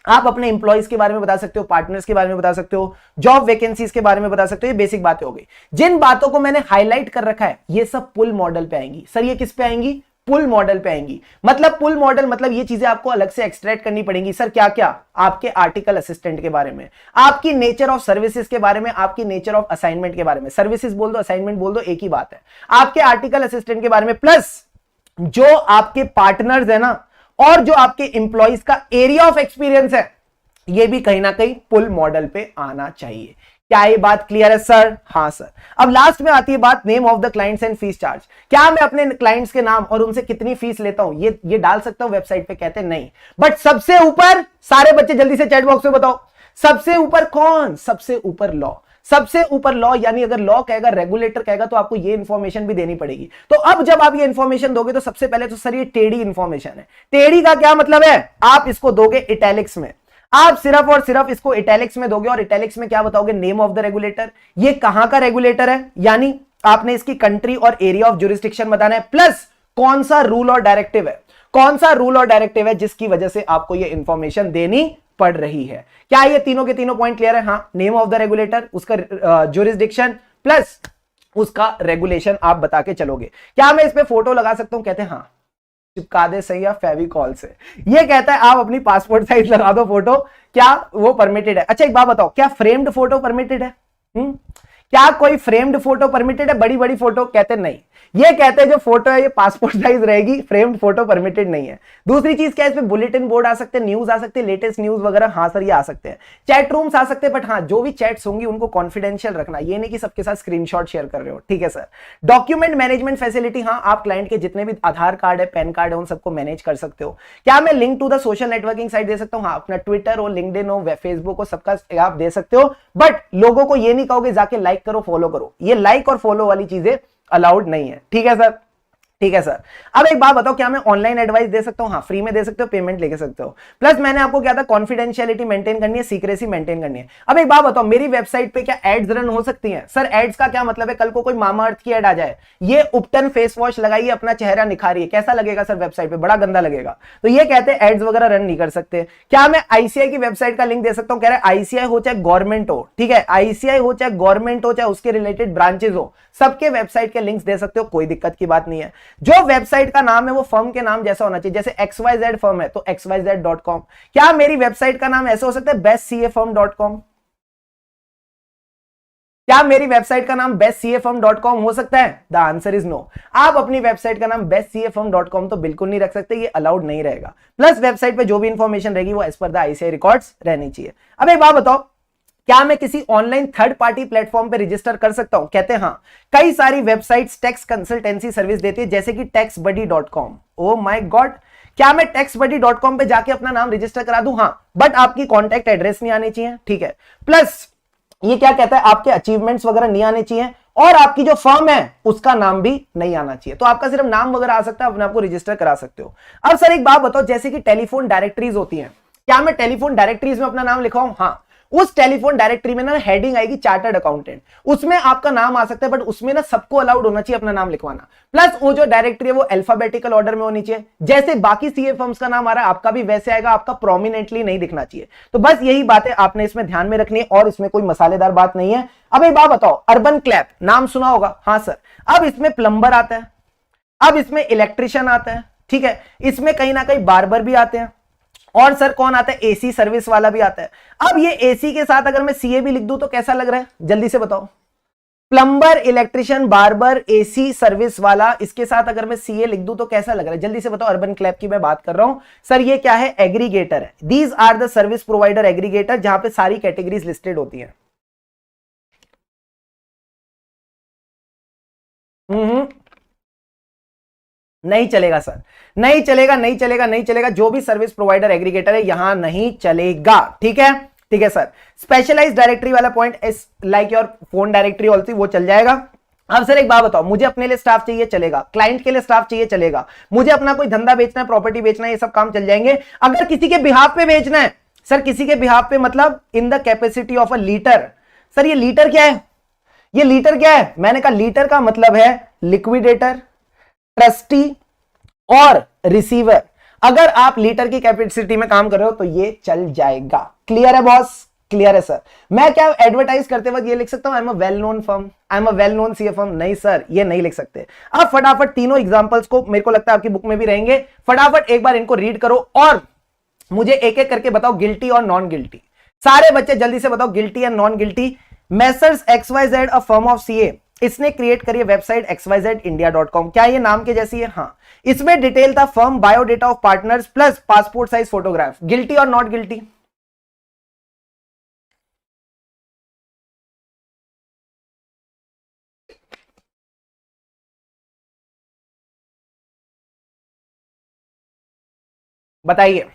आप अपने इंप्लॉइज के बारे में बता सकते हो, पार्टनर्स के बारे में बता सकते हो, जॉब वैकेंसीज के बारे में बता सकते हो। ये बेसिक बातें हो गई। जिन बातों को मैंने हाईलाइट कर रखा है ये सब पुल मॉडल पे आएंगी। सर ये किस पे आएंगी? पुल मॉडल पे आएंगी। मतलब पुल मॉडल मतलब ये चीजें आपको अलग से एक्सट्रैक्ट करनी पड़ेंगी। सर क्या क्या? आपके आर्टिकल असिस्टेंट के बारे में, आपकी नेचर ऑफ सर्विसेज के बारे में, आपकी नेचर ऑफ असाइनमेंट के बारे में। सर्विसेज बोल दो, असाइनमेंट बोल दो, एक ही बात है। आपके आर्टिकल असिस्टेंट के बारे में, प्लस जो आपके पार्टनर्स है ना और जो आपके इंप्लॉइज का एरिया ऑफ एक्सपीरियंस है, ये भी कहीं ना कहीं पुल मॉडल पे आना चाहिए। क्या ये बात क्लियर है सर? हाँ सर। अब लास्ट में आती है बात name of the clients and fees charge. क्या मैं अपने क्लाइंट्स के नाम और उनसे कितनी फीस लेता हूं ये डाल सकता हूं वेबसाइट पे? कहते नहीं। बट सबसे ऊपर, सारे बच्चे जल्दी से चैट बॉक्स में बताओ, सबसे ऊपर कौन? सबसे ऊपर लॉ। सबसे ऊपर लॉ, यानी अगर लॉ कहेगा, रेगुलेटर कहेगा, तो आपको ये इंफॉर्मेशन भी देनी पड़ेगी। तो अब जब आप ये इंफॉर्मेशन दोगे तो सबसे पहले तो सर ये टेढ़ी इंफॉर्मेशन है। टेढ़ी का क्या मतलब है? आप इसको दोगे इटैलिक्स में, आप सिर्फ और सिर्फ इसको इटैलिक्स में दोगे और इटैलिक्स में क्या बताओगे? Name of the regulator. ये कहां का रेगुलेटर है, यानी आपने इसकी कंट्री और एरिया ऑफ जुरिस्डिक्शन बताना है, प्लस कौन सा रूल और डायरेक्टिव है, कौन सा रूल और डायरेक्टिव है जिसकी वजह से आपको ये इंफॉर्मेशन देनी पड़ रही है। क्या ये तीनों के तीनों पॉइंट क्लियर है? हाँ, नेम ऑफ द रेगुलेटर, उसका जुरिस्डिक्शन प्लस उसका रेगुलेशन आप बता के चलोगे। क्या मैं इस पे फोटो लगा सकता हूं? कहते हैं हाँ, चिपका दे सही या फेविकॉल से। ये कहता है आप अपनी पासपोर्ट साइज लगा दो फोटो, क्या वो परमिटेड है? अच्छा एक बात बताओ, क्या फ्रेम्ड फोटो परमिटेड है? क्या कोई फ्रेम्ड फोटो परमिटेड है? बड़ी बड़ी फोटो? कहते नहीं। ये कहते हैं जो फोटो है ये पासपोर्ट साइज रहेगी, फ्रेम्ड फोटो परमिटेड नहीं है। दूसरी चीज क्या है, इसमें बुलेटिन बोर्ड आ सकते हैं, न्यूज आ सकते हैं, लेटेस्ट न्यूज वगैरह, हाँ सर ये आ सकते हैं, चैट रूम्स आ सकते हैं, बट हाँ जो भी चैट्स होंगी उनको कॉन्फिडेंशियल रखना, ये नहीं कि सबके साथ स्क्रीनशॉट शेयर कर रहे हो, ठीक है सर। डॉक्यूमेंट मैनेजमेंट फैसिलिटी, हाँ आप क्लाइंट के जितने भी आधार कार्ड है, पैन कार्ड है, उन सबको मैनेज कर सकते हो। क्या मैं link to the social networking site दे सकता हूँ? हाँ, अपना ट्विटर हो, लिंक्डइन हो, फेसबुक हो, सबका आप दे सकते हो, बट लोगों को ये नहीं कहोगे जाके लाइक करो, फॉलो करो। ये लाइक और फॉलो वाली चीजें अलाउड नहीं है, ठीक है सर। ठीक है सर। अब एक बात बताओ, क्या मैं ऑनलाइन एडवाइस दे सकता हूं? हाँ, फ्री में दे सकते हो, पेमेंट लेके सकते हो। प्लस मैंने आपको क्या था, कॉन्फिडेंशियलिटी मेंटेन करनी है, सीक्रेसी मेंटेन करनी है। अब एक बात बताओ, मेरी वेबसाइट पे क्या एड्स रन हो सकती हैं? सर एड्स का क्या मतलब है, कल को कोई मामा अर्थ की एड आ जाए, ये उपटन फेस वॉश लगाइए, अपना चेहरा निखारिए, कैसा लगेगा सर वेबसाइट पे? बड़ा गंदा लगेगा। तो ये कहते हैं एड्स वगैरह रन नहीं कर सकते। क्या मैं आईसीआई की वेबसाइट का लिंक दे सकता हूं? कह रहे आईसीआई हो चाहे गवर्नमेंट हो, ठीक है, आईसीआई हो चाहे गवर्नमेंट हो, चाहे उसके रिलेटेड ब्रांचेस हो, सबके वेबसाइट के लिंक्स दे सकते हो, कोई दिक्कत की बात नहीं है। जो वेबसाइट का नाम है वो फर्म के नाम जैसा होना चाहिए, जैसे XYZ फर्म है तो xyz.com। क्या मेरी वेबसाइट का नाम ऐसे हो सकता है, bestcafirm.com? क्या मेरी वेबसाइट का नाम bestcafirm.com हो सकता है? The answer is no. आप अपनी वेबसाइट का नाम bestcafirm.com तो बिल्कुल नहीं रख सकते, ये अलाउड नहीं रहेगा। प्लस वेबसाइट पे जो भी इंफॉर्मेशन रहेगी वो as per the ICI records रहनी चाहिए। अब एक बात बताओ, क्या मैं किसी ऑनलाइन थर्ड पार्टी प्लेटफॉर्म पे रजिस्टर कर सकता हूं? कहते हैं हाँ, कई सारी वेबसाइट्स टैक्स कंसल्टेंसी सर्विस देती है, जैसे कि taxbuddy.com। ओ माय गॉड, क्या मैं taxbuddy.com पे जाके अपना नाम रजिस्टर करा दूं? हाँ, बट आपकी कॉन्टैक्ट एड्रेस नहीं आनी चाहिए, ठीक है। प्लस ये क्या कहता है, आपके अचीवमेंट्स वगैरह नहीं आने चाहिए और आपकी जो फर्म है उसका नाम भी नहीं आना चाहिए। तो आपका सिर्फ नाम वगैरह आ सकता है, अपने आपको रजिस्टर करा सकते हो। अब सर एक बात बताओ, जैसे कि टेलीफोन डायरेक्टरीज होती हैं, क्या मैं टेलीफोन डायरेक्टरीज में अपना नाम लिखवाऊं? हाँ, उस टेलीफोन डायरेक्टरी में ना हेडिंग आएगी चार्टर्ड अकाउंटेंट, उसमें आपका नाम आ सकता है, बट उसमें ना सबको अलाउड होना चाहिए अपना नाम लिखवाना। प्लस वो जो डायरेक्टरी है वो अल्फाबेटिकल ऑर्डर में होनी चाहिए, जैसे बाकी सीए फर्म्स का नाम आ रहा है आपका भी वैसे आएगा, आपका प्रोमिनेंटली नहीं दिखना चाहिए। तो बस यही बातें आपने इसमें ध्यान में रखनी है और इसमें कोई मसालेदार बात नहीं है। अब एक बात बताओ, अर्बन क्लैप नाम सुना होगा, हाँ सर। अब इसमें प्लम्बर आता है, अब इसमें इलेक्ट्रिशियन आता है, ठीक है, इसमें कहीं ना कहीं बार्बर भी आते हैं, और सर कौन आता है, एसी सर्विस वाला भी आता है। अब ये एसी के साथ अगर मैं सीए भी लिख दूं तो कैसा लग रहा है, जल्दी से बताओ। Plumber, electrician, barber, AC service वाला, इसके साथ अगर मैं सीए लिख दूं तो कैसा लग रहा है, जल्दी से बताओ। अर्बन क्लैप की मैं बात कर रहा हूं सर, ये क्या है, एग्रीगेटर है। These are the service provider aggregator, जहां पे सारी कैटेगरीज लिस्टेड होती हैं। नहीं चलेगा सर, नहीं चलेगा, नहीं चलेगा, नहीं चलेगा, जो भी सर्विस प्रोवाइडर एग्रीगेटर है यहां नहीं चलेगा, ठीक है, ठीक है सर। स्पेशलाइज्ड डायरेक्टरी वाला point is like your phone directory also, वो चल जाएगा। अब सर एक बात बताओ, मुझे अपने लिए स्टाफ चाहिए, चलेगा, क्लाइंट के लिए स्टाफ चाहिए, चलेगा, मुझे अपना कोई धंधा बेचना है, प्रॉपर्टी बेचना है, ये सब काम चल जाएंगे। अगर किसी के बिहाफ पे बेचना है सर, किसी के बिहाफ पे मतलब in the capacity of a litre, sir ये लीटर क्या है, ये लीटर क्या है, मैंने कहा लीटर का मतलब है लिक्विडेटर, ट्रस्टी और रिसीवर। अगर आप लीटर की कैपेसिटी में काम कर रहे हो तो ये चल जाएगा। क्लियर है बॉस, क्लियर है सर। मैं क्या एडवर्टाइज करते वक्त ये लिख सकता हूं, I am a well known firm, I am a well known CA firm, नहीं सर ये नहीं लिख सकते। अब फटाफट तीनों एग्जांपल्स को, मेरे को लगता है आपकी बुक में भी रहेंगे, फटाफट एक बार इनको रीड करो और मुझे एक एक करके बताओ गिल्टी और नॉन गिल्टी। सारे बच्चे जल्दी से बताओ guilty and non guilty. Messrs XYZ a firm of CA, इसने क्रिएट करी वेबसाइट xyzindia.com, क्या ये नाम के जैसी है, हाँ। इसमें डिटेल था firm, biodata of partners plus passport size photograph. Guilty और नॉट गिल्टी, बताइए।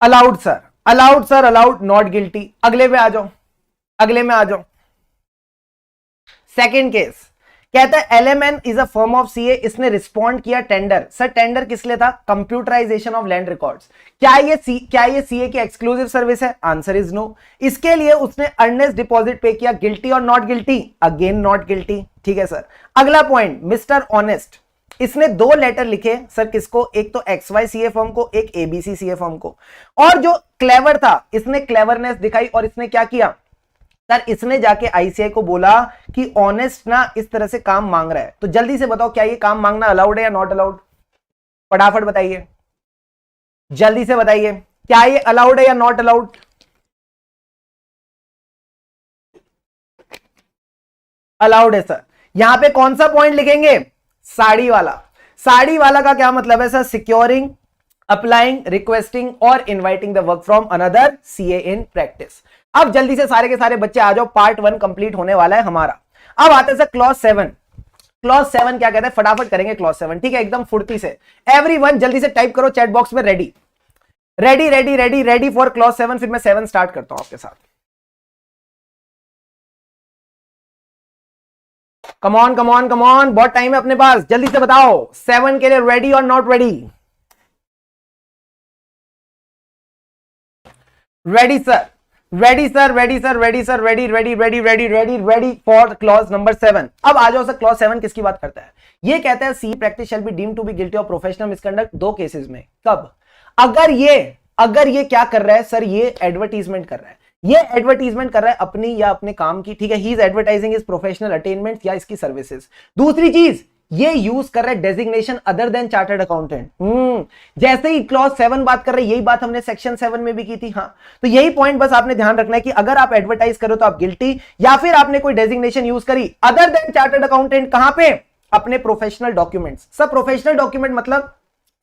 Allowed sir, allowed sir, allowed, not guilty. अगले में आ जाओ, अगले में आ जाओ। सेकेंड केस कहता है LMN is a firm of CA, इसने रिस्पॉन्ड किया टेंडर। सर टेंडर किस लिए था, कंप्यूटराइजेशन ऑफ लैंड रिकॉर्ड्स। क्या ये सीए की एक्सक्लूसिव सर्विस है, आंसर इज नो। इसके लिए उसने अर्नेस्ट डिपॉजिट पे किया, गिल्टी और not guilty, again not guilty, ठीक है सर। अगला पॉइंट, मिस्टर ऑनेस्ट, इसने दो लेटर लिखे सर, किसको, एक तो XY सीए फर्म को, एक ABC सीए फर्म को। और जो क्लेवर था, इसने क्लेवरनेस दिखाई और इसने क्या किया सर, इसने जाके आईसीआई को बोला कि ऑनेस्ट ना इस तरह से काम मांग रहा है। तो जल्दी से बताओ क्या ये काम मांगना अलाउड है या नॉट अलाउड, फटाफट बताइए, जल्दी से बताइए, क्या ये अलाउड है या नॉट अलाउड। अलाउड है सर। यहां पे कौन सा पॉइंट लिखेंगे, साड़ी वाला। साड़ी वाला का क्या मतलब है सर, सिक्योरिंग, अप्लाइंग, रिक्वेस्टिंग और inviting the work from another CA in practice. अब जल्दी से सारे के सारे बच्चे आ जाओ, पार्ट 1 कंप्लीट होने वाला है हमारा। अब आते हैं सर क्लॉज 7। क्लॉज 7 क्या कहता है, फटाफट करेंगे क्लॉज 7, ठीक है, एकदम फुर्ती से। एवरीवन जल्दी से टाइप करो चैट बॉक्स में ready, ready ready ready ready for clause 7। फिर मैं 7 स्टार्ट करता हूं आपके साथ। कमॉन कमॉन कमॉन, बहुत टाइम है अपने पास, जल्दी से बताओ 7 के लिए रेडी और not ready. Ready sir, ready sir, ready sir, ready sir, ready ready ready ready ready ready for clause number 7। अब आ जाओ सर, क्लॉज 7 किसकी बात करता है, ये कहता है C practice shall be deemed to be guilty of professional misconduct दो केसेस में। कब, अगर ये क्या कर रहा है सर, ये एडवर्टीजमेंट कर रहा है, ये एडवर्टीजमेंट कर रहा है अपनी या अपने काम की, ठीक है, he is advertising his professional attainment या इसकी सर्विसेज। दूसरी चीज, ये यूज कर रहा है designation other than chartered accountant. जैसे ही क्लॉज 7 बात कर रहे हैं, यही बात हमने सेक्शन 7 में भी की थी, हाँ। तो यही पॉइंट बस आपने ध्यान रखना है कि अगर आप एडवर्टाइज करो तो आप गिल्टी, या फिर आपने कोई डेजिग्नेशन यूज करी अदर देन चार्टर्ड अकाउंटेंट, कहां पे, अपने प्रोफेशनल डॉक्यूमेंट्स। सब प्रोफेशनल डॉक्यूमेंट मतलब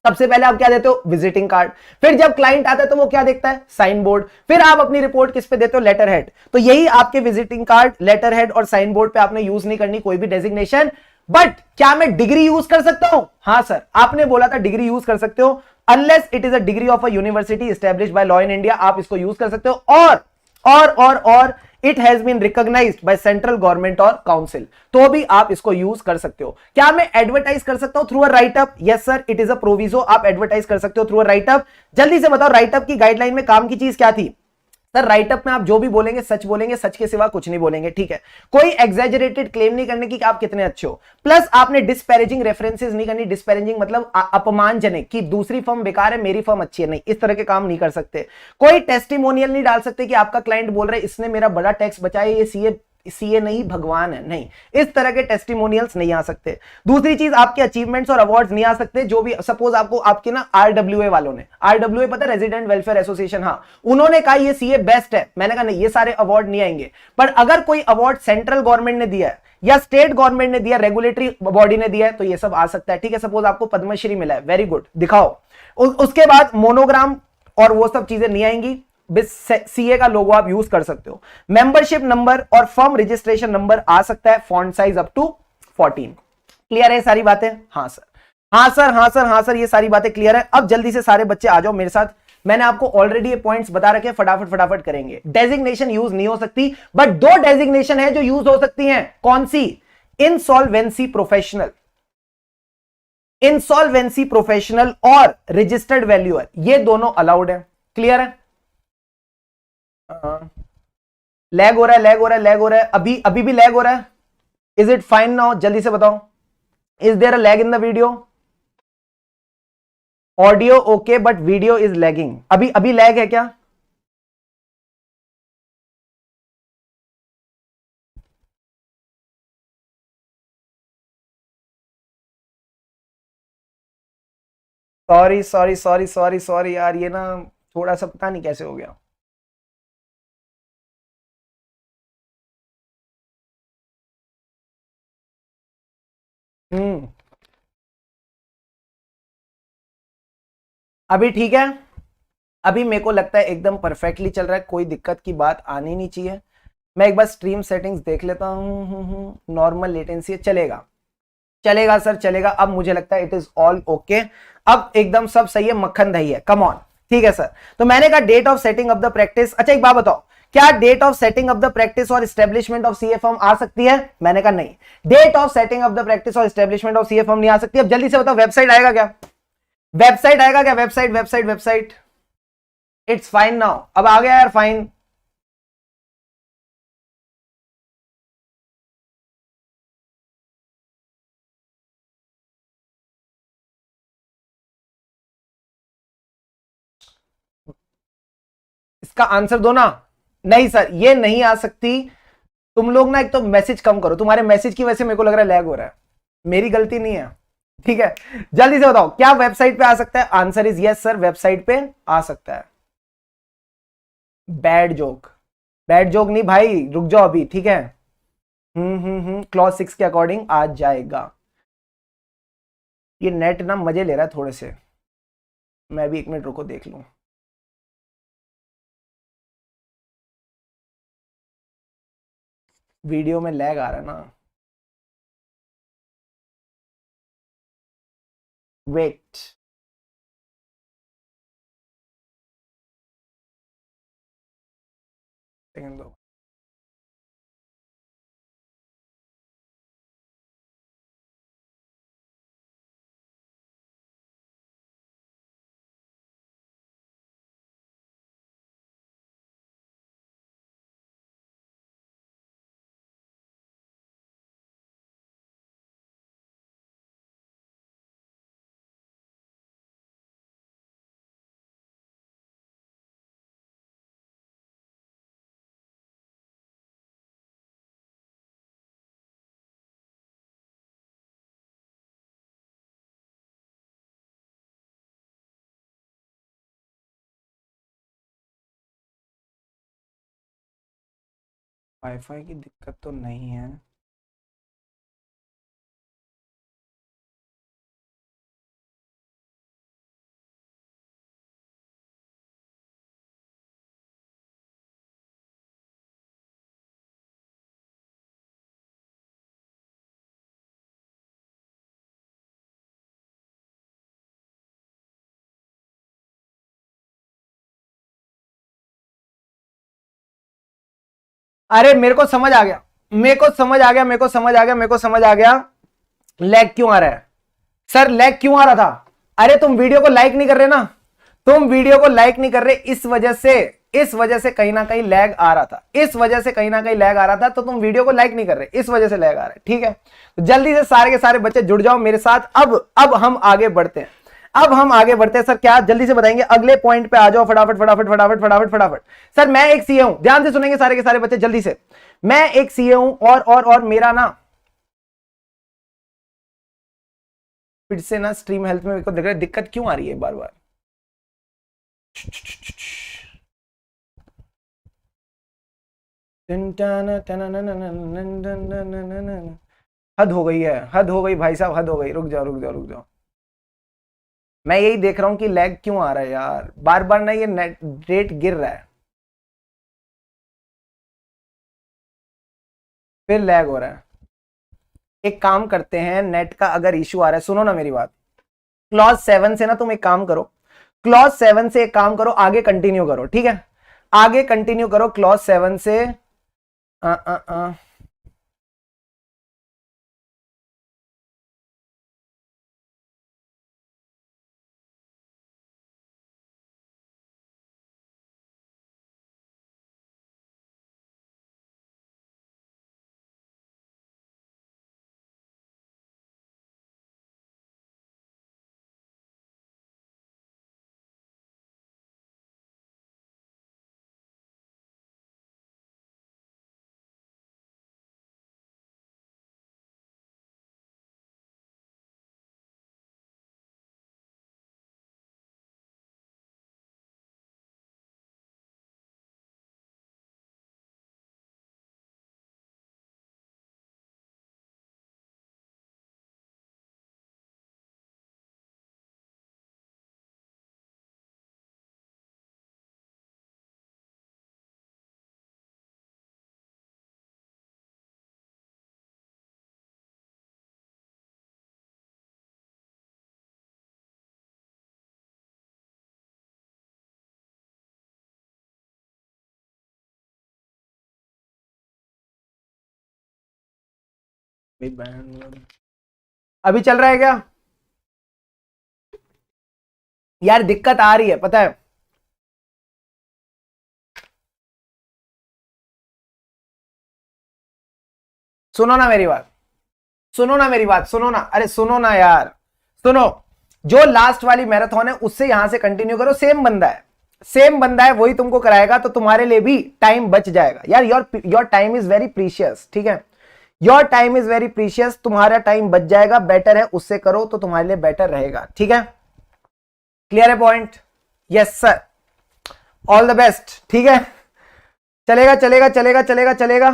सबसे पहले आप क्या देते हो, विजिटिंग कार्ड, फिर जब क्लाइंट आता है तो वो क्या देखता है, साइन बोर्ड, फिर आप अपनी रिपोर्ट किस पे देते हो, लेटर हेड। तो यही आपके विजिटिंग कार्ड, लेटर हेड और साइन बोर्ड पे आपने यूज नहीं करनी कोई भी डेजिग्नेशन। बट क्या मैं डिग्री यूज कर सकता हूं, हाँ सर, आपने बोला था डिग्री यूज कर सकते हो, unless it is a degree of a university established by law in India, आप इसको यूज कर सकते हो। और it has been recognised by central government और काउंसिल, तो भी आप इसको यूज कर सकते हो। क्या मैं एडवर्टाइज कर सकता हूं through a write up? Yes sir, it is a proviso, आप एडवर्टाइज कर सकते हो थ्रू अ राइटअप। जल्दी से बताओ राइटअप की गाइडलाइन में काम की चीज क्या थी? सर राइटअप में आप जो भी बोलेंगे सच के सिवा कुछ नहीं बोलेंगे, ठीक है। कोई एग्जैजरेटेड क्लेम नहीं करने की कि आप कितने अच्छे हो, प्लस आपने डिस्पैरेजिंग रेफरेंसेस नहीं करनी। डिस्पैरेजिंग मतलब अपमानजनक कि दूसरी फर्म बेकार है मेरी फर्म अच्छी है, नहीं, इस तरह के काम नहीं कर सकते। कोई टेस्टिमोनियल नहीं डाल सकते कि आपका क्लाइंट बोल रहा है इसने मेरा बड़ा टैक्स बचाया, ये सीए नहीं भगवान है, नहीं, इस तरह के टेस्टिमोनियल्स नहीं आ सकते। दूसरी चीज, आपके अचीवमेंट्स और अवार्ड्स नहीं आ सकते। जो भी सपोज आपको आपके ना आरडब्ल्यूए वालों ने, आरडब्ल्यूए पता है रेजिडेंट वेलफेयर एसोसिएशन, हाँ, उन्होंने कहा ये सीए बेस्ट है, मैंने कहा नहीं ये सारे अवार्ड नहीं आएंगे। पर अगर कोई अवार्ड सेंट्रल गवर्नमेंट ने दिया है या स्टेट गवर्नमेंट ने दिया, रेगुलेटरी बॉडी ने दिया है, तो ये सब आ सकता है, ठीक है। सपोज आपको पद्मश्री मिला है, वेरी गुड, दिखाओ। उसके बाद मोनोग्राम और वो सब चीजें नहीं आएंगी, सीए का लोगो आप यूज कर सकते हो। मेंबरशिप नंबर और फर्म रजिस्ट्रेशन नंबर आ सकता है, font size up to 14। Clear है सारी बातें? हाँ सर, हाँ सर, हाँ सर, हाँ सर, ये सारी बातें क्लियर है। अब जल्दी से सारे बच्चे आ जाओ मेरे साथ, मैंने आपको ऑलरेडी ये पॉइंट्स बता रखे, फटाफट फटाफट करेंगे। डेजिग्नेशन यूज नहीं हो सकती, बट दो डेजिग्नेशन है जो यूज हो सकती हैं। कौन सी? इंसॉल्वेंसी प्रोफेशनल, इंसॉल्वेंसी प्रोफेशनल और रजिस्टर्ड वैल्यूअर, ये दोनों अलाउड है। क्लियर है? लैग हो रहा है, लैग हो रहा है, लैग हो रहा है, अभी अभी भी लैग हो रहा है? Is it fine now? जल्दी से बताओ, is there a lag in the video? Audio okay but video is lagging, अभी अभी लैग है क्या? Sorry sorry sorry sorry sorry यार, ये ना थोड़ा सा पता नहीं कैसे हो गया। हम्म, अभी ठीक है? अभी मेरे को लगता है एकदम परफेक्टली चल रहा है, कोई दिक्कत की बात आनी नहीं चाहिए। मैं एक बार स्ट्रीम सेटिंग्स देख लेता हूँ। नॉर्मल लेटेंसी चलेगा, चलेगा सर चलेगा। अब मुझे लगता है इट इज ऑल ओके, अब एकदम सब सही है, मक्खन दही है, कम ऑन। ठीक है सर, तो मैंने कहा date of setting of the practice. अच्छा एक बात बताओ, क्या date of setting of the practice और स्टेब्लिशमेंट ऑफ सीए फर्म आ सकती है? मैंने कहा नहीं, date of setting of the practice और स्टेब्लिशमेंट ऑफ सीए फर्म नहीं आ सकती। अब जल्दी से बताओ वेबसाइट आएगा क्या? वेबसाइट आएगा क्या? Website website website, it's fine now, अब आ गया यार फाइन। इसका आंसर दो ना। नहीं सर ये नहीं आ सकती। तुम लोग ना एक तो मैसेज कम करो, तुम्हारे मैसेज की वजह से मेरे को लग रहा है लैग हो रहा है, मेरी गलती नहीं है, ठीक है। जल्दी से बताओ क्या वेबसाइट पे आ सकता है? Answer is yes sir, website पे आ सकता है। बैड जोक, बैड जोक नहीं भाई, रुक जाओ अभी, ठीक है। क्लॉज 6 के अकॉर्डिंग आ जाएगा। ये नेट ना मजे ले रहा है थोड़े से, मैं भी एक मिनट रुको देख लूं। वीडियो में लैग आ रहा है ना, वेट। सेकंड दो। वाईफाई की दिक्कत तो नहीं है। अरे मेरे को समझ आ गया, मेरे को समझ आ गया, मेरे को समझ आ गया, मेरे को समझ आ गया। लैग क्यों आ रहा है सर, लैग क्यों आ रहा था? अरे तुम वीडियो को लाइक नहीं कर रहे ना, तुम वीडियो को लाइक नहीं कर रहे, इस वजह से कहीं ना कहीं लैग आ रहा था, इस वजह से कहीं ना कहीं लैग आ रहा था, तो तुम वीडियो को लाइक नहीं कर रहे, इस वजह से लैग आ रहा है। ठीक है, तो जल्दी से सारे के सारे बच्चे जुड़ जाओ मेरे साथ। अब हम आगे बढ़ते हैं, अब हम आगे बढ़ते हैं। सर क्या जल्दी से बताएंगे, अगले पॉइंट पे आ जाओ फटाफट फटाफट फटाफट फटाफट फटाफट। सर मैं एक सीए हूं, ध्यान से सुनेंगे सारे के सारे बच्चे जल्दी से। मैं एक सीए हूं और मेरा ना फिर से ना स्ट्रीम हेल्थ में मेरे को दिख रहा है दिक्कत क्यों आ रही है बार बार। हद हो गई है, हद हो गई भाई साहब, हद हो गई। रुक जाओ रुक जाओ रुक जाओ, मैं यही देख रहा हूं कि लैग क्यों आ रहा है यार, बार बार ना ये नेट रेट गिर रहा है, फिर लैग हो रहा है। एक काम करते हैं, नेट का अगर इश्यू आ रहा है, सुनो ना मेरी बात, क्लॉज 7 से ना तुम एक काम करो, क्लॉज 7 से एक काम करो, आगे कंटिन्यू करो। ठीक है, आगे कंटिन्यू करो क्लॉज 7 से। अभी चल रहा है क्या यार? दिक्कत आ रही है पता है, सुनो ना मेरी बात, सुनो ना मेरी बात, सुनो ना, अरे सुनो ना यार, सुनो। जो लास्ट वाली मैराथन है उससे यहां से कंटिन्यू करो, सेम बंदा है, सेम बंदा है, वही तुमको कराएगा, तो तुम्हारे लिए भी टाइम बच जाएगा यार। Your time is very precious. ठीक है, your time is very precious, तुम्हारा टाइम बच जाएगा, बेटर है उससे करो तो तुम्हारे लिए बेटर रहेगा। ठीक है, क्लियर है point? Yes sir, all the best. ठीक है, चलेगा चलेगा चलेगा चलेगा चलेगा।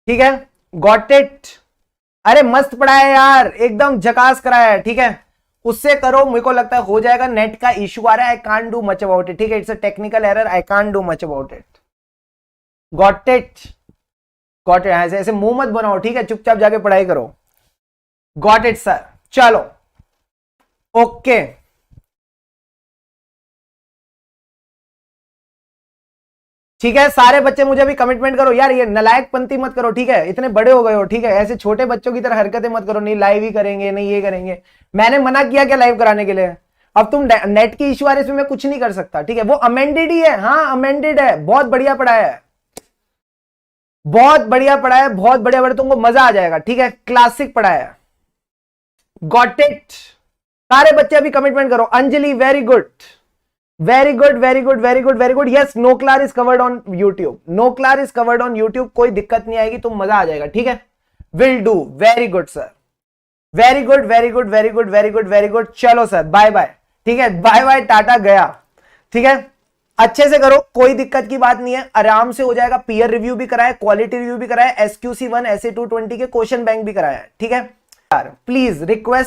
ठीक है, गॉट इट। अरे मस्त पढ़ा है यार, एकदम झकास कराया है। ठीक है, उससे करो, मेरे को लगता है हो जाएगा। नेट का इश्यू आ रहा है, I can't do much about it. ठीक है, it's a technical error, I can't do much about it. Got it, got it. ऐसे ऐसे मुंह मत बनाओ, ठीक है, चुपचाप जाके पढ़ाई करो। गॉट इट सर, चलो ओके। ठीक है, सारे बच्चे मुझे भी कमिटमेंट करो यार, ये नलायक पंती मत करो। ठीक है, इतने बड़े हो गए हो, ठीक है, ऐसे छोटे बच्चों की तरह हरकतें मत करो, नहीं लाइव ही करेंगे, नहीं ये करेंगे। मैंने मना किया क्या लाइव कराने के लिए? अब तुम नेट की इश्यू आ रही है, इसमें मैं कुछ नहीं कर सकता। ठीक है, वो अमेंडेड ही है, हाँ अमेंडेड है, बहुत बढ़िया पढ़ाया है, बहुत बढ़िया पढ़ाया है, बहुत बढ़िया बढ़िया, तुमको मजा आ जाएगा। ठीक है, क्लासिक पढ़ाया है। गॉट इट, सारे बच्चे अभी कमिटमेंट करो। Anjali very good, very good very good very good very good. Yes, no clar is covered on YouTube, no clar is covered on YouTube, कोई दिक्कत नहीं आएगी, तुम मजा आ जाएगा। ठीक है, will do, very good sir, very good very good very good very good very good. चलो सर बाय बाय। ठीक है, बाय बाय, टाटा गया। ठीक है, अच्छे से करो, कोई दिक्कत की बात नहीं है, आराम से हो जाएगा। पीयर रिव्यू भी कराया, क्वालिटी रिव्यू भी कराया, SQC 1 SA 220 के क्वेश्चन बैंक भी कराया है। ठीक है यार, प्लीज रिक्वेस्ट